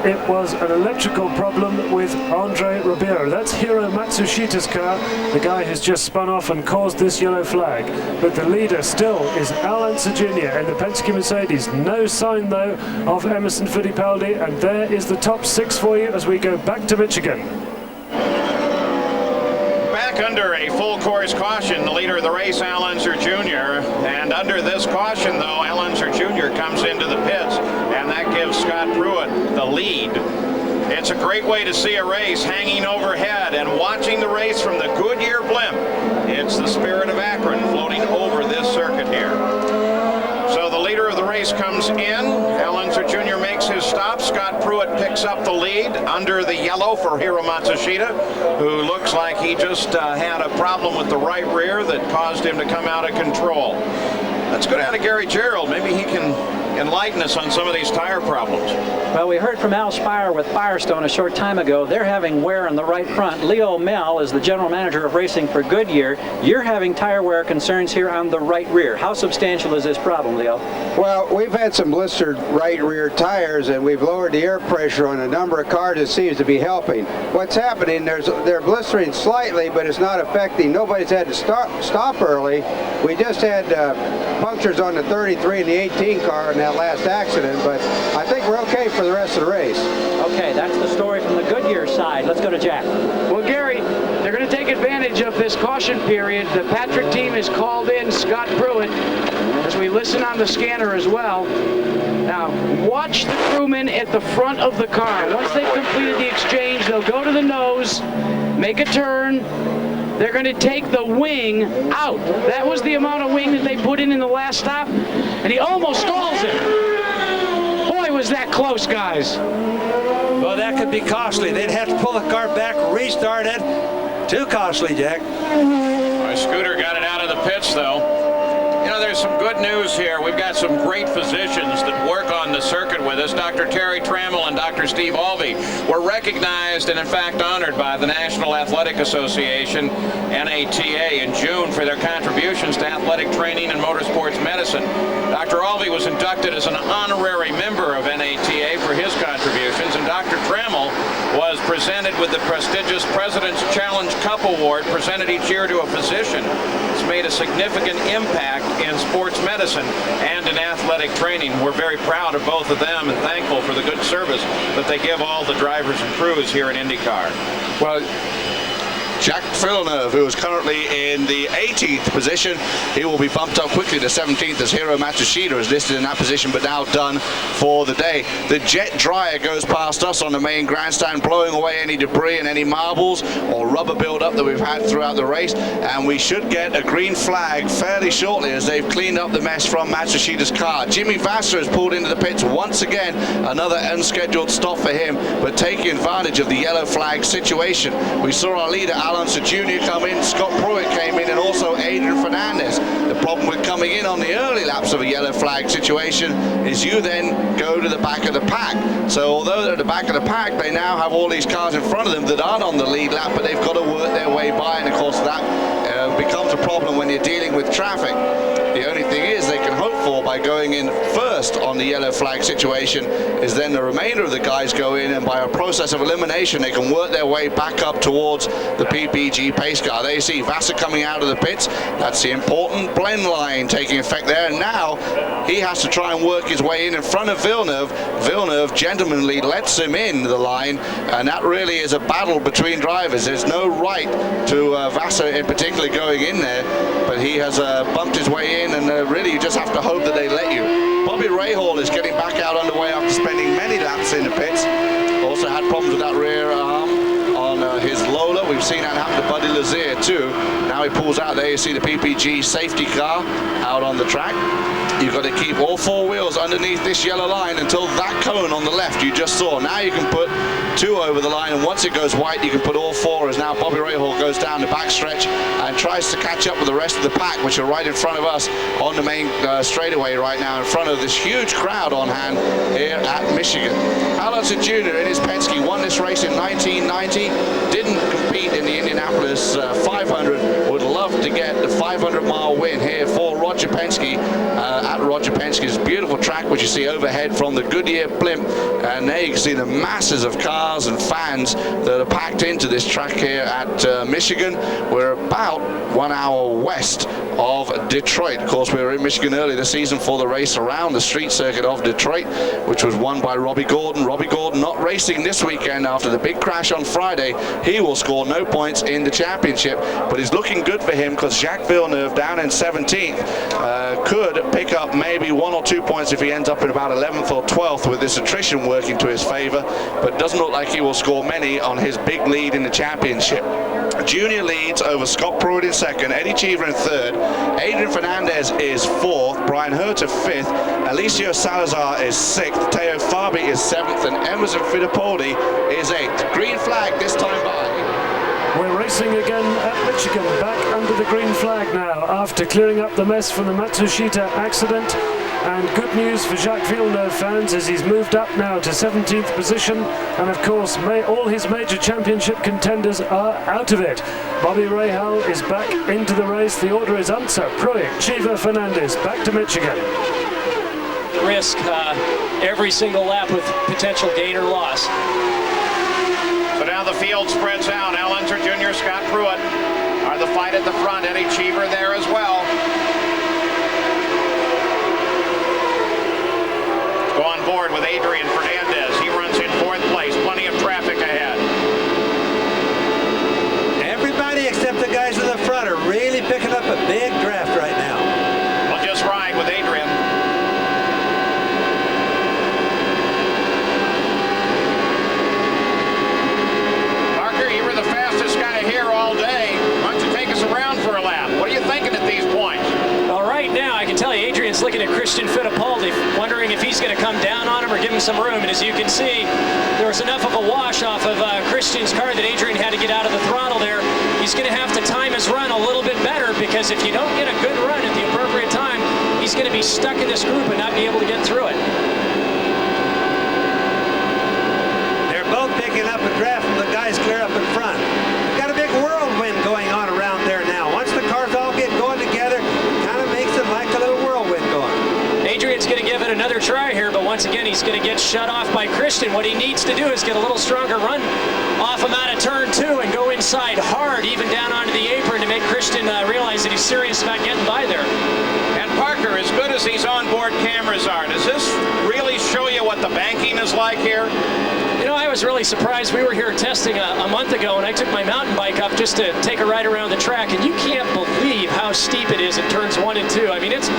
it was an electrical problem with Andre Ribeiro. That's Hiro Matsushita's car, the guy who's just spun off and caused this yellow flag. But the leader still is Al Unser Jr. in the Penske Mercedes. No sign, though, of Emerson Fittipaldi. And there is the top 6 for you as we go back to Michigan. Under a full course caution, the leader of the race, Al Unser Jr. And under this caution, though, Al Unser Jr. comes into the pits, and that gives Scott Pruitt the lead. It's a great way to see a race hanging overhead and watching the race from the Goodyear blimp. It's the Spirit of Akron floating over this circuit here. So the leader of the race comes in. Al Unser Jr. makes his stop. Scott Pruitt picks up the lead under the yellow for Hiro Matsushita, who looks like he just had a problem with the right rear that caused him to come out of control. Let's go down to Gary Gerald. Maybe he can enlighten us on some of these tire problems. Well, we heard from Al Spire with Firestone a short time ago. They're having wear in the right front. Leo Mel is the general manager of racing for Goodyear. You're having tire wear concerns here on the right rear. How substantial is this problem, Leo? Well, we've had some blistered right rear tires, and we've lowered the air pressure on a number of cars. It seems to be helping. What's happening, they're blistering slightly, but it's not affecting. Nobody's had to stop early. We just had punctures on the 33 and the 18 car in that last accident, but I think we're okay for the rest of the race. Okay, that's the story from the Goodyear side. Let's go to Jack. Well, Gary, they're going to take advantage of this caution period. The Patrick team has called in Scott Pruitt as we listen on the scanner as well. Now, watch the crewmen at the front of the car. Once they've completed the exchange, they'll go to the nose, make a turn. They're going to take the wing out. That was the amount of wing that they put in the last stop, and he almost stalls it. Boy, was that close, guys. Well, that could be costly. They'd have to pull the car back, restart it. Too costly, Jack. My Scooter got it out of the pits, though. You know, there's some good news here. We've got some great physicians that work on the circuit with us. Dr. Terry Trammell and Dr. Steve Alvey were recognized and, in fact, honored by the National Athletic Association, NATA, in June for their contributions to athletic training and motorsports medicine. Dr. Alvey was inducted as an honorary member of NATA for his contributions, and Dr. Trammell was presented with the prestigious President's Challenge Cup Award presented each year to a physician. It's made a significant impact in sports medicine and in athletic training. We're very proud of both of them and thankful for the good service that they give all the drivers and crews here in IndyCar. Well, Jacques Villeneuve, who is currently in the 18th position, he will be bumped up quickly to 17th as Hiro Matsushita is listed in that position, but now done for the day. The jet dryer goes past us on the main grandstand, blowing away any debris and any marbles or rubber buildup that we've had throughout the race, and we should get a green flag fairly shortly as they've cleaned up the mess from Matsushita's car. Jimmy Vasser has pulled into the pits once again, another unscheduled stop for him, but taking advantage of the yellow flag situation. We saw our leader, Al Unser Jr. come in, Scott Pruitt came in, and also Adrian Fernandez. The problem with coming in on the early laps of a yellow flag situation is you then go to the back of the pack. So although they're at the back of the pack, they now have all these cars in front of them that aren't on the lead lap, but they've got to work their way by, and of course that becomes a problem when you're dealing with traffic. The only thing is they can hope for by going in first on the yellow flag situation is then the remainder of the guys go in, and by a process of elimination they can work their way back up towards the PPG pace car. They see Vasser coming out of the pits. That's the important blend line taking effect there, and now he has to try and work his way in front of Villeneuve. Villeneuve gentlemanly lets him in the line, and that really is a battle between drivers. There's no right to Vasser in particular going in there, but he has bumped his way in, and really you just have to hope that they let you. Bobby Rahal is getting back out underway after Lazier too. Now he pulls out. There you see the PPG safety car out on the track. You've got to keep all four wheels underneath this yellow line until that cone on the left you just saw. Now you can put two over the line, and once it goes white, you can put all four, as now Bobby Rahal goes down the backstretch and tries to catch up with the rest of the pack, which are right in front of us on the main straightaway right now, in front of this huge crowd on hand here at Michigan. Alonso Jr. in his Penske won this race in 1990, didn't compete in the Indianapolis 500, would love to get the 500-mile win here for Roger Penske at Roger Penske's beautiful track, which you see overhead from the Goodyear blimp, and there you can see the masses of cars and fans that are packed into this track here at Michigan. We're about 1 hour west of Detroit. Of course, we were in Michigan early this season for the race around the street circuit of Detroit, which was won by Robbie Gordon. Robbie Gordon not racing this weekend after the big crash on Friday. He will score no points in the championship, but it's looking good for him because Jacques Villeneuve down in 17th could pick up maybe 1 or 2 points if he ends up in about 11th or 12th with this attrition working to his favor, but doesn't look like he will score many on his big lead in the championship. Junior leads over Scott Pruitt in second, Eddie Cheever in third, Adrian Fernandez is fourth, Brian Herter fifth, Alicio Salazar is sixth, Teo Fabi is seventh, and Emerson Fittipaldi is eighth. Green flag this time by. We're racing again at Michigan, back under the green flag now after clearing up the mess from the Matsushita accident. And good news for Jacques Villeneuve fans as he's moved up now to 17th position, and of course all his major championship contenders are out of it. Bobby Rahal is back into the race. The order is Unser, Pruitt, Cheever, Fernandez, back to Michigan. Risk every single lap with potential gain or loss. So now the field spreads out. Al Unser Jr., Scott Pruitt are the fight at the front. Eddie Cheever there as well. Go on board with Adrian Fernandez. He runs in fourth place. Plenty of traffic ahead. Everybody except the guys in the front are really picking up a big draft right now. We'll just ride with Adrian. Parker, you were the fastest guy here all day. Why don't you take us around for a lap? What are you thinking at these points? Well, right now, I can tell you, Adrian's looking at Christian Fittipaldi, wondering if he's going to come down on him or give him some room. And as you can see, there was enough of a wash off of Christian's car that Adrian had to get out of the throttle there. He's going to have to time his run a little bit better, because if you don't get a good run at the appropriate time, he's going to be stuck in this group and not be able to get through it. They're both picking up a draft from the guys clear up in front. We've got a big whirlwind going on around there now. Once the cars all get going together, it kind of makes it like a little whirlwind going. Adrian's going to give it another try here, but once again, he's going to get shut off by Christian. What he needs to do is get a little stronger run off him out of turn 2 and go inside hard, even down onto the apron, to make Christian realize that he's serious about getting by there. And Parker, as good as these onboard cameras are, does this really show you what the banking is like here? You know, I was really surprised. We were here testing a month ago, and I took my mountain bike up just to take a ride around the track, and you can't believe how steep it is in turns 1 and 2. I mean, it's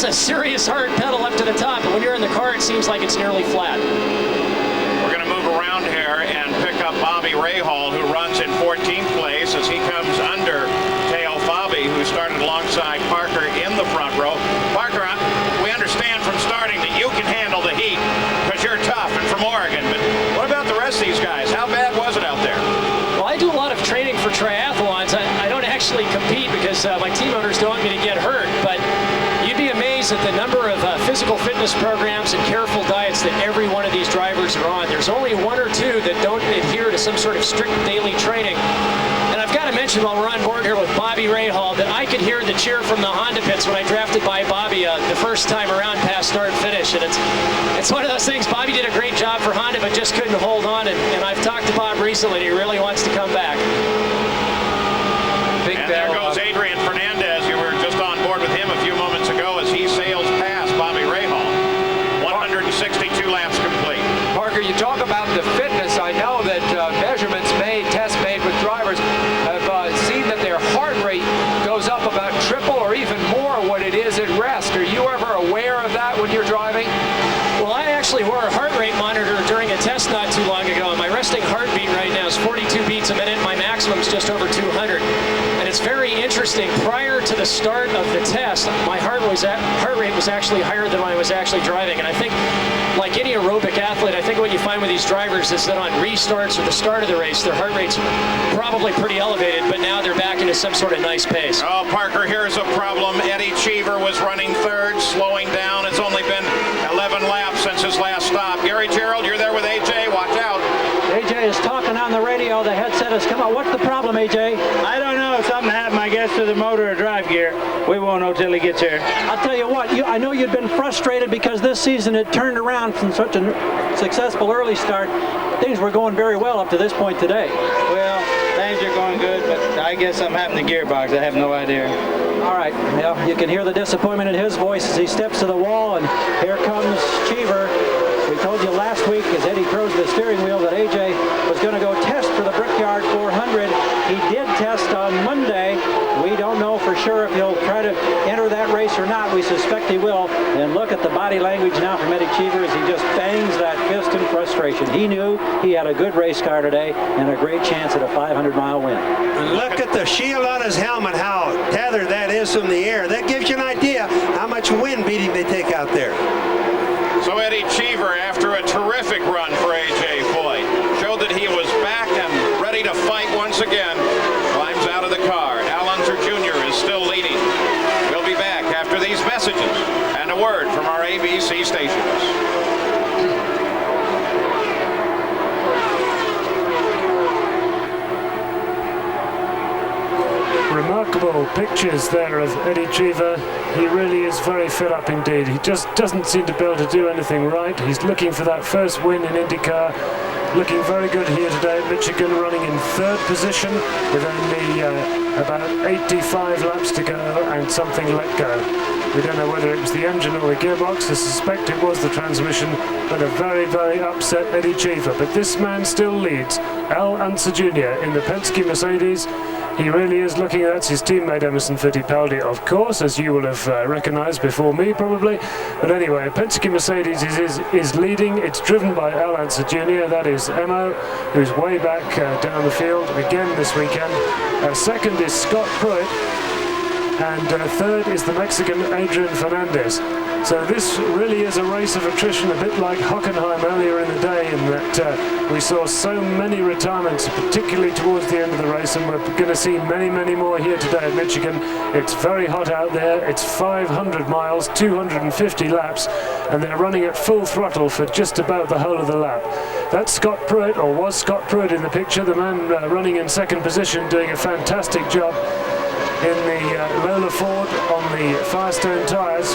a serious hard pedal up to the top, and when you're in the car, it seems like it's nearly flat. We're going to move around here and pick up Bobby Rahal, who runs in 14th place as he comes under Teo Fabi, who started alongside Parker in the front row. Parker, we understand from starting that you can handle the heat because you're tough and from Oregon, but what about the rest of these guys? How bad was it out there? Well, I do a lot of training for triathlons. I don't actually compete because my team owners don't want me to get hurt, but you'd be amazed at the number of physical fitness programs and careful diets that every one of these drivers are on. There's only 1 or 2 that don't adhere to some sort of strict daily training. And I've got to mention, while we're on board here with Bobby Rahal, that I could hear the cheer from the Honda pits when I drafted by Bobby the first time around past start and finish. And it's one of those things. Bobby did a great job for Honda, but just couldn't hold on. And I've talked to Bob recently, and he really wants to come back. And there goes Adrian Fernandez. You were just on board with him a few moments ago as he sails past Bobby Rahal. 162 laps complete. Parker, you talk about the fitness. I know that measurements made, tests made with drivers have seen that their heart rate goes up about triple or even more what it is at rest. Are you ever aware of that when you're driving? Well, I actually wore a heart rate monitor during a test not too long ago, and my resting heartbeat right now is 42 beats a minute. My maximum is just over 200. interesting. Prior to the start of the test, my heart rate was actually higher than when I was actually driving. And I think, like any aerobic athlete, I think what you find with these drivers is that on restarts or the start of the race, their heart rate's probably pretty elevated, but now they're back into some sort of nice pace. Oh, Parker, here's a problem. Eddie Cheever was running third, slowing down. It's only been 11 laps since his last stop. Gary Gerald, you're there with AJ. Watch out. AJ is talking on the radio. The headset has come out. What's the problem, AJ? I don't know. Something happened, I guess, to the motor or drive gear. We won't know till he gets here. I'll tell you what, I know you've been frustrated because this season it turned around from such a successful early start. Things were going very well up to this point today. Well, things are going good, but I guess something happened to the gearbox. I have no idea. All right, well, you can hear the disappointment in his voice as he steps to the wall, and here comes Cheever. We told you last week as Eddie throws the steering wheel that AJ was going to go test for the Brickyard 400. He did test on Monday. We don't know for sure if he'll try to enter that race or not. We suspect he will. And look at the body language now from Eddie Cheever as he just bangs that fist in frustration. He knew he had a good race car today and a great chance at a 500-mile win. Look at the shield on his helmet, how tethered that is from the air. That gives you an idea how much wind beating they take out there. So Eddie Cheever, after a terrific run for A.J. Foyt, showed that he was back and ready to fight once again. Climbs out of the car. Al Unser Jr. is still leading. We'll be back after these messages and a word from our ABC stations. Remarkable pictures there of Eddie Cheever. He really is very fed up indeed. He just doesn't seem to be able to do anything right. He's looking for that first win in IndyCar. Looking very good here today at Michigan, running in third position with only about 85 laps to go and something let go. We don't know whether it was the engine or the gearbox. I suspect it was the transmission, but a very, very upset Eddie Cheever. But this man still leads. Al Unser Jr. in the Penske Mercedes. He really is looking at his teammate Emerson Fittipaldi, of course, as you will have recognized before me probably. But anyway, Penske Mercedes is leading. It's driven by Al Unser Jr. That is Emo, who's way back down the field again this weekend. Second is Scott Pruitt. And third is the Mexican Adrian Fernandez. So this really is a race of attrition, a bit like Hockenheim earlier in the day, in that we saw so many retirements, particularly towards the end of the race, and we're going to see many, many more here today at Michigan. It's very hot out there. It's 500 miles, 250 laps, and they're running at full throttle for just about the whole of the lap. That's Scott Pruitt, or was Scott Pruitt in the picture, the man running in second position, doing a fantastic job in the Lola Ford on the Firestone tyres.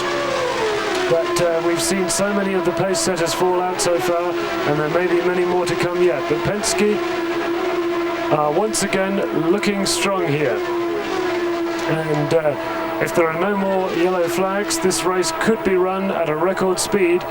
But we've seen so many of the pace setters fall out so far, and there may be many more to come yet. But Penske are once again looking strong here. And if there are no more yellow flags, this race could be run at a record speed.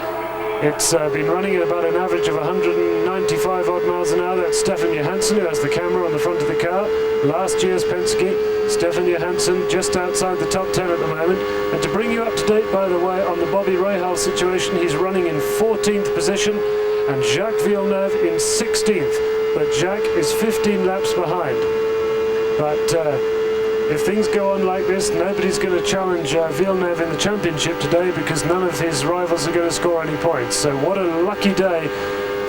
It's been running at about an average of 195 odd miles an hour. That's Stefan Johansson, who has the camera on the front of the car. Last year's Penske, Stefan Johansson just outside the top 10 at the moment. And to bring you up to date, by the way, on the Bobby Rahal situation, he's running in 14th position and Jacques Villeneuve in 16th. But Jacques is 15 laps behind. But if things go on like this, nobody's going to challenge Villeneuve in the championship today because none of his rivals are going to score any points. So what a lucky day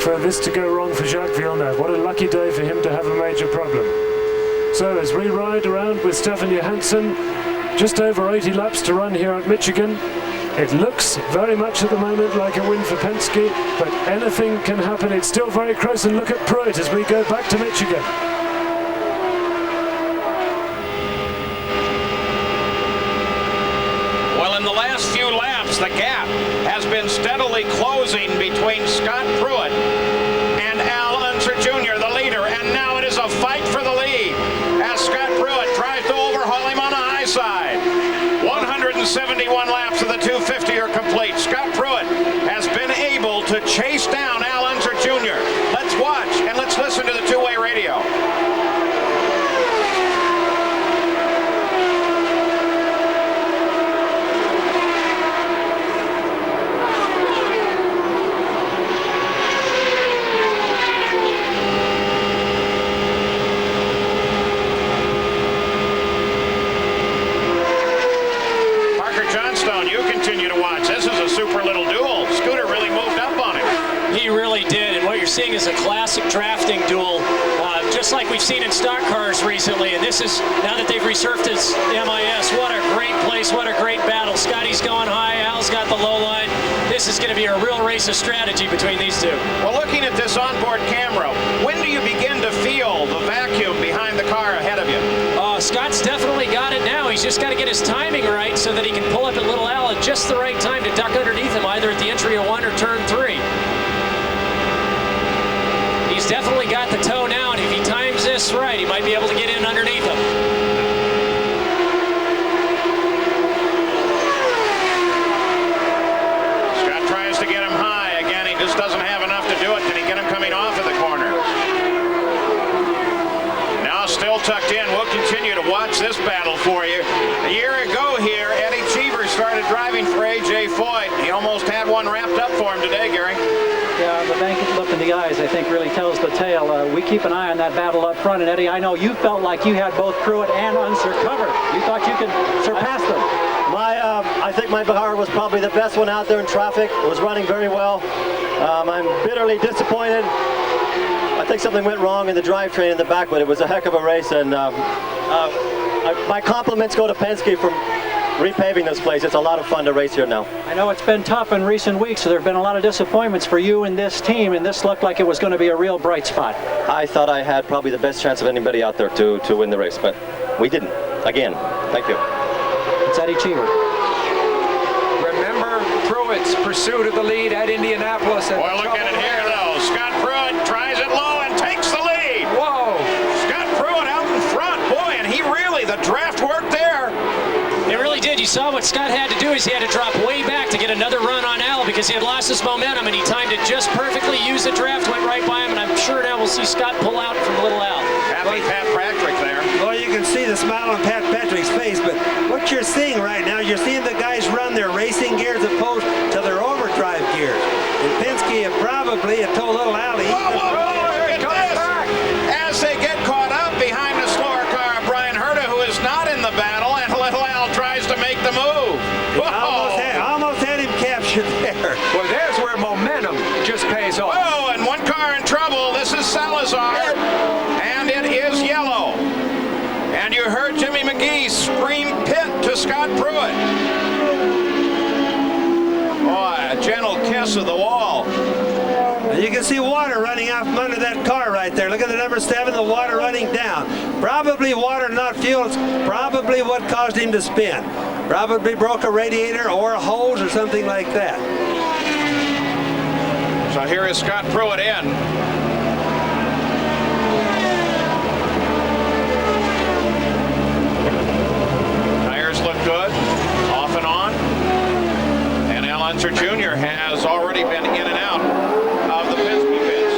for this to go wrong for Jacques Villeneuve. What a lucky day for him to have a major problem. So as we ride around with Stefan Johansson, just over 80 laps to run here at Michigan. It looks very much at the moment like a win for Penske, but anything can happen. It's still very close, and look at Pruitt as we go back to Michigan. The gap has been steadily closing between Scott Pruitt and Al Unser Jr., the leader, and now it is a fight for the lead as Scott Pruitt tries to overhaul him on the high side. 171 laps of the 250 are complete. Scott Pruitt has been able to chase down Al Unser Jr. Let's watch and let's listen to the two-way radio. seeing is a classic drafting duel, just like we've seen in stock cars recently. And this is, now that they've resurfaced MIS, what a great place, what a great battle. Scotty's going high, Al's got the low line. This is going to be a real race of strategy between these two. Well, looking at this onboard camera, when do you begin to feel the vacuum behind the car ahead of you? Scott's definitely got it now. He's just got to get his timing right so that he can pull up at Little Al at just the right time to duck underneath him, either at the entry of 1 or turn 3. He's definitely got the toe now, and if he times this right, he might be able to get in underneath him. Scott tries to get him high. Again, he just doesn't have enough to do it. Can he get him coming off of the corner? Now still tucked in. We'll continue to watch this battle for you. A year ago here, Eddie Cheever started driving for A.J. Foyt. He almost had one wrapped up for him today, Gary. Yeah, the bank look in the eyes, I think, really tells the tale. We keep an eye on that battle up front. And Eddie, I know you felt like you had both Pruitt and Unser covered. You thought you could surpass them. I think my car was probably the best one out there in traffic. It was running very well. I'm bitterly disappointed. I think something went wrong in the drivetrain in the back, but it was a heck of a race. And my compliments go to Penske for repaving this place. It's a lot of fun to race here now. I know it's been tough in recent weeks, so there have been a lot of disappointments for you and this team, and this looked like it was going to be a real bright spot. I thought I had probably the best chance of anybody out there to win the race, but we didn't. Again, thank you. It's Eddie Cheever. Remember Pruitt's pursuit of the lead at Indianapolis. Boy, look at it here, though. Scott Pruitt tries it low and takes the lead. Whoa. Scott Pruitt out in front. Boy, and he really, the draft worked there. It really did. You saw what Scott had to do is he had to drop way back to get another run on Al because he had lost his momentum, and he timed it just perfectly, used the draft, went right by him, and I'm sure now we'll see Scott pull out from Little Al. Happy Pat Patrick there. Well, you can see the smile on Pat Patrick's face, but what you're seeing right now, you're seeing the guys run their racing gear as opposed to their overdrive gears. And Penske probably had told Little Al to As they get caught up behind the slower car, Brian Herta, who is not in the battle, and Little Al tries to make the move. Almost had him captured there. Well, there's where momentum just pays off. Oh, and one car in trouble. This is Salazar, and it is yellow. And you heard Jimmy McGee scream pit to Scott Pruitt. Boy, a gentle kiss of the wall. And you can see water running out from under that car right there. Look at the number 7, the water running down. Probably water, not fuel. It's probably what caused him to spin. Probably broke a radiator or a hose or something like that. So here is Scott Pruitt in. Tires look good, off and on. And Al Unser Jr. has already been in and out of the Penske pits.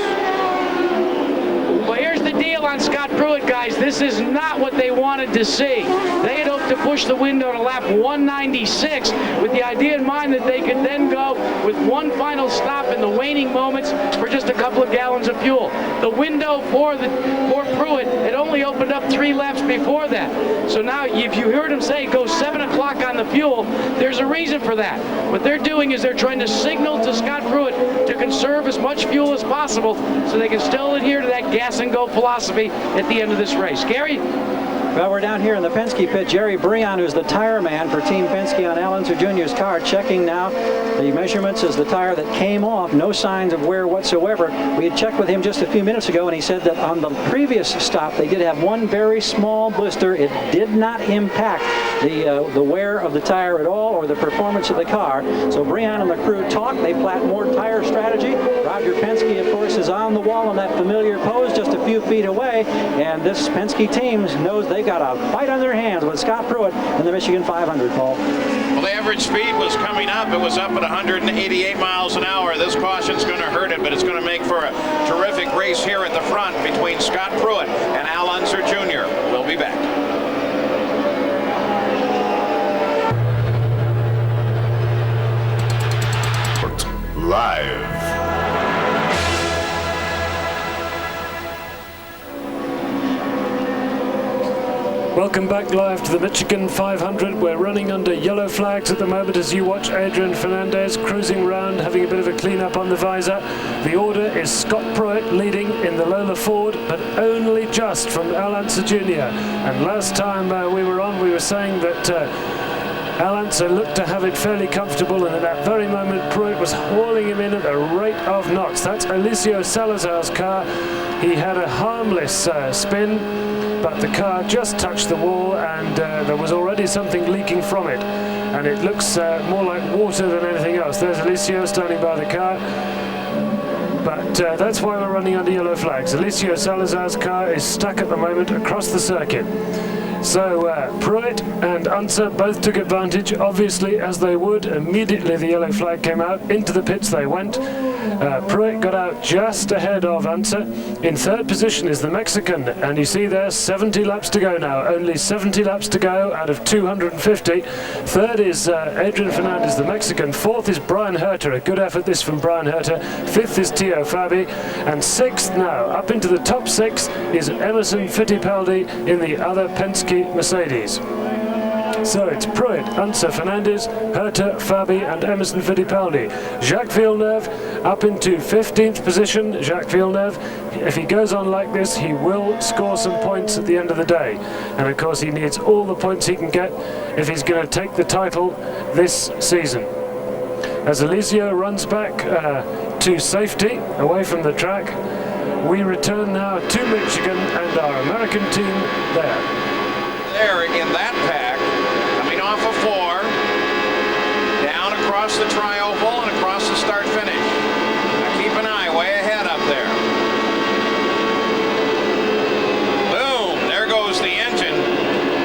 Well, here's the deal on Scott Pruitt, guys. This is not what they wanted to see. They had hoped to push the window to lap 196 with the idea in mind that they could then go with one final stop in the waning moments for just a couple of gallons of fuel. The window for Pruitt had only opened up 3 laps before that. So now if you heard him say go 7 o'clock on the fuel, there's a reason for that. What they're doing is they're trying to signal to Scott Pruitt to conserve as much fuel as possible so they can still adhere to that gas and go philosophy at the end of this race. Gary? Well, we're down here in the Penske pit. Jerry Breon, who's the tire man for Team Penske on Al Unser Jr.'s car, checking now the measurements as the tire that came off. No signs of wear whatsoever. We had checked with him just a few minutes ago, and he said that on the previous stop, they did have one very small blister. It did not impact the wear of the tire at all or the performance of the car. So Breon and the crew talk. They plat more tire strategy. Roger Penske, of course, is on the wall in that familiar pose just a few feet away, and this Penske team knows they got a fight on their hands with Scott Pruitt in the Michigan 500, Paul. Well, the average speed was coming up. It was up at 188 miles an hour. This caution's going to hurt it, but it's going to make for a terrific race here at the front between Scott Pruitt and Al Unser Jr. We'll be back. Live. Welcome back live to the Michigan 500. We're running under yellow flags at the moment as you watch Adrian Fernandez cruising around, having a bit of a clean-up on the visor. The order is Scott Pruitt leading in the Lola Ford, but only just from Al Unser Jr. And last time we were on, we were saying that Al Unser looked to have it fairly comfortable, and at that very moment Pruitt was hauling him in at a rate of knots. That's Alicio Salazar's car. He had a harmless spin, but the car just touched the wall, and there was already something leaking from it, and it looks more like water than anything else. There's Alicio standing by the car, but that's why we're running under yellow flags. Alicio Salazar's car is stuck at the moment across the circuit. So Pruitt and Unser both took advantage, obviously, as they would. Immediately the yellow flag came out, into the pits they went. Pruitt got out just ahead of Unser. In third position is the Mexican, and you see there 70 laps to go now. Only 70 laps to go out of 250. Third is Adrian Fernandez, the Mexican. Fourth is Brian Herter, a good effort this from Brian Herter. Fifth is Tio Fabi, and sixth now, up into the top six, is Emerson Fittipaldi in the other Penske Mercedes. So it's Pruitt, Unser, Fernandez, Herter, Fabi, and Emerson Fittipaldi. Jacques Villeneuve up into 15th position. Jacques Villeneuve, if he goes on like this, he will score some points at the end of the day. And of course, he needs all the points he can get if he's going to take the title this season. As Alicio runs back to safety, away from the track, we return now to Michigan and our American team there. There in that pack, coming off of 4, down across the tri-oval and across the start-finish. Now keep an eye way ahead up there. Boom, there goes the engine.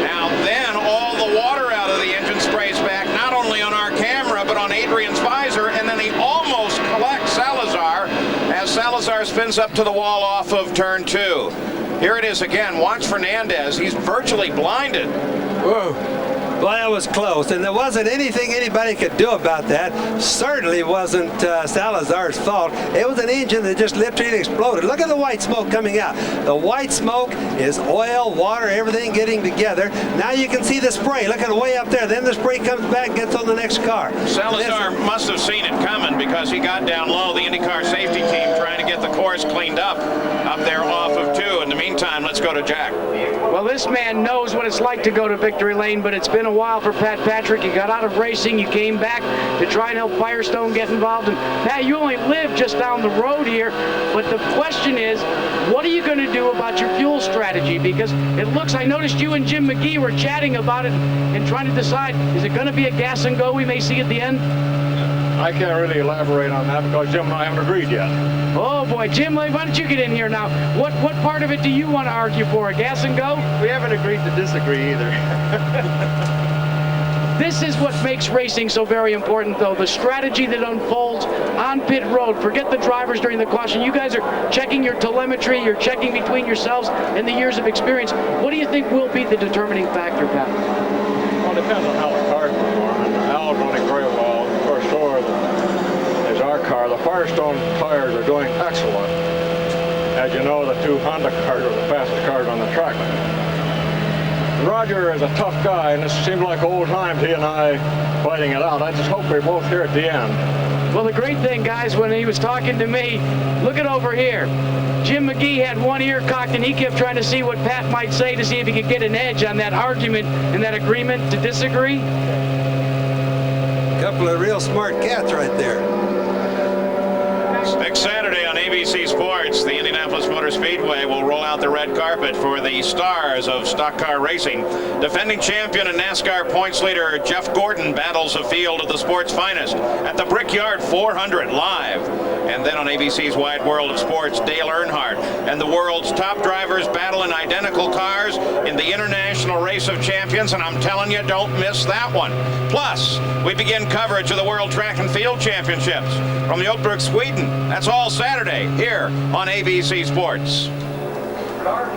Now then all the water out of the engine sprays back, not only on our camera, but on Adrian's visor, and then he almost collects Salazar as Salazar spins up to the wall off of turn 2. Here it is again. Watch Fernandez. He's virtually blinded. Whoa. Well, that was close, and there wasn't anything anybody could do about that. Certainly wasn't Salazar's fault. It was an engine that just literally exploded. Look at the white smoke coming out. The white smoke is oil, water, everything getting together. Now you can see the spray. Look at it way up there. Then the spray comes back and gets on the next car. Salazar must have seen it coming because he got down low. The IndyCar safety team trying to get the course cleaned up there off of 2. In the meantime, let's go to Jack. Well, this man knows what it's like to go to victory lane, but it's been a while for Pat Patrick. You got out of racing, you came back to try and help Firestone get involved. And Pat, you only live just down the road here, but the question is, what are you going to do about your fuel strategy? Because it looks, I noticed you and Jim McGee were chatting about it and trying to decide, is it going to be a gas and go we may see at the end? I can't really elaborate on that because Jim and I haven't agreed yet. Oh boy, Jim, why don't you get in here now? What part of it do you want to argue for? A gas and go? We haven't agreed to disagree either. This is what makes racing so very important, though. The strategy that unfolds on pit road. Forget the drivers during the caution. You guys are checking your telemetry. You're checking between yourselves and the years of experience. What do you think will be the determining factor, Pat? Well, it depends on how the cars perform. And Al's running very well. For sure is our car. The Firestone tires are doing excellent. As you know, the 2 Honda cars are the fastest cars on the track. Roger is a tough guy, and this seems like old times, he and I fighting it out. I just hope we're both here at the end. Well, the great thing, guys, when he was talking to me, look at over here. Jim McGee had one ear cocked, and he kept trying to see what Pat might say to see if he could get an edge on that argument and that agreement to disagree. A couple of real smart cats right there. Next Saturday on ABC Sports, the Indianapolis Motor Speedway will roll out the red carpet for the stars of stock car racing. Defending champion and NASCAR points leader Jeff Gordon battles a field of the sport's finest at the Brickyard 400 live. And then on ABC's Wide World of Sports, Dale Earnhardt and the world's top drivers battle in identical cars in the International Race of Champions, and I'm telling you, don't miss that one. Plus, we begin coverage of the World Track and Field Championships from the Oakbrook, Sweden. That's all Saturday here on ABC Sports.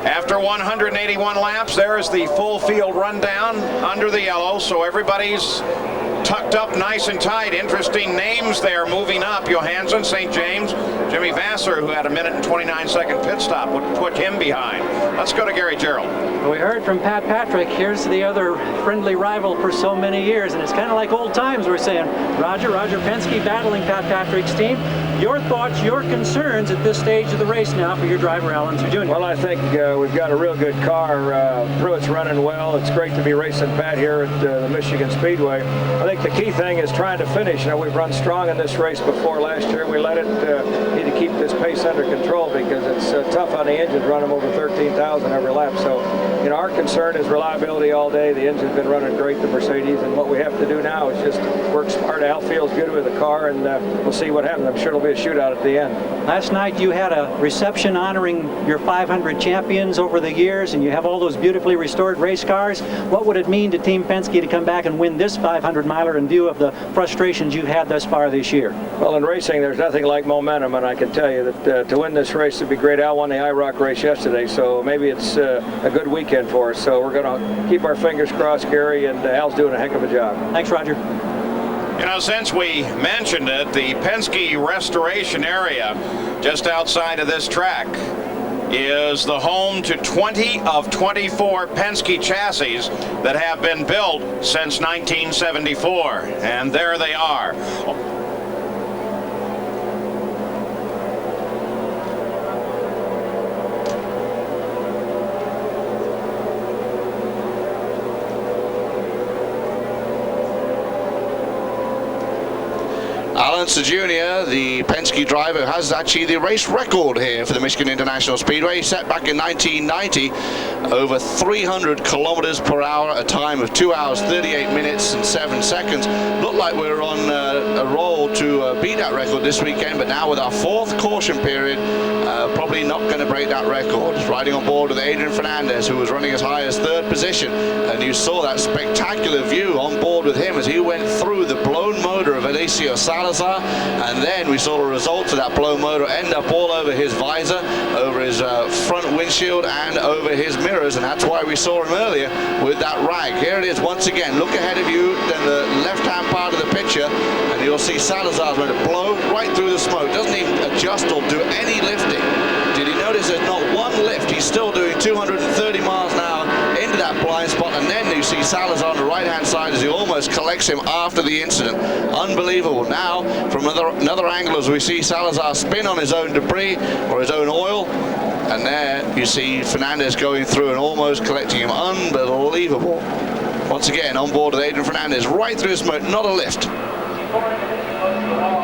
After 181 laps, there is the full field rundown under the yellow, so everybody's tucked up nice and tight. Interesting names there moving up. Johansson, St. James, Jimmy Vasser, who had a 1:29 pit stop, would put him behind. Let's go to Gary Gerald. We heard from Pat Patrick. Here's the other friendly rival for so many years, and it's kind of like old times. We're saying Roger Penske battling Pat Patrick's team. Your thoughts, your concerns at this stage of the race now for your driver, Al Unser Jr. Well, I think we've got a real good car. Pruitt's running well. It's great to be racing Pat here at the Michigan Speedway. I think the key thing is trying to finish. You know, we've run strong in this race before last year. We let it need to keep this pace under control because it's tough on the engine to run them over 13,000 every lap. So, you know, our concern is reliability all day. The engine's been running great, the Mercedes, and what we have to do now is just work smart. Al feels good with the car, and we'll see what happens. I'm sure it'll be a shootout at the end. Last night you had a reception honoring your 500 champions over the years, and you have all those beautifully restored race cars. What would it mean to Team Penske to come back and win this 500 miler in view of the frustrations you've had thus far this year? Well, in racing, there's nothing like momentum, and I can tell you that to win this race would be great. Al won the IROC race yesterday, so maybe it's a good weekend for us. So we're going to keep our fingers crossed, Gary, and Al's doing a heck of a job. Thanks, Roger. You know, since we mentioned it, the Penske restoration area just outside of this track is the home to 20 of 24 Penske chassis that have been built since 1974. And there they are. Al Unser Jr., the Penske driver, has actually the race record here for the Michigan International Speedway. Set back in 1990, over 300 kilometers per hour, a time of 2 hours, 38 minutes and 7 seconds. Looked like we were on a roll to beat that record this weekend, but now with our fourth caution period, probably not going to break that record. Riding on board with Adrian Fernandez, who was running as high as third position, and you saw that spectacular view on board with him as he went through the blown motor of Alessio Salazar, and then we saw the results of that blown motor end up all over his visor, over his front windshield, and over his mirrors, and that's why we saw him earlier with that rag. Here it is once again. Look ahead of you, then the left-hand part of the picture, and you'll see Salazar's going to blow right through the smoke. Doesn't even adjust or do any lifting. Did you notice there's not one lift? He's still doing 230 miles an hour into that blind spot, and then you see Salazar on the right-hand side as he almost collects him after the incident. Unbelievable. Now, from another angle, as we see Salazar spin on his own debris or his own oil, and there you see Fernandez going through and almost collecting him. Unbelievable. Once again, on board with Adrian Fernandez, right through the smoke, not a lift.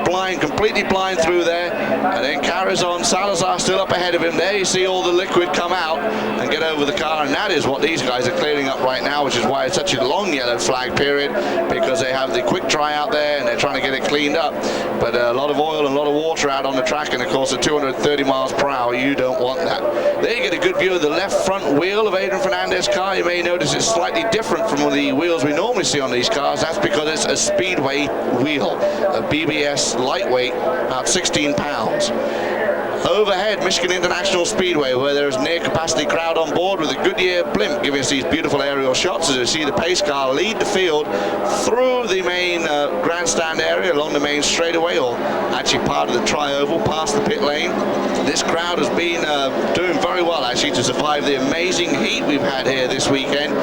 Blind, completely blind through there, and then carries on. Salazar still up ahead of him. There you see all the liquid come out and get over the car, and that is what these guys are clearing up right now, which is why it's such a long yellow flag period, because they have the quick dry out there and they're trying to get it cleaned up. But a lot of oil and a lot of water out on the track, and of course at 230 miles per hour, you don't want that. There you get a good view of the left front wheel of Adrian Fernandez's car. You may notice it's slightly different from the wheels we normally see on these cars. That's because it's a Speedway wheel, a BBS lightweight, about 16 pounds. Overhead, Michigan International Speedway, where there is a near capacity crowd on board with a Goodyear blimp, giving us these beautiful aerial shots as you see the pace car lead the field through the main grandstand area along the main straightaway, or actually part of the tri-oval past the pit lane. This crowd has been doing very well actually to survive the amazing heat we've had here this weekend,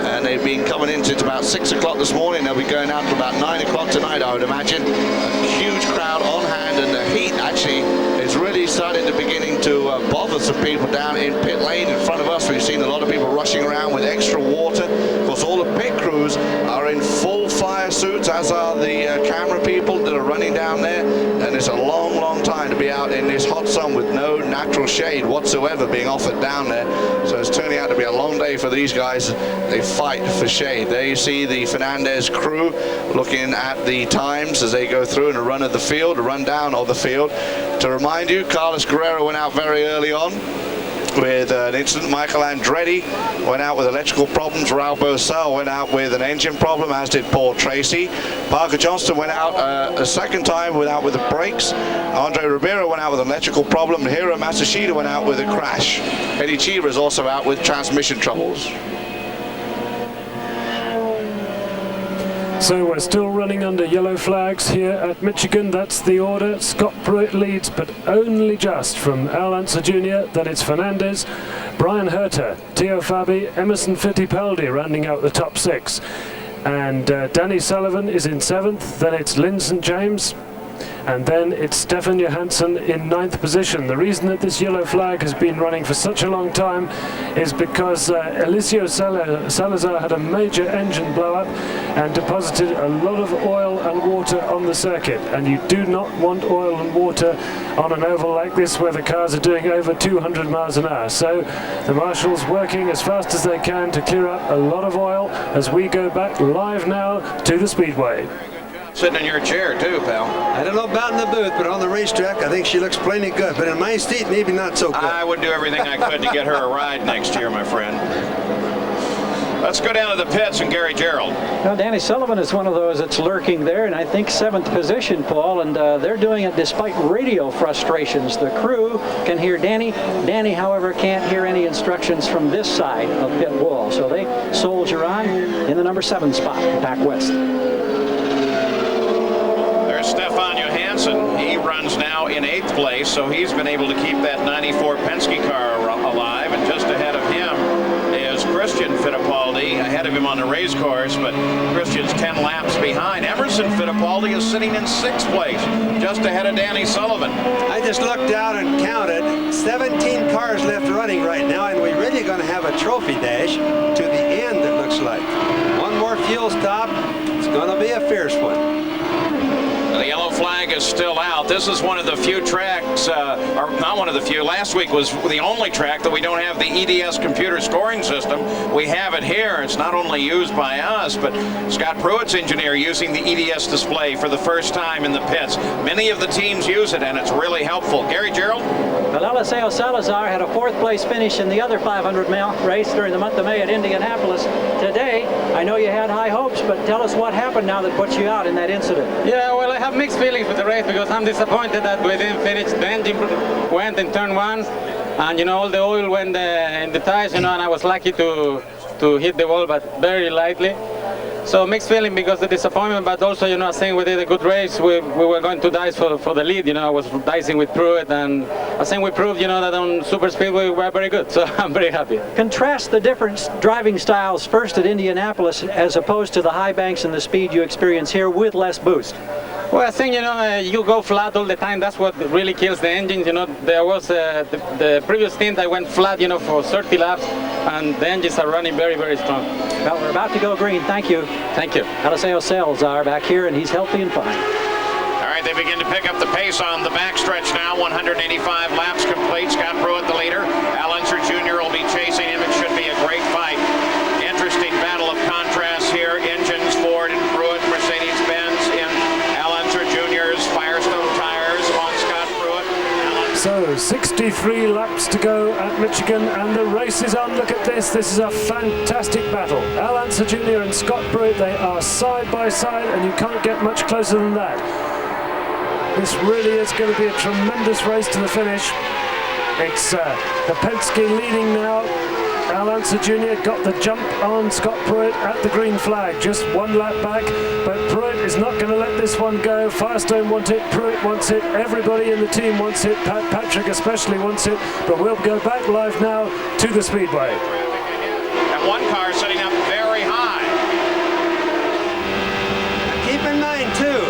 and they've been coming in since about 6 o'clock this morning. They'll be going out to about 9 o'clock tonight, I would imagine. A huge crowd on hand, and the heat actually is really starting to beginning to bother some people down in pit lane in front of us. We've seen a lot of people rushing around with extra water. Of course, all the pit crews are in full fire suits, as are the camera people that are running down there, and it's a long, long time to be out in this hot sun with no natural shade whatsoever being offered down there. So it's turning out to be a long day for these guys. They fight for shade. There you see the Fernandez crew looking at the times as they go through and a run of the field, a run down of the field. To remind you, Carlos Guerrero went out very early on with an incident. Michael Andretti went out with electrical problems. Raul Boesel went out with an engine problem, as did Paul Tracy. Parker Johnston went out a second time without with the brakes. Andre Ribeiro went out with an electrical problem. Hiro Matsushita went out with a crash. Eddie Cheever is also out with transmission troubles. So we're still running under yellow flags here at Michigan. That's the order. Scott Pruitt leads, but only just, from Al Unser Jr. Then it's Fernandez, Brian Herter, Theo Fabi, Emerson Fittipaldi rounding out the top 6. And Danny Sullivan is in 7th. Then it's Lynn St. James. And then it's Stefan Johansson in 9th position. The reason that this yellow flag has been running for such a long time is because Eliseo Salazar had a major engine blow-up and deposited a lot of oil and water on the circuit. And you do not want oil and water on an oval like this where the cars are doing over 200 miles an hour. So the marshals working as fast as they can to clear up a lot of oil as we go back live now to the speedway. Sitting in your chair too, pal. I don't know about in the booth, but on the racetrack, I think she looks plenty good. But in my seat, maybe not so good. I would do everything I could to get her a ride next year, my friend. Let's go down to the pits and Gary Gerald. Well, Danny Sullivan is one of those that's lurking there, and I think 7th position, Paul, and they're doing it despite radio frustrations. The crew can hear Danny. Danny, however, can't hear any instructions from this side of pit wall, so they soldier on in the number 7 spot, back west. Stefan Johansson, he runs now in 8th place, so he's been able to keep that 94 Penske car alive, and just ahead of him is Christian Fittipaldi, ahead of him on the race course, but Christian's 10 laps behind. Emerson Fittipaldi is sitting in 6th place, just ahead of Danny Sullivan. I just looked out and counted 17 cars left running right now, and we're really going to have a trophy dash to the end, it looks like. One more fuel stop. It's going to be a fierce one. The yellow flag is still out. This is one of the few tracks, or not one of the few. Last week was the only track that we don't have the EDS computer scoring system. We have it here. It's not only used by us, but Scott Pruitt's engineer using the EDS display for the first time in the pits. Many of the teams use it, and it's really helpful. Gary Gerald? Well, Eliseo Salazar had a 4th place finish in the other 500-mile race during the month of May at Indianapolis. Today, I know you had high hopes, but tell us what happened now that put you out in that incident. Yeah, well, I have mixed feelings with the race because I'm disappointed that we didn't finish. The engine went in turn 1, and all the oil went in the tires, and I was lucky to hit the wall, but very lightly. So mixed feeling because of the disappointment, but also, I think we did a good race. We were going to dice for the lead. I was dicing with Pruitt, and I think we proved, that on super speedway we were very good. So I'm very happy. Contrast the different driving styles first at Indianapolis as opposed to the high banks and the speed you experience here with less boost. Well, I think, you go flat all the time. That's what really kills the engine. There was the previous stint I went flat, for 30 laps, and the engines are running very, very strong. Well, we're about to go green. Thank you. Thank you. Eliseo Salazar back here, and he's healthy and fine. All right, they begin to pick up the pace on the backstretch now. 185 laps complete. Scott Pruitt, the leader. Al Unser Jr. will be chasing him. It should be a great fight. Interesting battle of contrasts here. Engines, Ford and Pruitt, Mercedes-Benz in Al Unser Jr.'s Firestone tires on Scott Pruitt. So 63 laps to go at Michigan, and the race is on. Look at this. This is a fantastic battle. Al Unser Jr. and Scott Pruitt, they are side by side, and you can't get much closer than that. This really is going to be a tremendous race to the finish. It's the Penske leading now. Al Unser Jr. got the jump on Scott Pruitt at the green flag, just 1 lap back, but Pruitt is not going to let this one go. Firestone want it, Pruitt wants it, everybody in the team wants it, Patrick especially wants it, but we'll go back live now to the speedway. And one car sitting up very high. Keep in mind, too,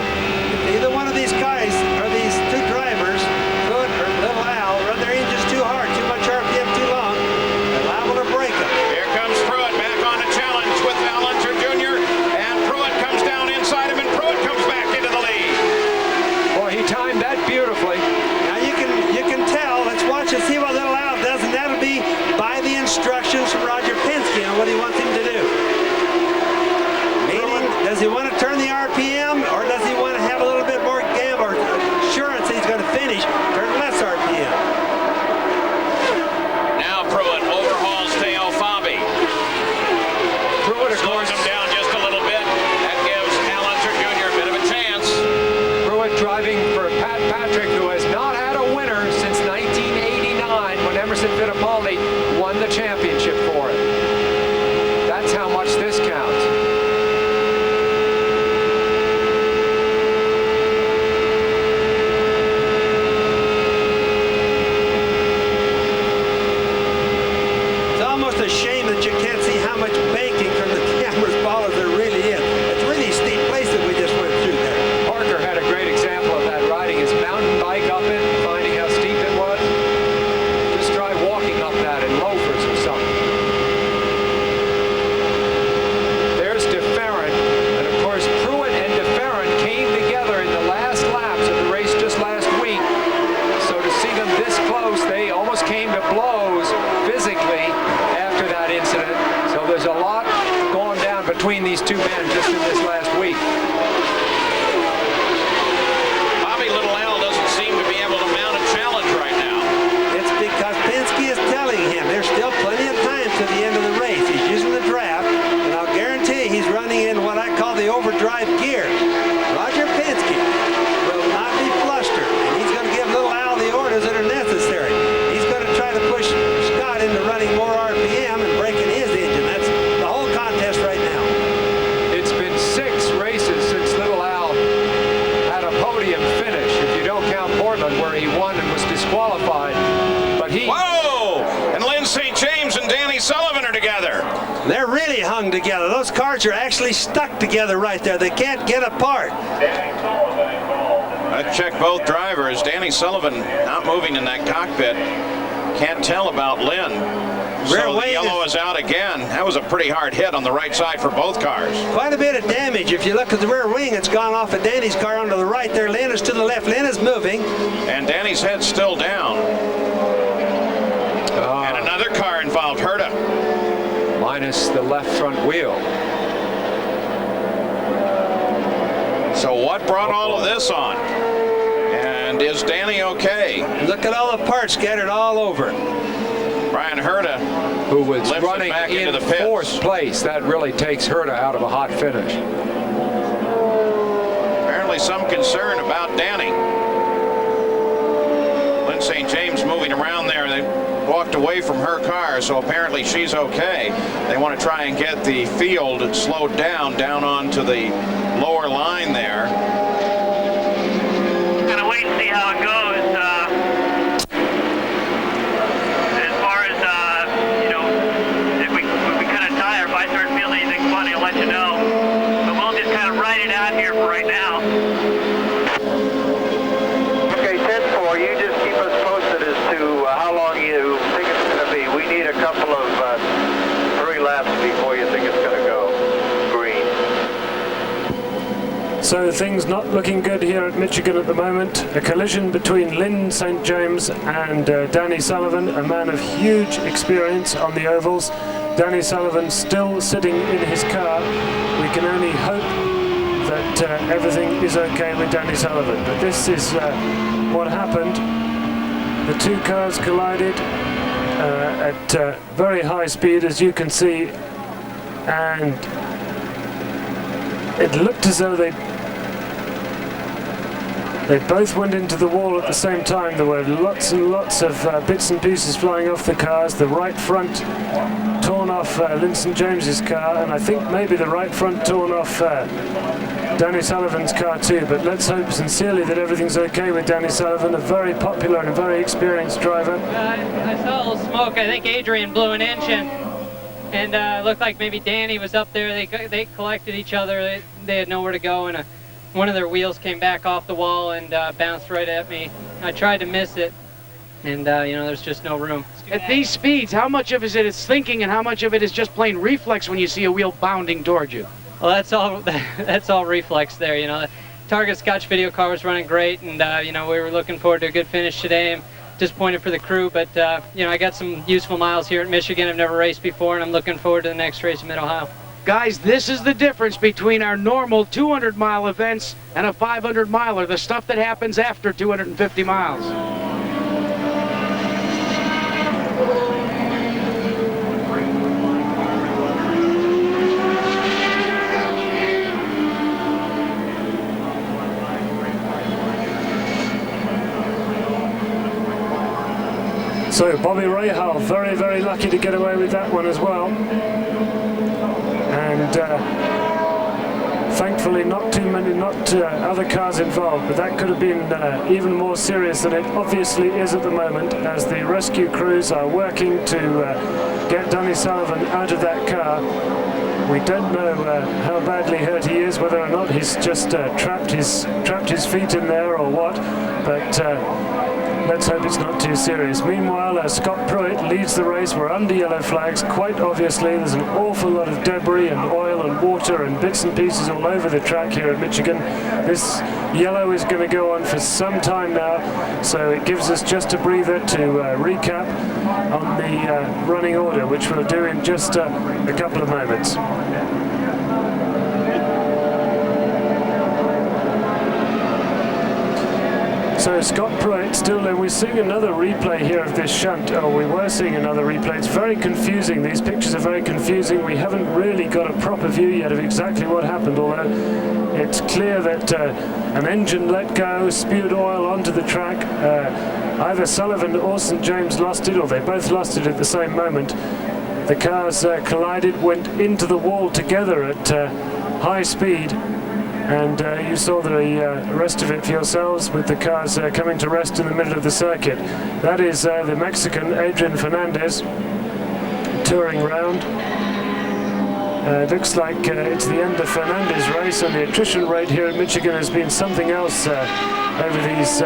if either one of these guys, or these two drivers, Pruitt or Little Al, run their engines too hard, too much RPM too long, they're liable to break them. Here comes Pruitt back on a challenge with Al Unser Jr., and Pruitt comes down inside him, and Pruitt comes back into the lead. Boy, he timed that beautifully. Now you can tell. Let's watch and see what Little Al does, and that'll be by the instructions from Roger Penske on what he wants him to do. Meaning, does he want to turn the RPM, or does he want to have a little bit more gam or assurance he's going to finish, turn less RPM? Now Pruitt overhauls Theo Fabi. Pruitt, of slows course, him down just a little bit. That gives Al Unser Jr. a bit of a chance. Pruitt driving for Pat Patrick, who has not had a winner since 1989 when Emerson Fittipaldi won the championship for him. That's how much this counts. these two men just in this last week. Bobby Little Al doesn't seem to be able to mount a challenge right now. It's because Penske is telling him there's still plenty of time to the end of the race. He's using the draft, and I'll guarantee he's running in what I call the overdrive gear. Roger Penske will not be flustered, and he's going to give Little Al the orders that are necessary. He's going to try to push Scott into running more RPM and breaking his engine. That's the whole contest right now. It's been 6 races since Little Al had a podium finish, if you don't count Portland, where he won and was disqualified. But he... Whoa! And Lynn St. James and Danny Sullivan are together. They're really hung together. Those cars are actually stuck together right there. They can't get apart. Let's check both drivers. Danny Sullivan not moving in that cockpit. Can't tell about Lynn. So the yellow is out again. That was a pretty hard hit on the right side for both cars. Quite a bit of damage. If you look at the rear wing, it's gone off of Danny's car onto the right there. Lynn is to the left. Lynn is moving. And Danny's head's still down. And another car involved, Herta. Minus the left front wheel. So what brought all of this on? And is Danny okay? Look at all the parts scattered all over. Brian Herta, who was lifts running back in into the pits. 4th place. That really takes Herta out of a hot finish. Apparently some concern about Danny. Lynn St. James moving around there. They walked away from her car, so apparently she's okay. They want to try and get the field slowed down onto the lower line there. Gonna wait and see how it goes. As far as you know, if we cut a tire, if I start feeling anything funny, I'll let you know. But we'll just kind of ride it out here for right now. Okay, 10-4, you just keep us posted as to how long you think it's going to be. We need a couple of 3 laps before you think it's going to go green. So things not looking good here at Michigan at the moment. A collision between Lynn St. James and Danny Sullivan, a man of huge experience on the ovals. Danny Sullivan still sitting in his car. We can only hope that everything is okay with Danny Sullivan. But this is what happened. The two cars collided at very high speed, as you can see, and it looked as though they both went into the wall at the same time. There were lots and lots of bits and pieces flying off the cars. The right front torn off Lynn St. James's car, and I think maybe the right front torn off Danny Sullivan's car too. But let's hope sincerely that everything's okay with Danny Sullivan, a very popular and very experienced driver. I saw a little smoke. I think Adrian blew an engine, and it looked like maybe Danny was up there. They collected each other. They had nowhere to go, and one of their wheels came back off the wall and bounced right at me. I tried to miss it, and you know, there's just no room. At these speeds, how much of it is thinking and how much of it is just plain reflex when you see a wheel bounding towards you? Well, that's all reflex there. You know, the Target Scotch video car was running great, and you know, we were looking forward to a good finish today. I'm disappointed for the crew, but you know, I got some useful miles here at Michigan. I've never raced before, and I'm looking forward to the next race in Mid-Ohio. Guys, this is the difference between our normal 200-mile events and a 500-miler, the stuff that happens after 250 miles. So Bobby Rahal, very, very lucky to get away with that one as well. And thankfully not too many, other cars involved, but that could have been even more serious than it obviously is at the moment, as the rescue crews are working to get Danny Sullivan out of that car. We don't know how badly hurt he is, whether or not he's just trapped his feet in there or what, but let's hope it's not too serious. Meanwhile, Scott Pruitt leads the race. We're under yellow flags, quite obviously. There's an awful lot of debris and oil and water and bits and pieces all over the track here at Michigan. This yellow is going to go on for some time now, so it gives us just a breather to recap on the running order, which we'll do in just a couple of moments. So Scott Pruitt still there. We're seeing another replay here of this shunt. Oh, we were seeing another replay. It's very confusing. These pictures are very confusing. We haven't really got a proper view yet of exactly what happened, although it's clear that an engine let go, spewed oil onto the track. Either Sullivan or St. James lost it, or they both lost it at the same moment. The cars collided, went into the wall together at high speed. And you saw the rest of it for yourselves with the cars coming to rest in the middle of the circuit. That is the Mexican Adrian Fernandez touring round. It looks like it's the end of Fernandez' race, and the attrition rate here at Michigan has been something else over these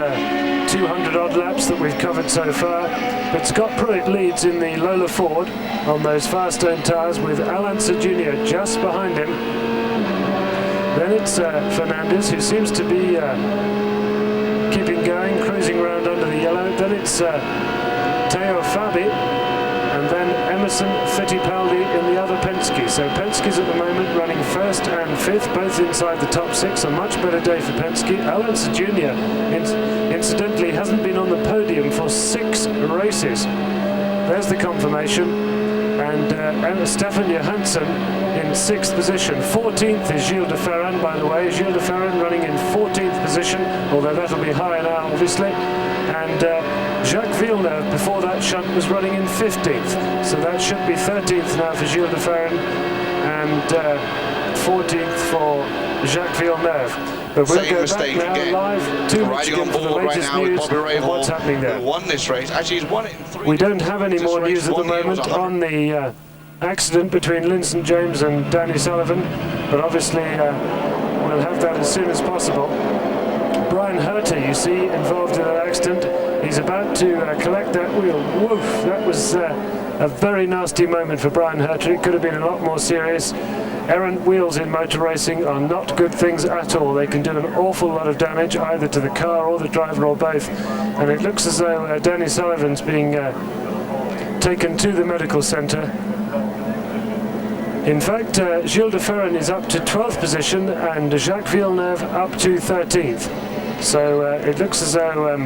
200-odd laps that we've covered so far. But Scott Pruitt leads in the Lola Ford on those Firestone tyres with Alanza Jr. just behind him. Then it's Fernandez, who seems to be keeping going, cruising around under the yellow. Then it's Teo Fabi, and then Emerson Fittipaldi in the other Penske. So Penske's at the moment running first and fifth, both inside the top six. A much better day for Penske. Alanza Jr. incidentally hasn't been on the podium for 6 races. There's the confirmation. And Stefan Johansson in 6th position. 14th is Gilles de Ferran, by the way. Gilles de Ferran running in 14th position, although that'll be higher now, obviously. And Jacques Villeneuve, before that shunt, was running in 15th. So that should be 13th now for Gilles de Ferran, and 14th for Jacques Villeneuve. But we'll go back now live to Michigan for the latest news of what's happening there. Won this race. Actually, he's won it in 3. We don't have any more news at the moment on the accident between Lynn St. James and Danny Sullivan, but obviously we'll have that as soon as possible. Brian Herter, you see, involved in that accident. He's about to collect that wheel. Woof! That was a very nasty moment for Brian Herter. It could have been a lot more serious. Errant wheels in motor racing are not good things at all. They can do an awful lot of damage, either to the car or the driver or both. And it looks as though Danny Sullivan's being taken to the medical centre. In fact, Gilles de Ferran is up to 12th position and Jacques Villeneuve up to 13th. So it looks as though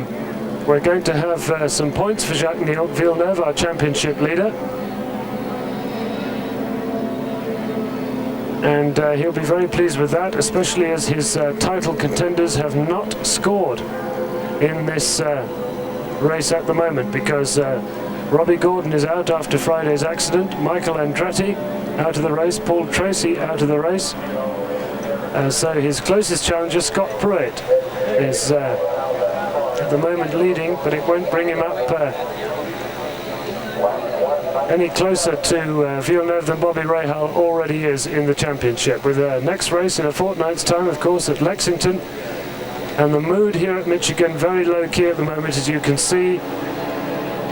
we're going to have some points for Jacques Villeneuve, our championship leader. And he'll be very pleased with that, especially as his title contenders have not scored in this race at the moment, because Robbie Gordon is out after Friday's accident, Michael Andretti out of the race, Paul Tracy out of the race. So his closest challenger, Scott Pruitt, is at the moment leading, but it won't bring him up any closer to Villeneuve than Bobby Rahal already is in the championship, with the next race in a fortnight's time, of course, at Lexington. And the mood here at Michigan very low key at the moment, as you can see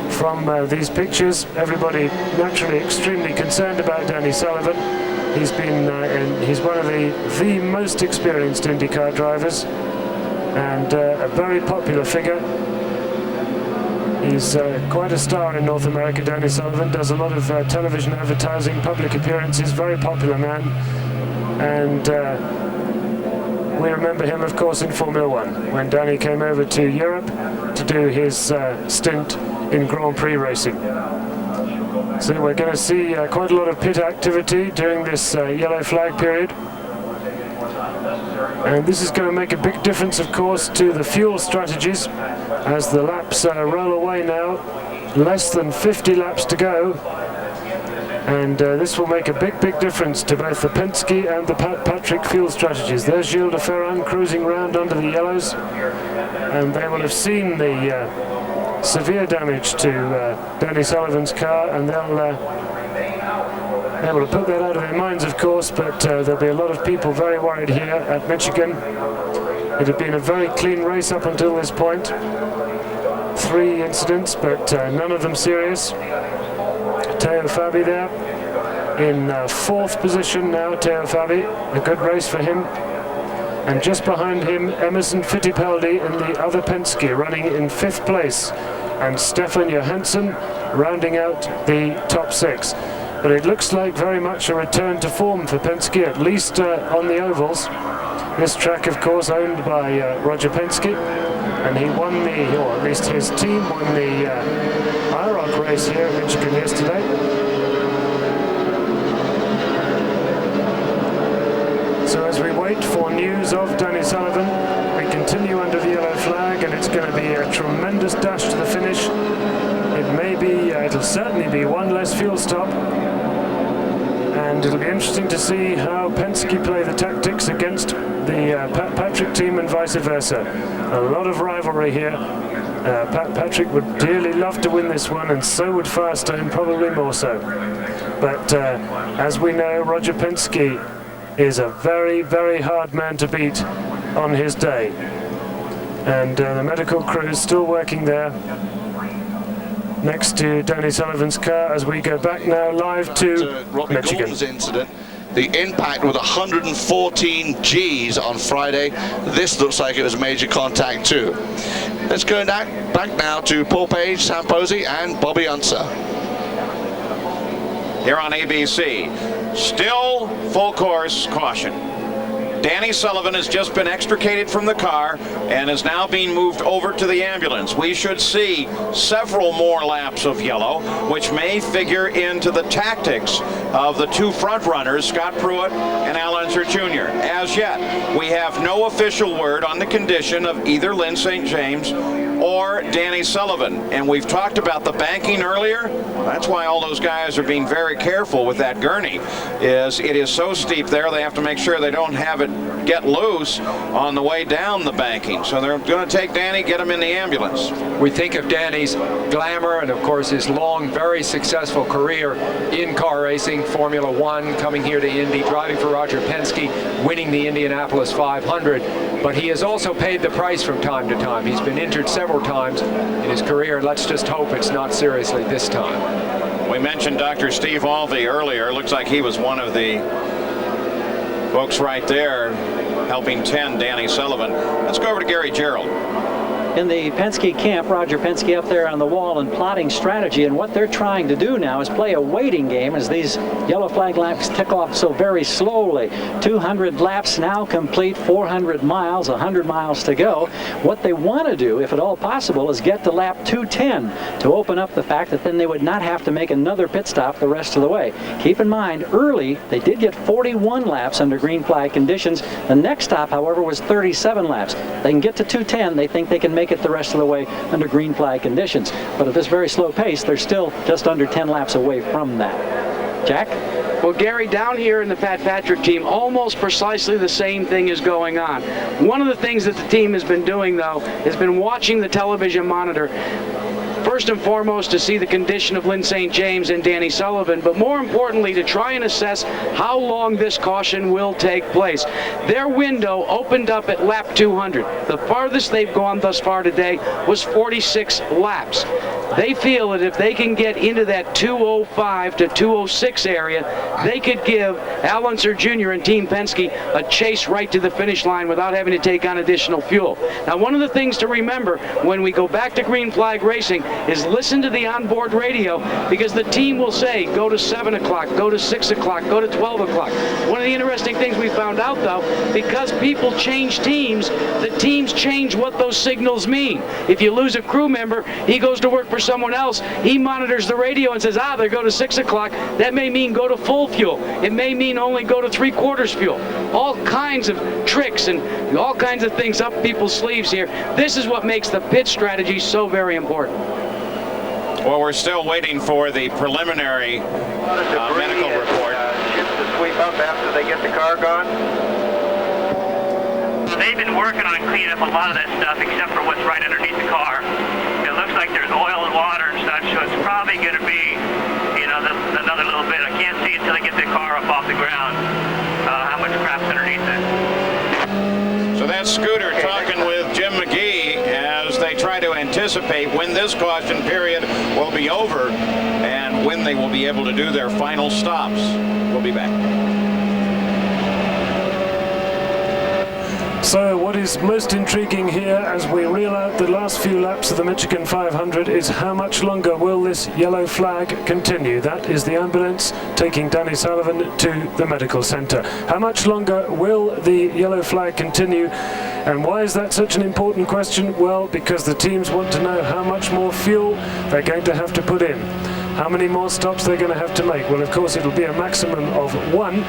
from these pictures. Everybody naturally extremely concerned about Danny Sullivan. He's been he's one of the most experienced IndyCar drivers, and a very popular figure. He's quite a star in North America. Danny Sullivan does a lot of television advertising, public appearances, very popular man. And we remember him, of course, in Formula One, when Danny came over to Europe to do his stint in Grand Prix racing. So we're going to see quite a lot of pit activity during this yellow flag period. And this is going to make a big difference, of course, to the fuel strategies as the laps roll away now. Less than 50 laps to go. And this will make a big difference to both the Penske and the Patrick fuel strategies. There's Gilles de Ferran cruising around under the yellows. And they will have seen the severe damage to Danny Sullivan's car, and they'll able to put that out of their minds, of course, but there'll be a lot of people very worried here at Michigan. It had been a very clean race up until this point. 3 incidents, but none of them serious. Teo Fabi there in 4th position now, Teo Fabi. A good race for him. And just behind him, Emerson Fittipaldi in the other Penske, running in 5th place. And Stefan Johansson rounding out the top 6. But it looks like very much a return to form for Penske, at least on the ovals. This track, of course, owned by Roger Penske. and he won or at least his team won the IROC race here in Michigan yesterday. So as we wait for news of Danny Sullivan, we continue under the yellow flag, and it's going to be a tremendous dash to the finish. It'll certainly be one less fuel stop, and it'll be interesting to see how Penske play the tactics against the Patrick team and vice versa. A lot of rivalry here. Patrick would dearly love to win this one, and so would Firestone, probably more so. But as we know, Roger Penske is a very, very hard man to beat on his day. And the medical crew is still working there next to Danny Sullivan's car as we go back now live to Robbie Michigan. Gordon's incident. The impact with 114 Gs on Friday. This looks like it was major contact too. Let's go back now to Paul Page, Sam Posey and Bobby Unser. Here on ABC, still full course caution. Danny Sullivan has just been extricated from the car and is now being moved over to the ambulance. We should see several more laps of yellow, which may figure into the tactics of the two front runners, Scott Pruitt and Al Unser Jr. As yet, we have no official word on the condition of either Lyn St. James or Danny Sullivan. And we've talked about the banking earlier. That's why all those guys are being very careful with that gurney. It is so steep there, they have to make sure they don't have it get loose on the way down the banking. So they're going to take Danny, get him in the ambulance. We think of Danny's glamour and, of course, his long, very successful career in car racing, Formula One, coming here to Indy, driving for Roger Penske, winning the Indianapolis 500. But he has also paid the price from time to time. He's been injured several times in his career. Let's just hope it's not seriously this time. We mentioned Dr. Steve Alvey earlier. Looks like he was one of the folks right there helping tend Danny Sullivan. Let's go over to Gary Gerald. In the Penske camp, Roger Penske up there on the wall and plotting strategy, and what they're trying to do now is play a waiting game as these yellow flag laps tick off so very slowly. 200 laps now complete, 400 miles, 100 miles to go. What they want to do, if at all possible, is get to lap 210 to open up the fact that then they would not have to make another pit stop the rest of the way. Keep in mind, early, they did get 41 laps under green flag conditions. The next stop, however, was 37 laps. They can get to 210. They think they can make it the rest of the way under green flag conditions. But at this very slow pace, they're still just under 10 laps away from that. Jack? Well, Gary, down here in the Pat Patrick team, almost precisely the same thing is going on. One of the things that the team has been doing, though, has been watching the television monitor. First and foremost, to see the condition of Lyn St. James and Danny Sullivan, but more importantly, to try and assess how long this caution will take place. Their window opened up at lap 200. The farthest they've gone thus far today was 46 laps. They feel that if they can get into that 205 to 206 area, they could give Al Unser Jr. and Team Penske a chase right to the finish line without having to take on additional fuel. Now, one of the things to remember when we go back to green flag racing is listen to the onboard radio, because the team will say, go to 7 o'clock, go to 6 o'clock, go to 12 o'clock. One of the interesting things we found out, though, because people change teams, the teams change what those signals mean. If you lose a crew member, he goes to work for someone else, he monitors the radio and says, they go to 6 o'clock. That may mean go to full fuel. It may mean only go to 3/4 fuel. All kinds of tricks and all kinds of things up people's sleeves here. This is what makes the pit strategy so very important. Well, we're still waiting for the preliminary medical report. Ships to sweep up after they get the car gone? They've been working on cleaning up a lot of that stuff except for what's right underneath the car. It looks like there's oil and water and such, so it's probably going to be, another little bit. I can't see until they get the car up off the ground how much crap's underneath it. So that's Scooter talking with Jim McGee as they try to anticipate when this caution period will be over and when they will be able to do their final stops. We'll be back. So what is most intriguing here as we reel out the last few laps of the Michigan 500 is how much longer will this yellow flag continue? That is the ambulance taking Danny Sullivan to the medical center. How much longer will the yellow flag continue? And why is that such an important question? Well, because the teams want to know how much more fuel they're going to have to put in. How many more stops they're going to have to make. Well, of course, it'll be a maximum of 1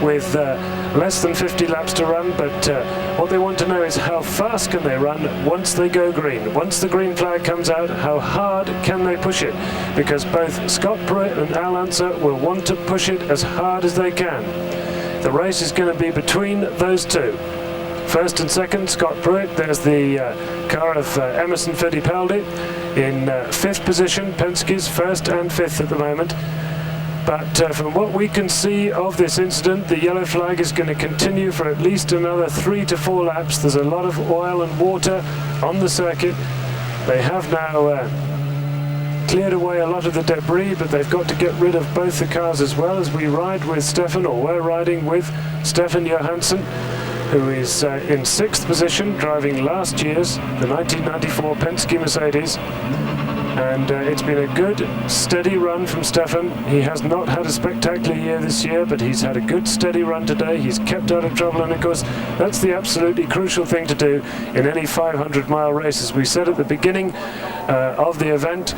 with less than 50 laps to run, but what they want to know is how fast can they run once they go green. Once the green flag comes out, how hard can they push it? Because both Scott Pruitt and Al Unser will want to push it as hard as they can. The race is going to be between those two. First and second, Scott Pruitt. There's the car of Emerson Fittipaldi in 5th position. Penske's 1st and 5th at the moment. But from what we can see of this incident, the yellow flag is going to continue for at least another 3 to 4 laps. There's a lot of oil and water on the circuit. They have now cleared away a lot of the debris, but they've got to get rid of both the cars as well, as we ride with Stefan, or we're riding with Stefan Johansson, who is in 6th position, driving last year's, the 1994 Penske Mercedes. And it's been a good, steady run from Stefan. He has not had a spectacular year this year, but he's had a good, steady run today. He's kept out of trouble, and of course, that's the absolutely crucial thing to do in any 500-mile race. As we said at the beginning of the event,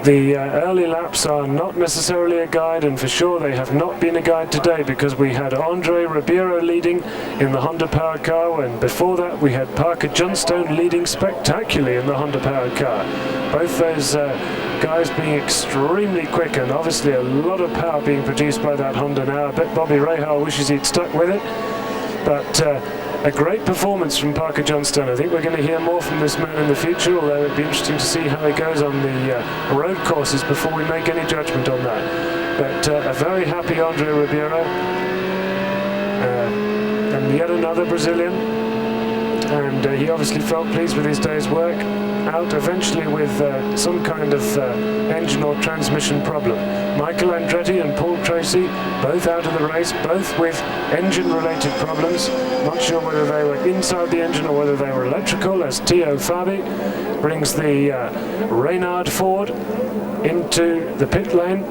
the early laps are not necessarily a guide, and for sure they have not been a guide today, because we had Andre Ribeiro leading in the Honda powered car, and before that we had Parker Johnstone leading spectacularly in the Honda powered car. Both those guys being extremely quick, and obviously a lot of power being produced by that Honda now. I bet Bobby Rahal wishes he'd stuck with it, but a great performance from Parker Johnstone. I think we're going to hear more from this man in the future, although it'd be interesting to see how he goes on the road courses before we make any judgment on that. But a very happy Andre Ribeiro, and yet another Brazilian, and he obviously felt pleased with his day's work, out eventually with some kind of engine or transmission problem. Michael Andretti and Paul Tracy both out of the race, both with engine-related problems. Not sure whether they were inside the engine or whether they were electrical, as Teo Fabi brings the Reynard Ford into the pit lane.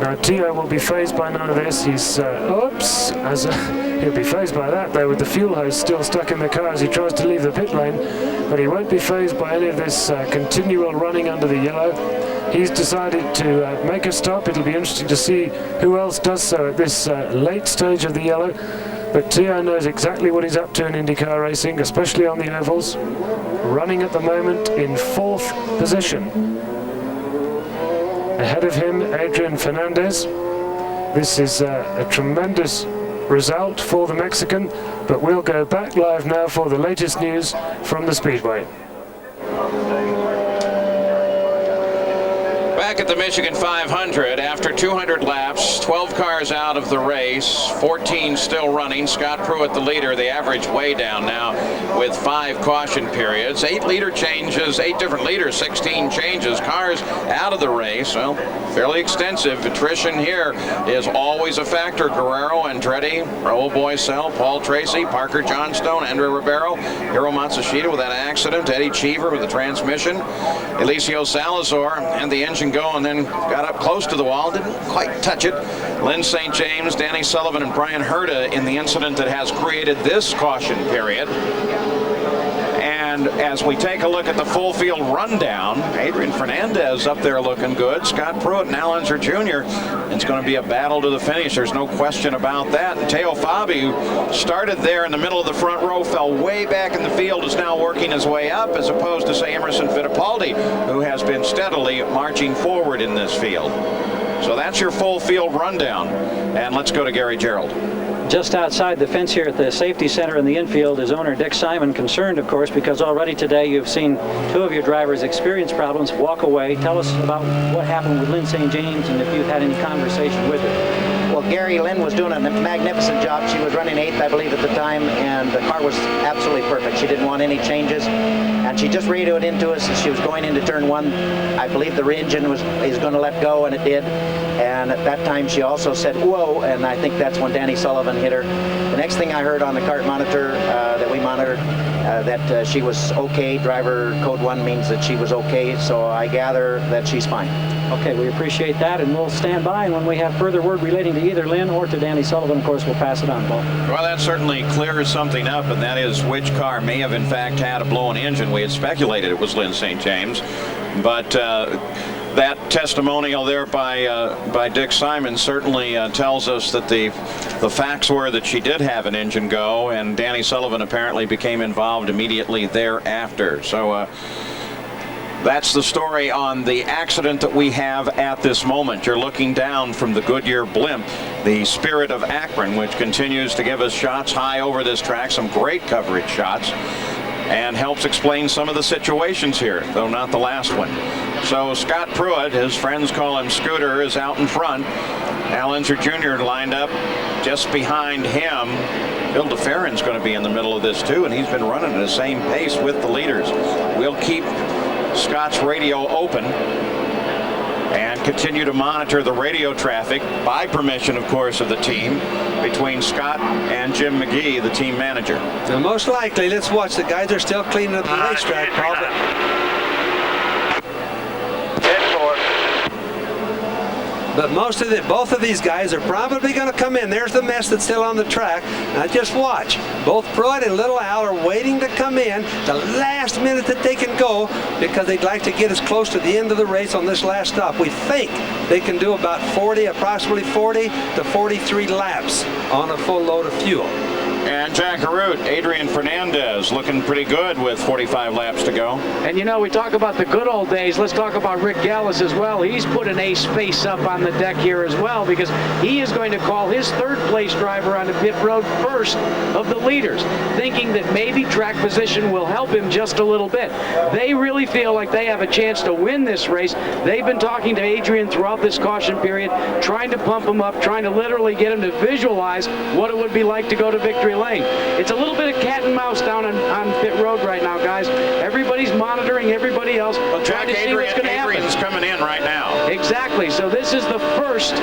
Now Teo will be phased by none of this. He's, he'll be phased by that though, with the fuel hose still stuck in the car as he tries to leave the pit lane. But he won't be phased by any of this continual running under the yellow. He's decided to make a stop. It'll be interesting to see who else does so at this late stage of the yellow. But Teo knows exactly what he's up to in IndyCar racing, especially on the ovals. Running at the moment in 4th position. Ahead of him, Adrian Fernandez. This is a tremendous result for the Mexican, but we'll go back live now for the latest news from the Speedway. Back at the Michigan 500, after 200 laps, 12 cars out of the race, 14 still running. Scott Pruitt the leader, the average way down now with 5 caution periods. 8 leader changes, 8 different leaders, 16 changes. Cars out of the race, well, fairly extensive. Attrition here is always a factor. Guerrero, Andretti, Raul Boesel, Paul Tracy, Parker Johnstone, Andre Ribeiro, Hiro Matsushita with that accident, Eddie Cheever with the transmission, Eliseo Salazar and the engine go, and then got up close to the wall, didn't quite touch it. Lynn St. James, Danny Sullivan, and Brian Herta in the incident that has created this caution period. And as we take a look at the full field rundown, Adrian Fernandez up there looking good. Scott Pruitt and Al Unser Jr. It's going to be a battle to the finish. There's no question about that. And Teo Fabi, who started there in the middle of the front row, fell way back in the field, is now working his way up, as opposed to, say, Emerson Fittipaldi, who has been steadily marching forward in this field. So that's your full field rundown. And let's go to Gary Gerald. Just outside the fence here at the safety center in the infield is owner Dick Simon, concerned, of course, because already today you've seen 2 of your drivers experience problems, walk away. Tell us about what happened with Lynn St. James and if you've had any conversation with her. Well, Gary, Lynn was doing a magnificent job. She was running 8th, I believe, at the time, and the car was absolutely perfect. She didn't want any changes, and she just radioed into us as she was going into turn 1. I believe the engine is going to let go, and it did. And at that time, she also said, whoa, and I think that's when Danny Sullivan hit her. The next thing I heard on the cart monitor that we monitored that she was okay. Driver code 1 means that she was okay, so I gather that she's fine. Okay, we appreciate that, and we'll stand by, and when we have further word relating to either Lynn or to Danny Sullivan, of course, we'll pass it on, Paul. Well, that certainly clears something up, and that is which car may have in fact had a blown engine. We had speculated it was Lynn St. James, but that testimonial there by Dick Simon certainly tells us that the facts were that she did have an engine go, and Danny Sullivan apparently became involved immediately thereafter. So that's the story on the accident that we have at this moment. You're looking down from the Goodyear blimp, the Spirit of Akron, which continues to give us shots high over this track, some great coverage shots, and helps explain some of the situations here, though not the last one. So Scott Pruitt, his friends call him Scooter, is out in front. Al Unser Jr. lined up just behind him. Bill DeFerrin's going to be in the middle of this too, and he's been running at the same pace with the leaders. We'll keep Scott's radio open and continue to monitor the radio traffic, by permission, of course, of the team, between Scott and Jim McGee, the team manager. Now, most likely, let's watch. The guys are still cleaning up the racetrack, Paul. But both of these guys are probably going to come in. There's the mess that's still on the track. Now just watch. Both Pruitt and Little Al are waiting to come in the last minute that they can go, because they'd like to get as close to the end of the race on this last stop. We think they can do about approximately 40 to 43 laps on a full load of fuel. And Jack Arute, Adrian Fernandez, looking pretty good with 45 laps to go. And you know, we talk about the good old days. Let's talk about Rick Gallis as well. He's put an ace face up on the deck here as well, because he is going to call his third place driver on the pit road first of the leaders, thinking that maybe track position will help him just a little bit. They really feel like they have a chance to win this race. They've been talking to Adrian throughout this caution period, trying to pump him up, trying to literally get him to visualize what it would be like to go to victory lane. It's a little bit of cat and mouse down on pit road right now, guys. Everybody's monitoring everybody else. Well, Jack, Adrian's coming in right now. Exactly. So this is the first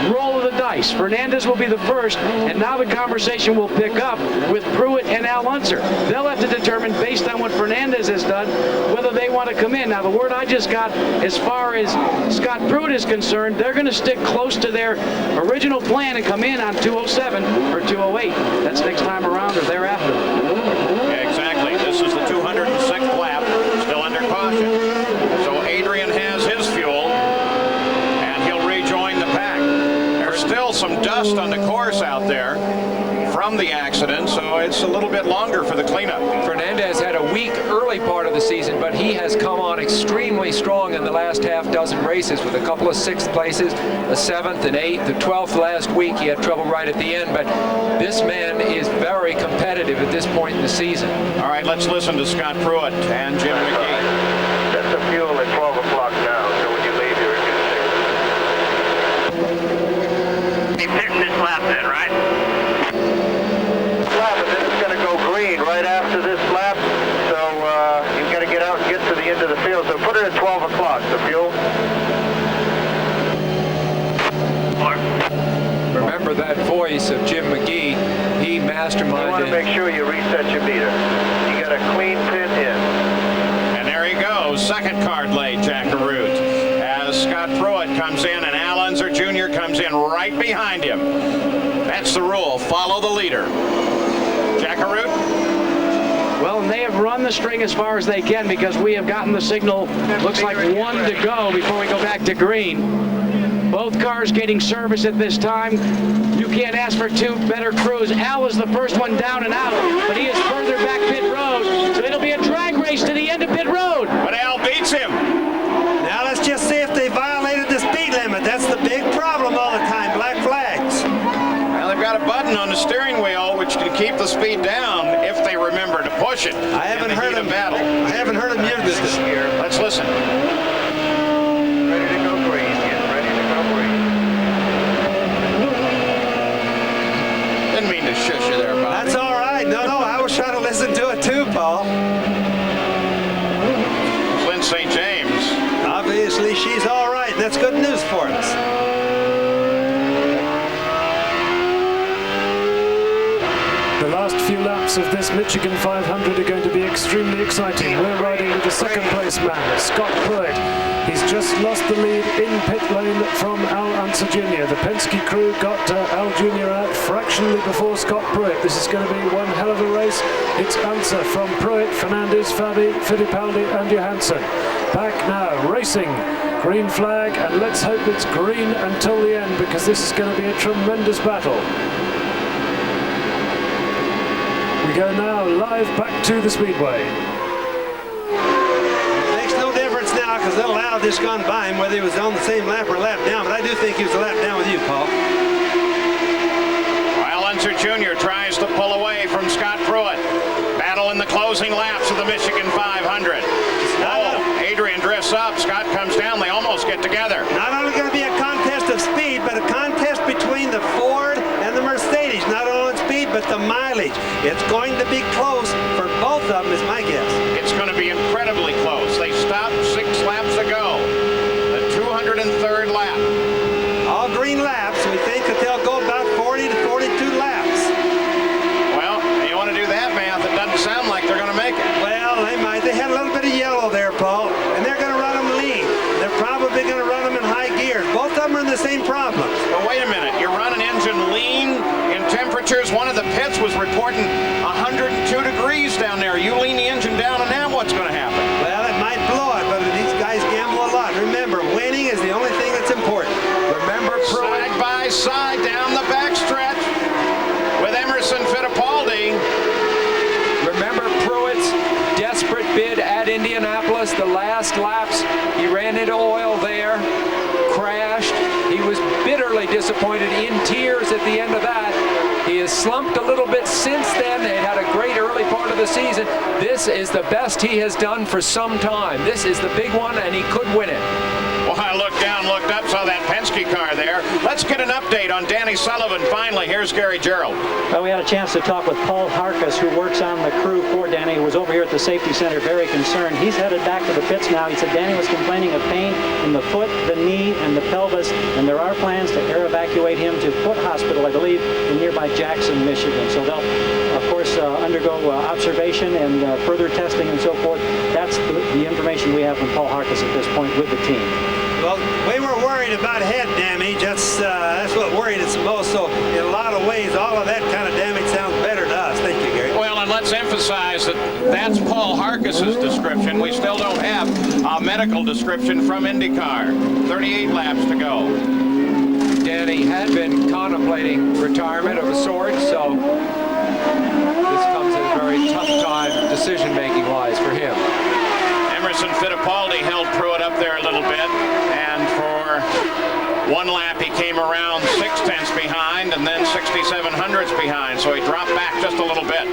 roll of the dice. Fernandez will be the first, and now the conversation will pick up with Pruitt and Al Unser. They'll have to determine, based on what Fernandez has done, whether they want to come in. Now, the word I just got, as far as Scott Pruitt is concerned, they're going to stick close to their original plan and come in on 207 or 208. That's next time around or thereafter. Yeah, exactly. This is the 206th lap, still under caution. So Adrian has his fuel, and he'll rejoin the pack. There's still some dust on the course out there from the accident, so it's a little bit longer for the cleanup. Fernandez had a weak early part of the season, but he has come on extremely strong in the last half dozen races, with a couple of 6th places, a 7th and 8th, the 12th last week. He had trouble right at the end, but this man is very competitive at this point in the season. All right, let's listen to Scott Pruitt and Jim McGee. That's the fuel at 12 o'clock now, so when you leave, you're in good shape. He finished this lap then, right? And then it's going to go green right after this lap, so you've got to get out and get to the end of the field. So put it at 12 o'clock, the fuel. Remember that voice of Jim McGee. He masterminded. You want to make sure you reset your meter. You got a clean pit in. And there he goes, second card laid, Jack Arute, as Scott Pruitt comes in and Al Unser Jr. comes in right behind him. That's the rule. Follow the leader. Jack Arute? Well, and they have run the string as far as they can, because we have gotten the signal, looks like 1 to go before we go back to green. Both cars getting service at this time. You can't ask for two better crews. Al is the first one down and out, but he is further back pit road, so it'll be a drag race to the end of pit road. But Al beats him. Now let's just see if they violated the speed limit. That's the big problem all the time, black flags. Well, they've got a button on the steering wheel which can keep the speed down if they remember to push it. I haven't heard them battle. I haven't heard them use this year. Let's listen. Ready to go green. Getting ready to go green. Didn't mean to shush you there, Bob. That's all right. No, I was trying to listen to it too, Paul. Lynn St. James. Obviously, she's all right. That's good news for us. The last few laps laps of this Michigan 500 are going to be extremely exciting. We're riding with the second place man, Scott Pruitt. He's just lost the lead in pit lane from Al Unser Jr. The Penske crew got Al Jr. out fractionally before Scott Pruitt. This is going to be one hell of a race. It's Unser from Pruitt, Fernandez, Fabi, Fittipaldi and Johansson. Back now, racing. Green flag, and let's hope it's green until the end, because this is going to be a tremendous battle. We go now live back to the Speedway. Makes no difference now, because that Al just gone by him, whether he was on the same lap or a lap down, but I do think he was a lap down with you, Paul. While Unser Jr. tries to pull away from Scott Pruitt. Battle in the closing laps of the Michigan 500. Adrian drifts up, Scott comes down, they almost get together. Not only going to be a contest of speed, but a contest between the Ford and the Mercedes. Not only speed, but the mileage. It's going to be close for both of them, is my guess. It's going to be incredibly close. They stopped 6 laps ago. The 203rd lap. All green laps. We think that they'll go about 40 to 42 laps. Well, you want to do that math, it doesn't sound like they're going to make it. Well, they might. They had a little bit of yellow there, Paul, and they're going to run them lean. They're probably going to run them in high gears. Both of them are in the same problems. Well, wait a minute. You run an engine lean in temperatures. One of the pits was reporting 102 degrees down there. You lean the engine down, and now what's going to happen? Well, it might blow it, but these guys gamble a lot. Remember, winning is the only thing that's important. Remember, side by side down the backstretch with Emerson Fittipaldi. Remember Pruitt's desperate bid at Indianapolis, the last laps. He ran into oil there, crashed. He was bitterly disappointed, in tears at the end of that. He has slumped a little bit since then. They had a great early part of the season. This is the best he has done for some time. This is the big one, and he could win it. Well, I looked down, looked up, saw that Penske car there. Let's get an update on Danny Sullivan. Finally, here's Gary Gerald. Well, we had a chance to talk with Paul Harkus, who works on the crew for Danny, who was over here at the safety center very concerned. He's headed back to the pits now. He said Danny was complaining of pain in the foot, the knee, and the pelvis, and there are plans to air evacuate him to Foot Hospital, I believe, in nearby Jackson, Michigan. So they'll, of course, undergo observation and further testing and so forth. That's the information we have from Paul Harkus at this point with the team. Well, we were worried about head damage. That's what worried us most. So in a lot of ways, all of that kind of damage sounds better to us. Thank you, Gary. Well, and let's emphasize that that's Paul Harkus's description. We still don't have a medical description from IndyCar. 38 laps to go. Danny had been contemplating retirement of a sort, so this comes at a very tough time decision-making wise for him. Emerson Fittipaldi held Pruitt up there a little bit, and for one lap he came around 0.6 behind and then 67/100ths behind, so he dropped back just a little bit.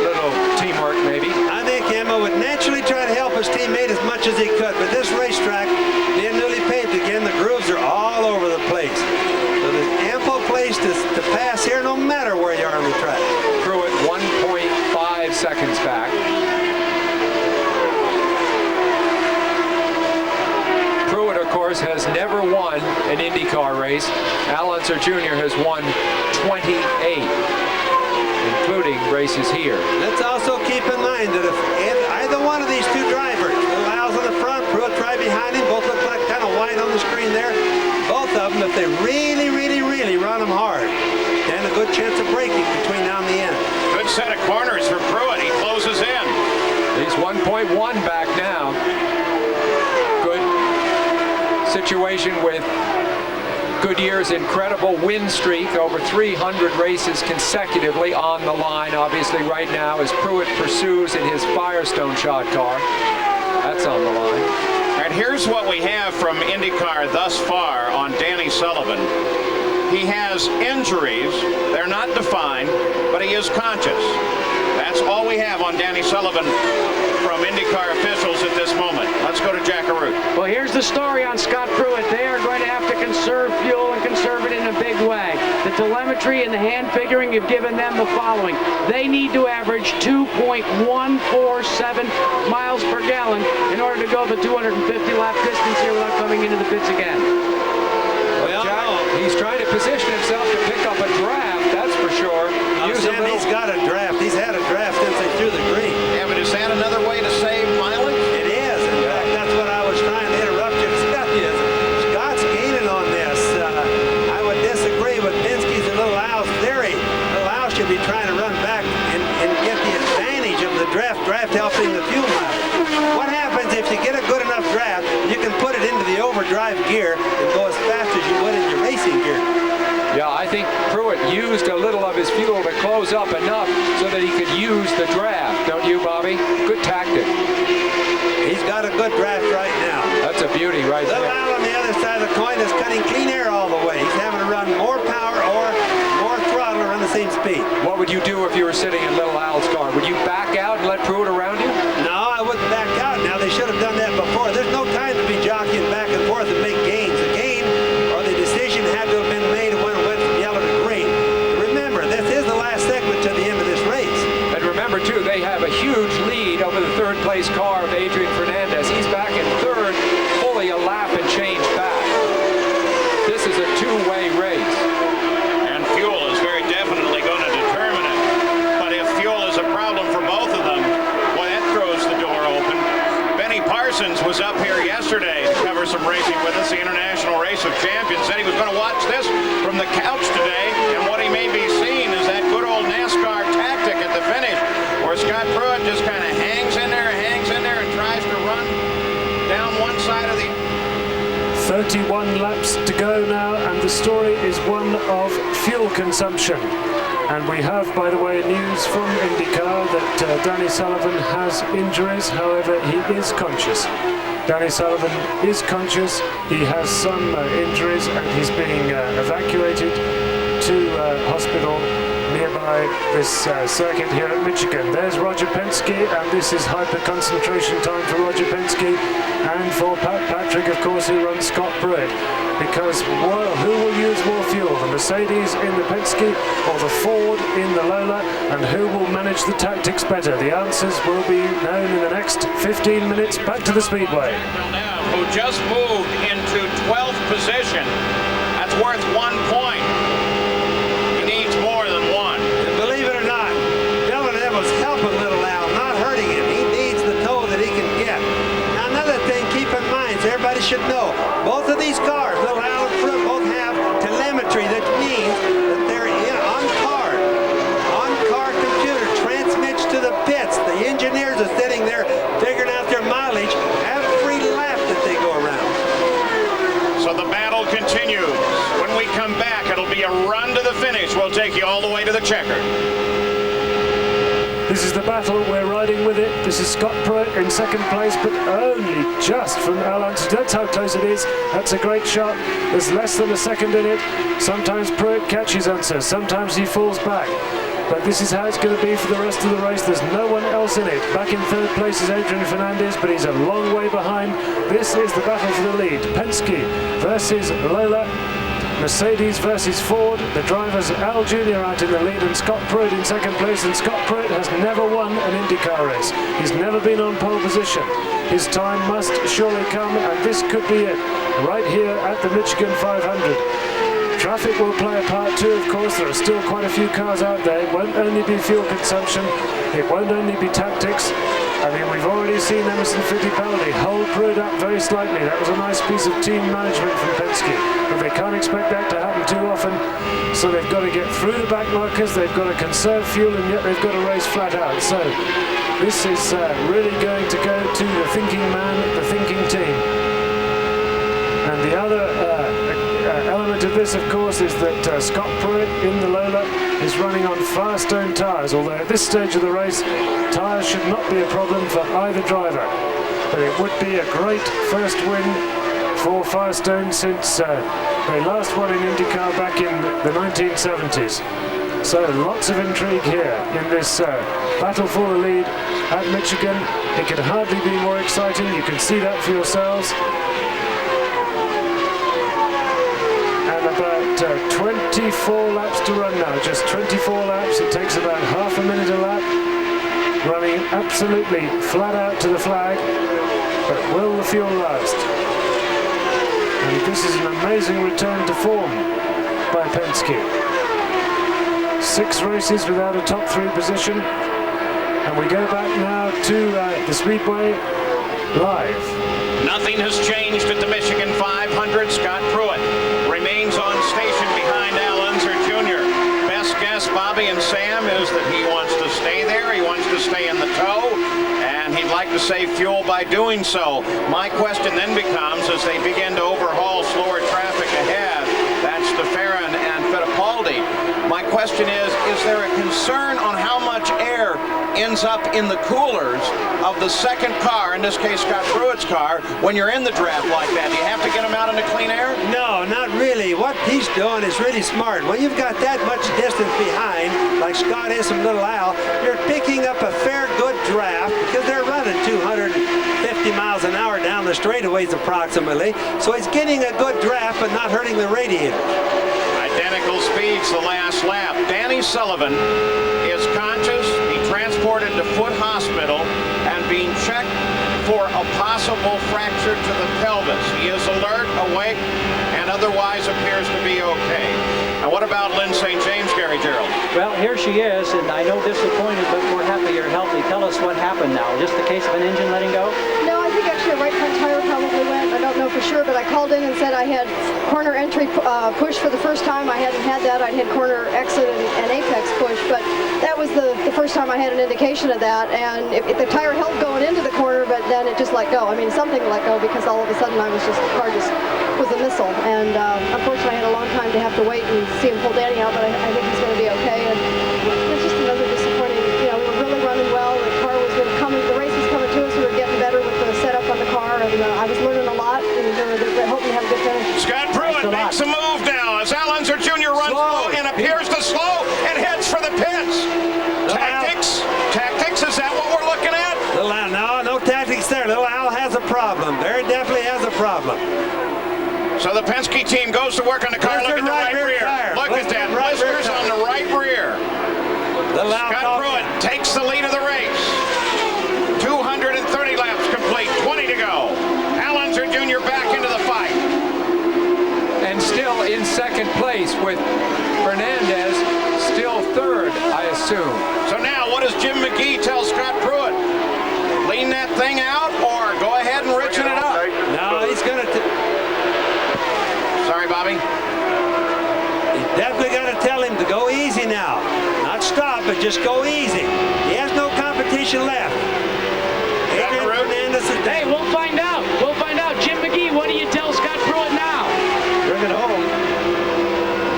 Little teamwork maybe. I think Emma would naturally try to help his teammate as much as he could, but this racetrack being newly paved again, the grooves are all over the place. So there's ample place to pass here no matter where you are on the track. Pruitt 1.5 seconds back. Pruitt, of course, has never won an IndyCar race. Al Unser Jr. has won 28, including races here. Let's also keep in mind that if either one of these two drivers, Al's on the front, Pruitt right behind him, both look like kind of white on the screen there. Both of them, if they really, really, really run them hard, stand a good chance of breaking between now and the end. Good set of corners for Pruitt. He closes in. He's 1.1 back now. Situation with Goodyear's incredible win streak, over 300 races consecutively on the line, obviously right now, as Pruitt pursues in his Firestone shot car. That's on the line. And here's what we have from IndyCar thus far on Danny Sullivan. He has injuries. They're not defined, but he is conscious. That's all we have on Danny Sullivan from IndyCar officials at this moment. Let's go to Jack Arute. Well, here's the story on Scott Pruitt. They are going to have to conserve fuel and conserve it in a big way. The telemetry and the hand figuring have given them the following. They need to average 2.147 miles per gallon in order to go the 250-lap distance here without coming into the pits again. Well, Jack, he's trying to position himself to pick up a draft, that's for sure. And he's got a draft. He's had a draft since they threw the green. Yeah, but is that another way to save mileage? It is. In fact, that's what I was trying to interrupt you to tell you. Scott's gaining on this. I would disagree with Penske's and Little Al's theory. Little Al should be trying to run back and get the advantage of the draft helping the fuel mileage. What happens if you get a good enough draft, you can put it into the overdrive gear and go as fast as you would in your racing gear? Yeah, I think Pruitt used a little of his fuel to close up enough so that he could use the draft. Don't you, Bobby? Good tactic. He's got a good draft right now. That's a beauty right there. Little Al on the other side of the coin is cutting clean air all the way. He's having to run more power or more throttle to run the same speed. What would you do if you were sitting in Little Al's car? Would you back out and let Pruitt around you? No, I wouldn't back out. Now, they should have done that before. There's no time to be jockeying back and forth and make gains. The gain or the decision had to have been made when it went from yellow to green. Remember, this is the last segment to the end of this race. And remember, too, they have a huge lead over the third-place car of Adrian Fernandez. He's back in third, fully a lap and change back. This is a two-way race. And fuel is very definitely going to determine it. But if fuel is a problem for both of them, well, that throws the door open. Benny Parsons was up here yesterday to cover some racing with us, the International Race of Champions. Said he was going to watch this from the couch today, and what he may be seeing is that good old NASCAR tactic at the finish, where Scott Pruitt just kind of hangs in there, and tries to run down one side of the... 31 laps to go now, and the story is one of fuel consumption. And we have, by the way, news from IndyCar that Danny Sullivan has injuries. However, he is conscious. Danny Sullivan is conscious. He has some injuries, and he's being evacuated to hospital nearby this circuit here at Michigan. There's Roger Penske, and this is hyper-concentration time for Roger Penske and for Pat Patrick, of course, who runs Scott Pruitt. Because, well, who will use more fuel, the Mercedes in the Penske or the Ford in the Lola, and who will manage the tactics better? The answers will be known in the next 15 minutes. Back to the Speedway. Who just moved into 12th position. That's worth 1 point. He needs more than one. Believe it or not, Villeneuve was helping Little Al, not hurting him. He needs the tow that he can get. Now, another thing, keep in mind, so everybody should know, both of these cars, Little Al and Pruitt, both have telemetry. That means that they're on-car computer transmits to the pits. The engineers are sitting there figuring out their mileage every lap that they go around. So the battle continues. When we come back, it'll be a run to the finish. We'll take you all the way to the checker. This is the battle, we're riding with it. This is Scott Pruitt in second place, but only just from Al Unser. That's how close it is. That's a great shot. There's less than a second in it. Sometimes Pruitt catches Unser, sometimes he falls back. But this is how it's going to be for the rest of the race. There's no one else in it. Back in third place is Adrian Fernandez, but he's a long way behind. This is the battle for the lead. Penske versus Lola. Mercedes versus Ford. The drivers Al Jr. out in the lead and Scott Pruitt in second place. And Scott Pruitt has never won an IndyCar race. He's never been on pole position. His time must surely come, and this could be it. Right here at the Michigan 500. Traffic will play a part too, of course. There are still quite a few cars out there. It won't only be fuel consumption. It won't only be tactics. I mean, we've already seen Emerson Fittipaldi hold Pruitt up very slightly. That was a nice piece of team management from Penske. But they can't expect that to happen too often. So they've got to get through the back markers. They've got to conserve fuel, and yet they've got to race flat out. So this is really going to go to the thinking man, the thinking team. And the other element of this, of course, is that Scott Pruitt in the Lola is running on Firestone tyres, although at this stage of the race, tyres should not be a problem for either driver. But it would be a great first win for Firestone since they last won in IndyCar back in the 1970s. So lots of intrigue here in this battle for the lead at Michigan. It could hardly be more exciting. You can see that for yourselves. About 24 laps to run now, just 24 laps. It takes about half a minute a lap, running absolutely flat out to the flag. But will the fuel last? And this is an amazing return to form by Penske. 6 races without a top 3 position. And we go back now to the Speedway live. Nothing has changed at the Michigan 500. Scott Pruitt remains on station behind Al Unser Jr. Best guess, Bobby and Sam, is that he wants to stay there. He wants to stay in the tow, and he'd like to save fuel by doing so. My question then becomes, as they begin to overhaul slower traffic ahead, that's DeFerrin and Fittipaldi. My question is there a concern on how much air ends up in the coolers of the second car, in this case Scott Pruitt's car, when you're in the draft like that? Do you have to get them out into clean air? No, not really. What he's doing is really smart. When you've got that much distance behind, like Scott is from Little Al, you're picking up a fair good draft because they're running 250 miles an hour down the straightaways approximately. So he's getting a good draft but not hurting the radiator. Identical speeds the last lap. Danny Sullivan is conscious, be transported to Foot Hospital and being checked for a possible fracture to the pelvis. He is alert, awake, and otherwise appears to be okay. Now what about Lynn St. James, Gary Gerald? Well, here she is, and I know disappointed, but we're happy you're healthy. Tell us what happened now. Just a case of an engine letting go? No, I think actually a right front tire probably went. I don't know for sure, but I called in and said I had corner entry push for the first time. I hadn't had that. I'd had corner exit and apex push, but that was the first time I had an indication of that. And if the tire held going into the corner, but then it just let go. I mean, something let go because all of a sudden the car just was a missile. And unfortunately, I had a long time to have to wait and see him pull Danny out, but I think he's going to be okay. And it's just another disappointing. You know, we were really running well. The car was coming. The race was coming to us. We were getting better with the setup on the car, and I was learning a lot. And we're hoping to have a good finish. Scott Pruitt makes a move now as Al Unser Jr. runs low and appears to slow and heads for the pits. Tactics, is that what we're looking at? Little Al, no tactics there. Little Al has a problem. There definitely has a problem. So the Penske team goes to work on the car. Look at the right rear. Look at that. Blisters on the right rear. Scott Pruitt takes the lead of the race. 230 laps complete. 20 to go. Al Unser Jr. back into the fight. And still in second place with Fernandez still third, I assume. So now what does Jim McGee tell Scott Pruitt? Lean that thing out or go ahead and richen it up? No, he's going to... Sorry, Bobby. He's definitely got to tell him to go easy now. Not stop, but just go easy. He has no competition left. Hey, we'll find out. We'll find out. Jim McGee, what do you tell Scott Pruitt now? Bring it home.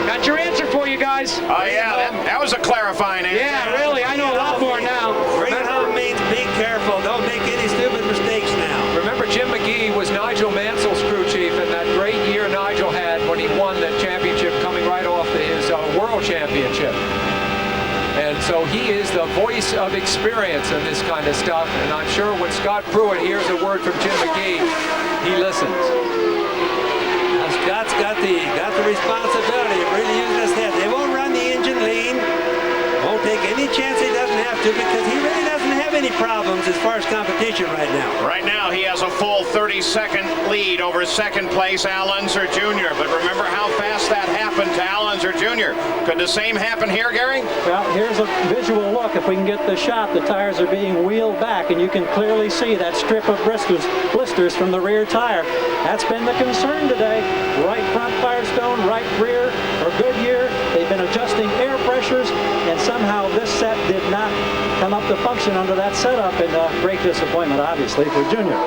Got your answer for you guys. Oh, yeah, that was a clarifying answer. Yeah, really. I know a lot more now. Bring it home means be careful. Don't make any stupid mistakes now. Remember, Jim McGee was Nigel Mansell's crew chief in that great year Nigel had when he won the championship coming right off his world championship. And so he is the voice of experience in this kind of stuff. And I'm sure when Scott Pruitt hears a word from Jim McGee, he listens. Now Scott's got the responsibility of really using his head. They won't run the engine lean. Won't take any chance he doesn't have to because he really doesn't have any problems as far as competition right now. Right now he has a full 30-second lead over second place Al Unser Jr. But remember how fast that happened to Al Unser Jr. Could the same happen here, Gary? Well, here's a visual look. If we can get the shot, the tires are being wheeled back, and you can clearly see that strip of blisters from the rear tire. That's been the concern today. Right front Firestone, right rear or Goodyear. They've been adjusting air pressures, and somehow this set did not come up to function under that setup, and great disappointment, obviously, for Junior.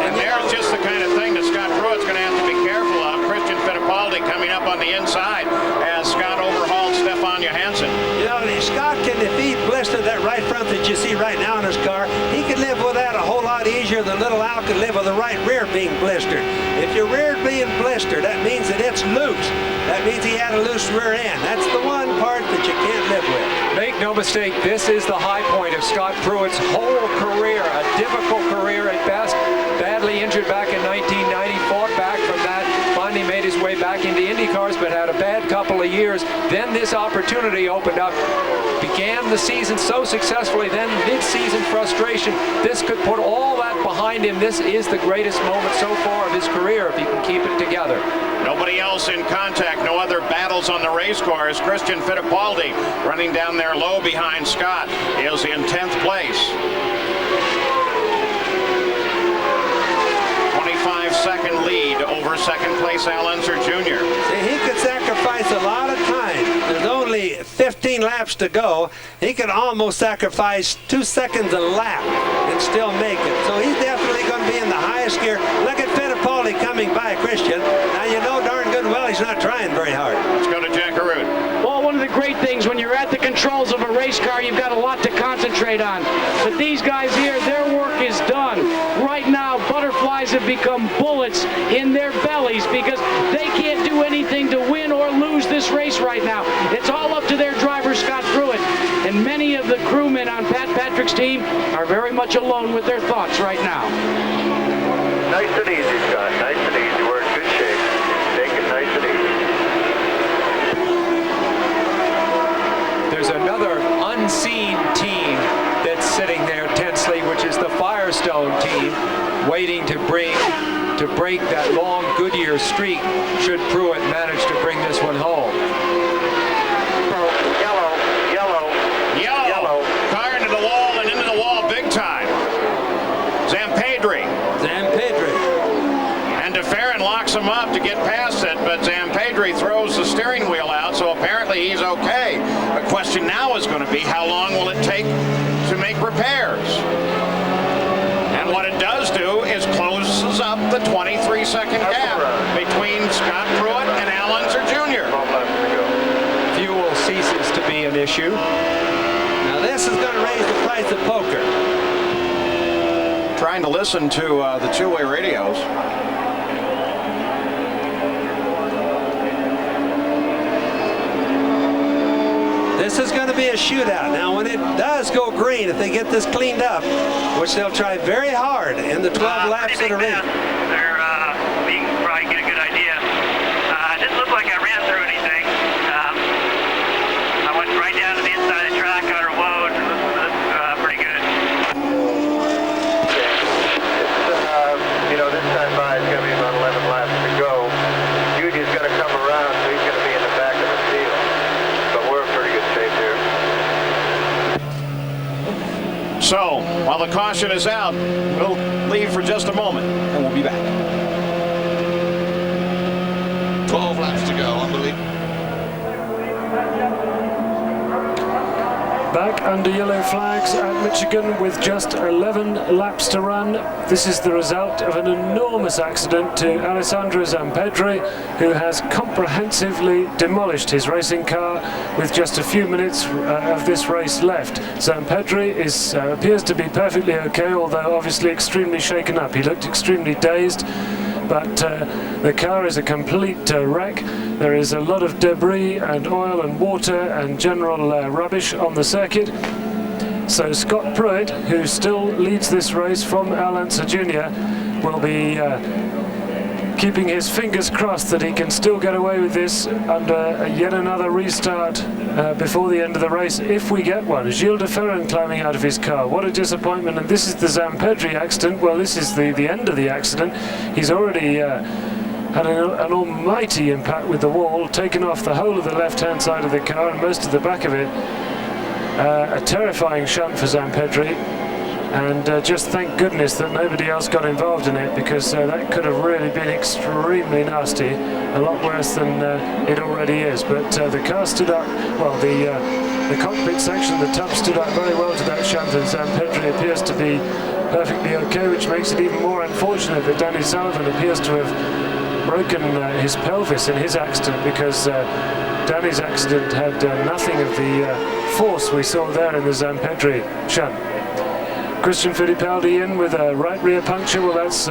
And there's just the kind of thing that Scott Pruitt's going to have to be careful of. Christian Fittipaldi coming up on the inside as Scott overhauled Stefan Johansson. You know, Scott can, if he blistered that right front that you see right now in his car, he could live with that a whole lot easier than Little Al could live with the right rear being blistered. If your rear being blistered, that means that it's loose. That means he had a loose rear end. That's the one part that you can't live with. Make no mistake, this is the high point of Scott Pruitt's whole career, a difficult career at best. Badly injured back in 1990, fought back from that, finally made his way back into Indy cars, but had a bad couple of years. Then this opportunity opened up. Began the season so successfully, then mid-season frustration. This could put all that behind behind him, this is the greatest moment so far of his career if he can keep it together. Nobody else in contact, no other battles on the race cars. Christian Fittipaldi running down there low behind Scott is in 10th place. 25-second lead over second place Al Unser Jr. See, he could sacrifice a lot of time. There's only 15 laps to go. He could almost sacrifice 2 seconds a lap and still make it. So he's definitely going to be in the highest gear. Look at Fittipaldi coming by Christian. Now you know darn good well he's not trying very hard. Let's go to Jack Arute. Well, one of the great things when you're at the controls of a race car, you've got a lot to concentrate on. But these guys here, their work is done. Right now, butterflies have become bullets in their bellies because they can't do anything to win or lose this race right now. It's all up to their driver, Scott Pruitt. And many of the crewmen on Pat Patrick's team are very much alone with their thoughts right now. Nice and easy, Scott. Nice and easy. We're in good shape. Take it nice and easy. There's another unseen team that's sitting there tensely, which is the Firestone team, waiting to break that long Goodyear streak should Pruitt manage to bring this one home. Yellow. Car into the wall and into the wall big time. Zampedri. And DeFerrin locks him up to get past it, but Zampedri throws the steering wheel out, so apparently he's okay. The question now is going to be how long will it take to make repairs? And what it does do is closes up the 23-second gap between Scott Pruitt and Al Unser Jr. Fuel ceases to be an issue. Now this is going to raise the price of poker. Trying to listen to the two-way radios. This is going to be a shootout. Now, when it does go green, if they get this cleaned up, which they'll try very hard in the 12 laps that are in. We can probably get a good idea. It didn't look like I ran through anything. I went right down to the inside of the track on a load. It was pretty good. It's, this time by it's going to be about 11 laps to go. Judy's going to come around, so he's going to be in the back of the field. But we're in pretty good shape here. So, while the caution is out, we'll leave for just a moment, and we'll be back. 12 laps to go, unbelievable. Back under yellow flags at Michigan with just 11 laps to run. This is the result of an enormous accident to Alessandro Zampedri, who has comprehensively demolished his racing car with just a few minutes of this race left. Zampedri appears to be perfectly okay, although obviously extremely shaken up. He looked extremely dazed, but the car is a complete wreck. There is a lot of debris and oil and water and general rubbish on the circuit. So Scott Pruitt, who still leads this race from Al Unser Jr., will be keeping his fingers crossed that he can still get away with this under yet another restart before the end of the race, if we get one. Gilles de Ferran climbing out of his car. What a disappointment. And this is the Zampedri accident. Well, this is the end of the accident. He's already had an almighty impact with the wall, taken off the whole of the left-hand side of the car and most of the back of it. A terrifying shunt for Zampedri. And just thank goodness that nobody else got involved in it, because that could have really been extremely nasty, a lot worse than it already is. But the car stood up, well, the cockpit section, the tub stood up very well to that shunt, and Zampedri appears to be perfectly okay, which makes it even more unfortunate that Danny Sullivan appears to have broken his pelvis in his accident, because Danny's accident had nothing of the force we saw there in the Zampedri shunt. Christian Fittipaldi in with a right rear puncture. Well, that's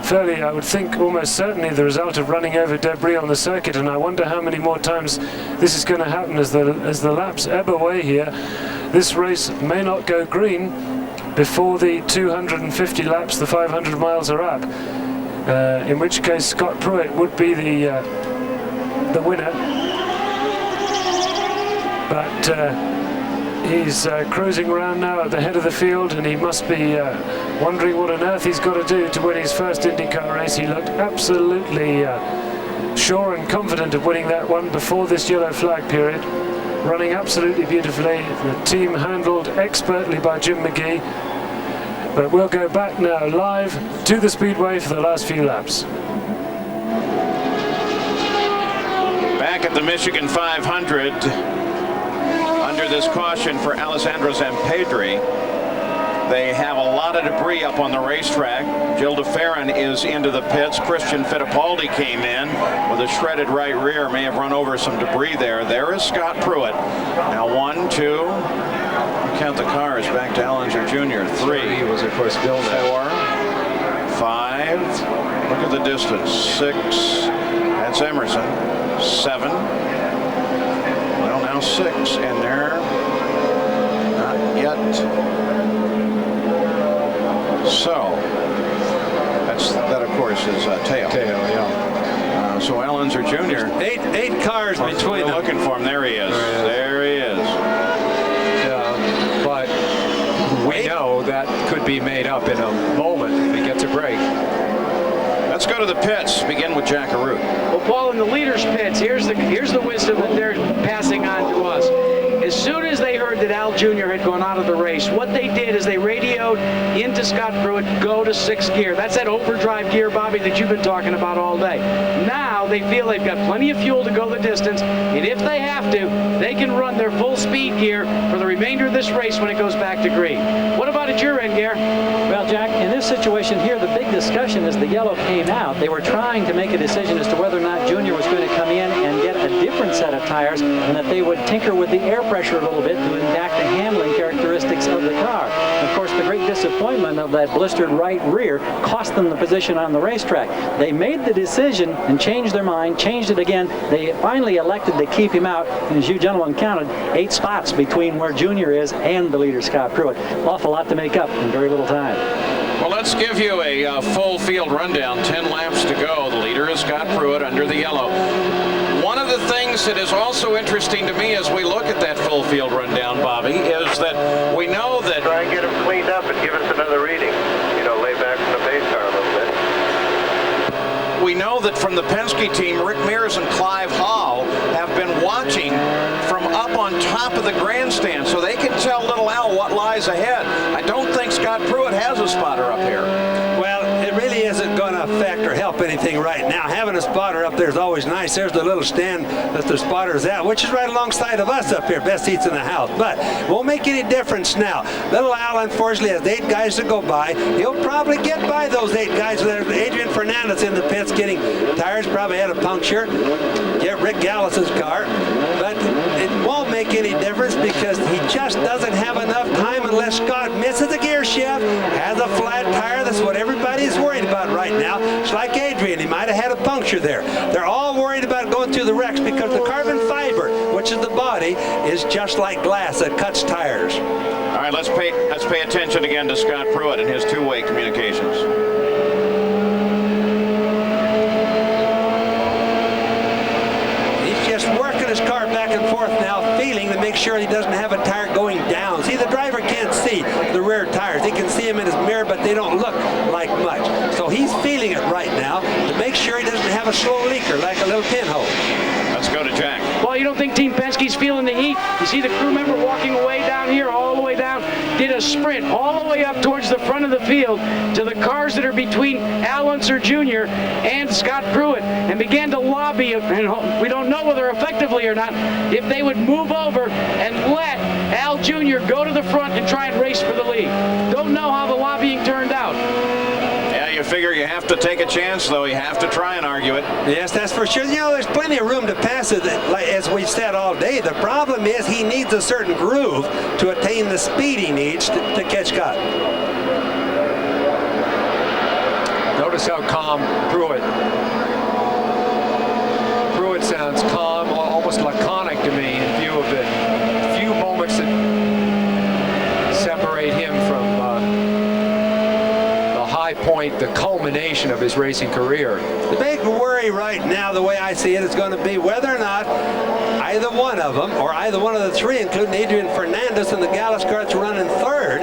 fairly, I would think, almost certainly the result of running over debris on the circuit, and I wonder how many more times this is going to happen as the laps ebb away here. This race may not go green before the 250 laps, the 500 miles are up, in which case Scott Pruitt would be the winner. But He's cruising around now at the head of the field, and he must be wondering what on earth he's got to do to win his first IndyCar race. He looked absolutely sure and confident of winning that one before this yellow flag period. Running absolutely beautifully. The team handled expertly by Jim McGee. But we'll go back now live to the speedway for the last few laps. Back at the Michigan 500, under this caution for Alessandro Zampedri, they have a lot of debris up on the racetrack. Gilles de Ferran is into the pits. Christian Fittipaldi came in with a shredded right rear, may have run over some debris there. There is Scott Pruitt. Now 1, 2, count the cars back to Allenser Jr. 3. He was, of course, Bill 4, 5. Look at the distance. 6. That's Emerson. 7. Well, now 6 in there. Not yet. So, that of course is Teo. Teo, yeah. So Allenser Jr. Eight cars between them. Looking for him. There he is. There he is. But we know that could be made up in a moment if he gets a break. Let's go to the pits. Begin with Jack Arute. Well, Paul, in the leaders' pits, here's the wisdom that they're passing on to us. As soon as they heard that Al Jr. had gone out of the race, what they did is they radioed into Scott Pruitt, go to 6th gear. That's that overdrive gear, Bobby, that you've been talking about all day. Now they feel they've got plenty of fuel to go the distance, and if they have to, they can run their full speed gear for the remainder of this race when it goes back to green. What about at your end, Gare? Well, Jack, in this situation here, the big discussion as the yellow came out, they were trying to make a decision as to whether or not Junior was going to come in and get a different set of tires, and that they would tinker with the air pressure a little bit to enact the handling characteristics of the car. And of course, the great disappointment of that blistered right rear cost them the position on the racetrack. They made the decision and changed their mind, changed it again. They finally elected to keep him out, and as you gentlemen counted, 8 spots between where Junior is and the leader, Scott Pruitt. Awful lot to make up in very little time. Well, let's give you a full field rundown. 10 laps to go. The leader is Scott Pruitt under the yellow. One of the things that is also interesting to me as we look at that full field rundown, Bobby, is that we know that... Try and get them cleaned up and give us another reading. You know, lay back from the pace car a little bit. We know that from the Penske team, Rick Mears and Clive Hall have been watching from up on top of the grandstand, so they can tell little Al what lies ahead. I don't think Scott Pruitt has a spotter up here. Well, it really isn't going to affect or help anything right now. Having a spotter up there is always nice. There's the little stand that the spotter's at, which is right alongside of us up here, best seats in the house. But won't make any difference now. Little Al, unfortunately, has 8 guys to go by. He'll probably get by those 8 guys. There's Adrian Fernandez in the pits getting tires, probably had a puncture. Get Rick Gallus's car. But it won't make any difference because he just doesn't have enough time unless Scott misses a gear shift, has a flat tire. That's what everybody's worried about right now. It's like Adrian. He might have had a puncture there. They're all worried about going through the wrecks because the carbon fiber, which is the body, is just like glass that cuts tires. All right, let's pay attention again to Scott Pruitt and his two-way communications. Working his car back and forth now, feeling to make sure he doesn't have a tire going down. See, the driver can't see the rear tires. He can see them in his mirror, but they don't look like much. So he's feeling it right now to make sure he doesn't have a slow leaker like a little pinhole. Let's go to Jack. Well, you don't think Team Penske's feeling the heat? You see the crew member walking away down here, all the way down, did a sprint all the way up towards the front of the field to the cars that are between Al Unser Jr. and Scott Pruitt and began to lobby, and we don't know whether effectively or not, if they would move over and let Al Jr. go to the front and try and race for the lead. Don't know how the lobbying turned out. You figure you have to take a chance, though. You have to try and argue it. Yes, that's for sure. You know, there's plenty of room to pass it, like, as we've said all day. The problem is he needs a certain groove to attain the speed he needs to catch Scott. Notice how calm Pruitt sounds calm, almost laconic to me in view of the few moments that separate him from the high point, the culmination of his racing career. The big worry right now, the way I see it, is going to be whether or not either one of them, or either one of the three, including Adrian Fernandez and the Gallus car that's running third,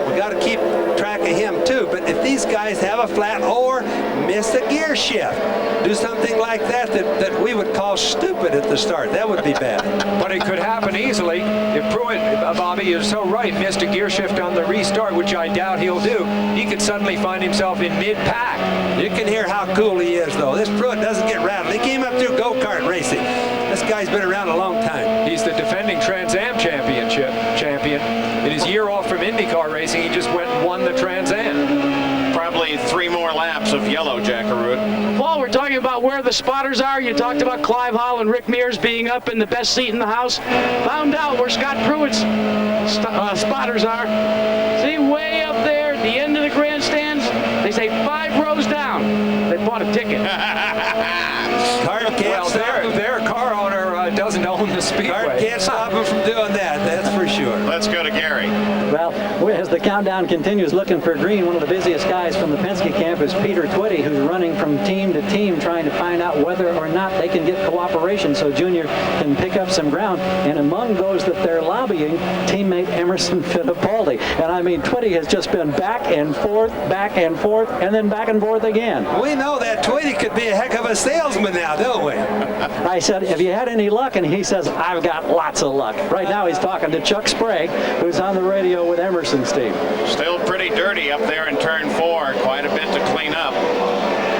we got to keep track of him too. But if these guys have a flat or miss a gear shift, do something like that we would call stupid at the start, that would be bad. But it could happen easily. If Pruitt, Bobby, you're so right, missed a gear shift on the restart, which I doubt he'll do, he could suddenly find himself in mid-pack. You can hear how cool he is, though. This Pruitt doesn't get rattled. He came up through go-kart racing. This guy's been around a long time. He's the defending Trans Am champion. In his year off from IndyCar racing, he just went and won the Trans Am. Probably 3 more laps of yellow, Jackaroo. Paul, we're talking about where the spotters are. You talked about Clive Hall and Rick Mears being up in the best seat in the house. Found out where Scott Pruitt's spotters are. See, way up there at the end of the grandstands. They say 5 rows down. They bought a ticket. Their car owner doesn't own the speedway. Card can't stop him from doing that, that's for sure. Let's go to Gary. Well, as the countdown continues, looking for green, one of the busiest guys from the Penske camp is Peter Twitty, who's running from team to team trying to find out whether or not they can get cooperation so Junior can pick up some ground. And among those that they're lobbying, teammate Emerson Fittipaldi. And I mean, Twitty has just been back and forth, and then back and forth again. We know that Twitty could be a heck of a salesman now, don't we? I said, have you had any luck? And he says, I've got lots of luck. Right now he's talking to Chuck Sprague, who's on the radio with Emerson's team. Still pretty dirty up there in turn 4. Quite a bit to clean up.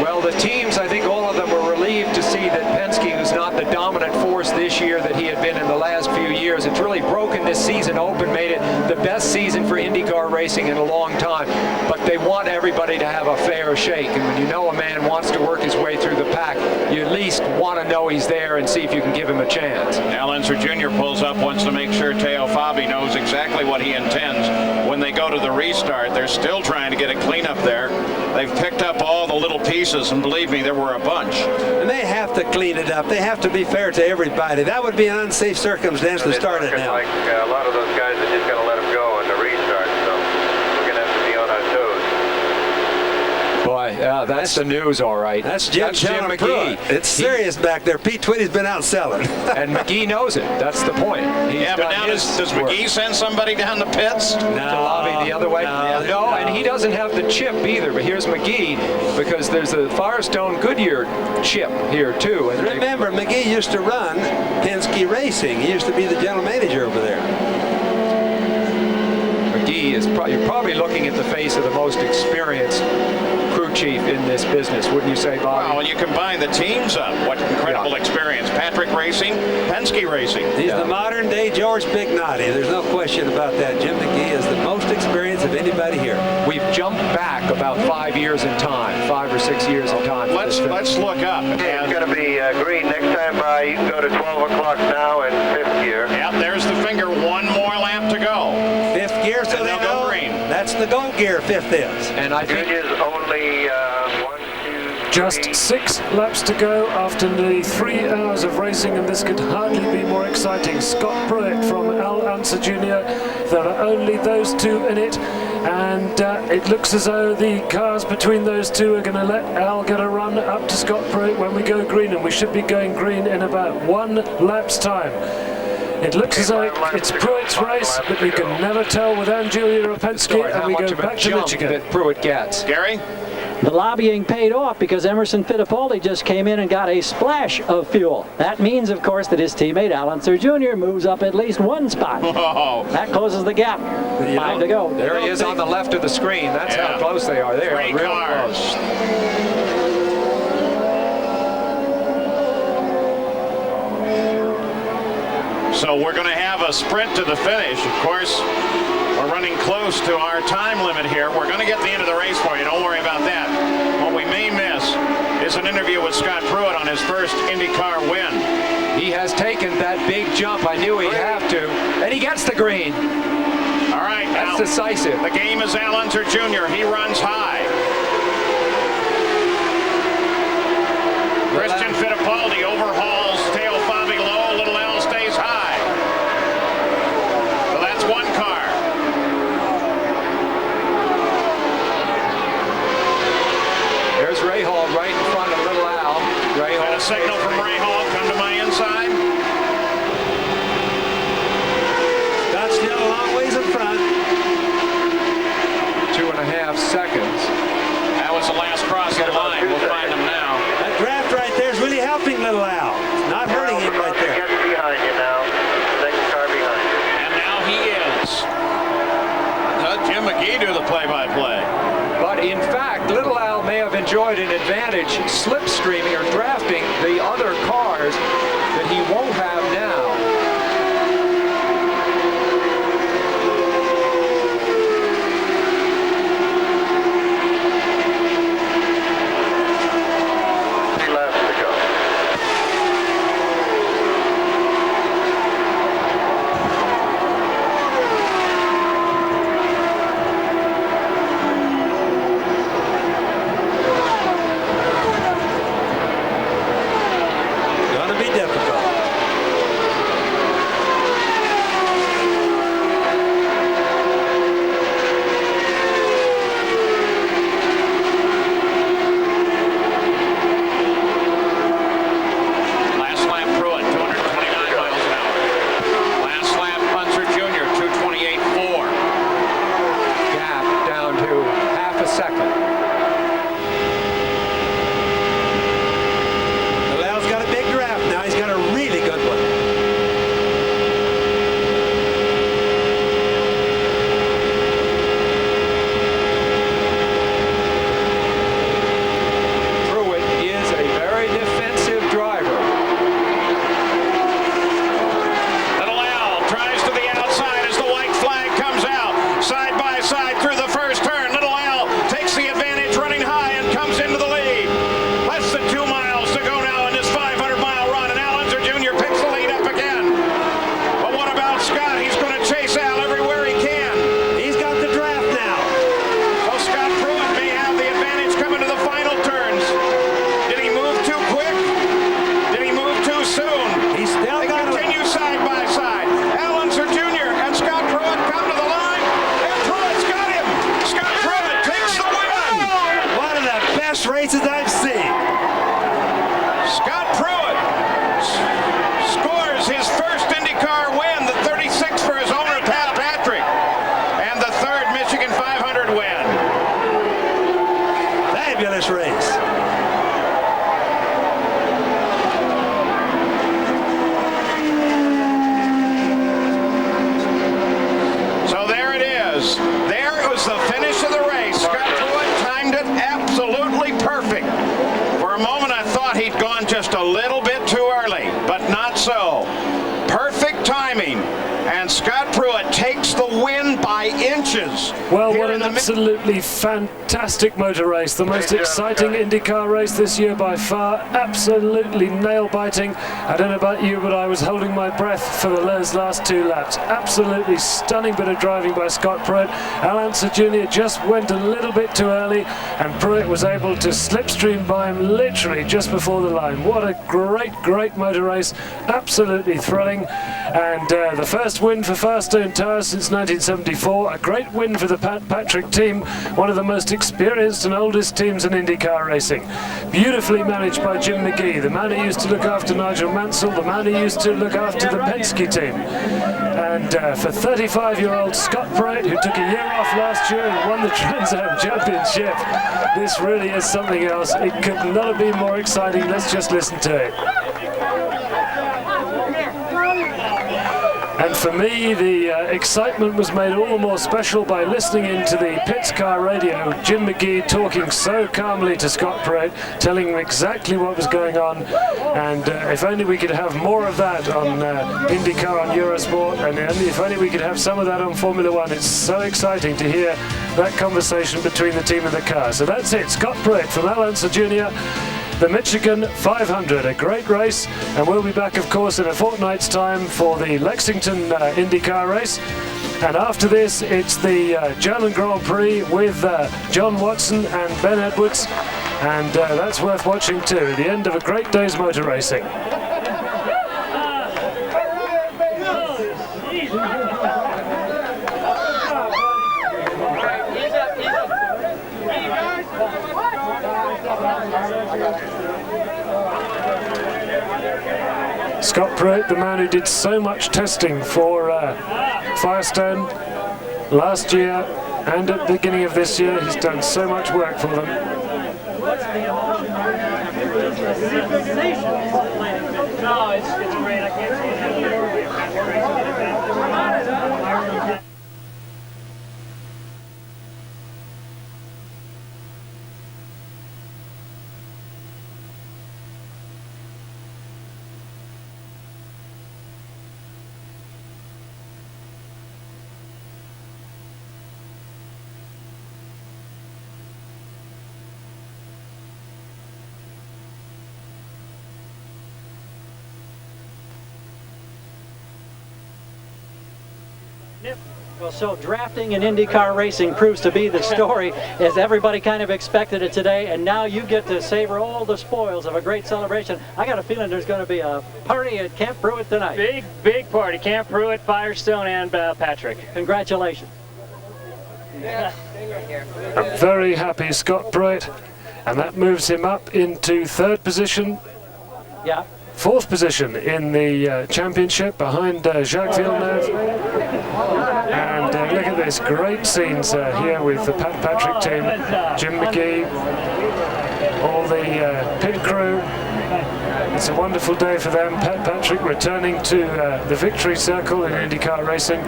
Well, the teams, I think all of them were relieved to see that Penske, who's not the dominant force this year that he had been in the last few years, it's really broken this season open, made it the best season for IndyCar racing in a long time. But they want everybody to have a fair shake. And when you know a man wants to work his way through the pack, you at least want to know he's there and see if you can give him a chance. Al Unser Jr. pulls up, wants to make sure Teo Fabi knows exactly what he intends when they go to the restart. They're still trying to get a cleanup there. They've picked up all the little pieces, and believe me, there were a bunch. And they have to clean it up. They have to be fair to everybody. That would be an unsafe circumstance to start it now. Like a lot of those guys are just going to let them go in the restart, so we're going to have to be on our toes. Boy, yeah, that's the news, all right. That's Jim McGee. It's serious back there. Pete Twitty's been out selling. And McGee knows it. That's the point. Yeah, but now does McGee send somebody down the pits? To lobby the other way? No, and he doesn't have the chip either. But here's McGee, because there's a Firestone Goodyear chip here, too. And remember, McGee used to run Penske Racing. He used to be the general manager over there. McGee is you're probably looking at the face of the most experienced crew chief in this business, wouldn't you say, Bob? Well, when you combine the teams up, what incredible experience. Patrick Racing, Penske Racing. He's the modern day George Bignotti. There's no question about that. Jim McGee is the most experienced of anybody here. We've jumped back about 5 years in time, 5 or 6 years in time. Let's look up. Okay, it's going to be green next time by. You can go to 12 o'clock now in 5th gear. Yep, there's the finger. 1 more lap to go. 5th gear, so they know green. That's the go gear, 5th is. And I think is only 1, 2, 3. Just 6 laps to go after nearly 3 hours of racing, and this could hardly be more exciting. Scott Pruitt from Al Unser Jr. There are only those two in it, and it looks as though the cars between those two are going to let Al get a run up to Scott Pruitt when we go green, and we should be going green in about 1 lap's time. It looks as though it's Pruitt's race, but you can never tell with Angiulia or Penske, and we go back to Michigan. That Pruitt gets. Gary? The lobbying paid off because Emerson Fittipaldi just came in and got a splash of fuel. That means, of course, that his teammate Al Unser Jr. moves up at least 1 spot. Oh. That closes the gap. 5 to go. There he is on the left of the screen. That's how close they are. They are real close. So we're going to have a sprint to the finish. Of course, we're running close to our time limit here. We're going to get the end of the race for you. Don't worry about that. What we may miss is an interview with Scott Pruitt on his first IndyCar win. He has taken that big jump. I knew he'd have to. And he gets the green. All right. That's decisive. The game is Al Unser Jr. He runs high. Christian Fittipaldi overhauls Teo Fabi low. Little Al stays high. So that's 1 car. There's Rahal right in front of Little Al. Rahal. Got a signal from Rahal. Come to my inside. Scott's still a long ways in front. 2.5 seconds. That was the last cross of the line. We'll find him now. That draft right there is really helping Little Al. It's not hurting him right there. Just behind you now. Second car behind you. And now he is. Let Jim McGee do the play-by-play. But in fact, Little Al may have enjoyed an advantage slipstreaming or drafting the other cars that he won't have now. Races I've seen. Scott Pruitt scores his first IndyCar win, the 36th for his owner Pat Patrick, and the 3rd Michigan 500 win. Fabulous race. So there it is. There was the finish of the race. Scott Pruitt timed it absolutely perfect. For a moment I thought he'd gone just a little bit too early, but not so. Perfect timing, and Scott Pruitt takes the win by inches. Well, what an absolutely fantastic motor race. The most exciting IndyCar race this year by far. Absolutely nail-biting. I don't know about you, but I was holding my breath for those last 2 laps. Absolutely stunning bit of driving by Scott Pruitt. Al Unser Jr. just went a little bit too early, and Pruitt was able to slipstream by him literally just before the line. What a great motor race. Absolutely thrilling. And the first win for Firestone Tires since 1974. A great win for the Pat Patrick team, one of the most experienced and oldest teams in IndyCar racing. Beautifully managed by Jim McGee, the man who used to look after Nigel Mansell, the man who used to look after the Penske team. And for 35-year-old Scott Pruitt, who took a year off last year and won the Trans Am Championship, this really is something else. It could not have been more exciting. Let's just listen to it. And for me, the excitement was made all the more special by listening into the pits car radio, Jim McGee talking so calmly to Scott Pruitt, telling him exactly what was going on. And if only we could have more of that on IndyCar on Eurosport, and if only we could have some of that on Formula One. It's so exciting to hear that conversation between the team and the car. So that's it, Scott Pruitt from Al Unser Jr., the Michigan 500, a great race, and we'll be back, of course, in a fortnight's time for the Lexington IndyCar race. And after this, it's the German Grand Prix with John Watson and Ben Edwards, and that's worth watching too. The end of a great day's motor racing. Scott Pruitt, the man who did so much testing for Firestone last year and at the beginning of this year, he's done so much work for them. No, it's great. I can't see it. Well, so drafting in IndyCar racing proves to be the story, as everybody kind of expected it today, and now you get to savor all the spoils of a great celebration. I got a feeling there's going to be a party at Camp Pruitt tonight. Big party. Camp Pruitt, Firestone, and Patrick. Congratulations. A very happy Scott Pruitt, and that moves him up into third position. Yeah. Fourth position in the championship behind Jacques Villeneuve. And look at this, great scenes here with the Pat Patrick team, Jim McGee, all the pit crew. It's a wonderful day for them. Pat Patrick returning to the victory circle in IndyCar racing.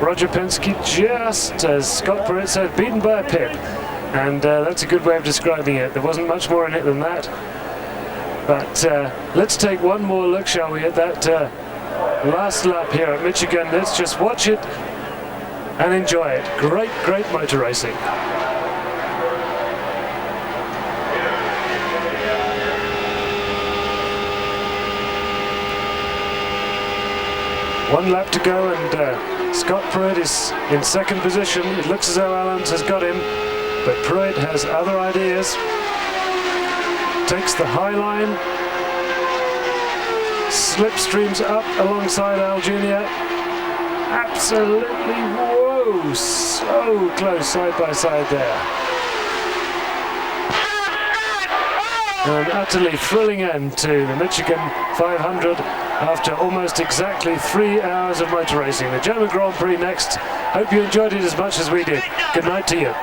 Roger Penske, just as Scott Pruitt said, beaten by a pip. And that's a good way of describing it. There wasn't much more in it than that. But let's take one more look, shall we, at that last lap here at Michigan. Let's just watch it and enjoy it. Great, great motor racing. One lap to go, and Scott Pruitt is in second position. It looks as though Allens has got him, but Pruitt has other ideas. Takes the high line, slipstreams up alongside Al Jr. Absolutely, whoa, so close side by side there. An utterly thrilling end to the Michigan 500 after almost exactly 3 hours of motor racing. The German Grand Prix next. Hope you enjoyed it as much as we did. Good night to you.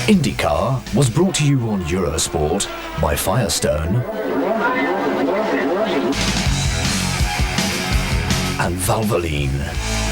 IndyCar was brought to you on Eurosport by Firestone and Valvoline.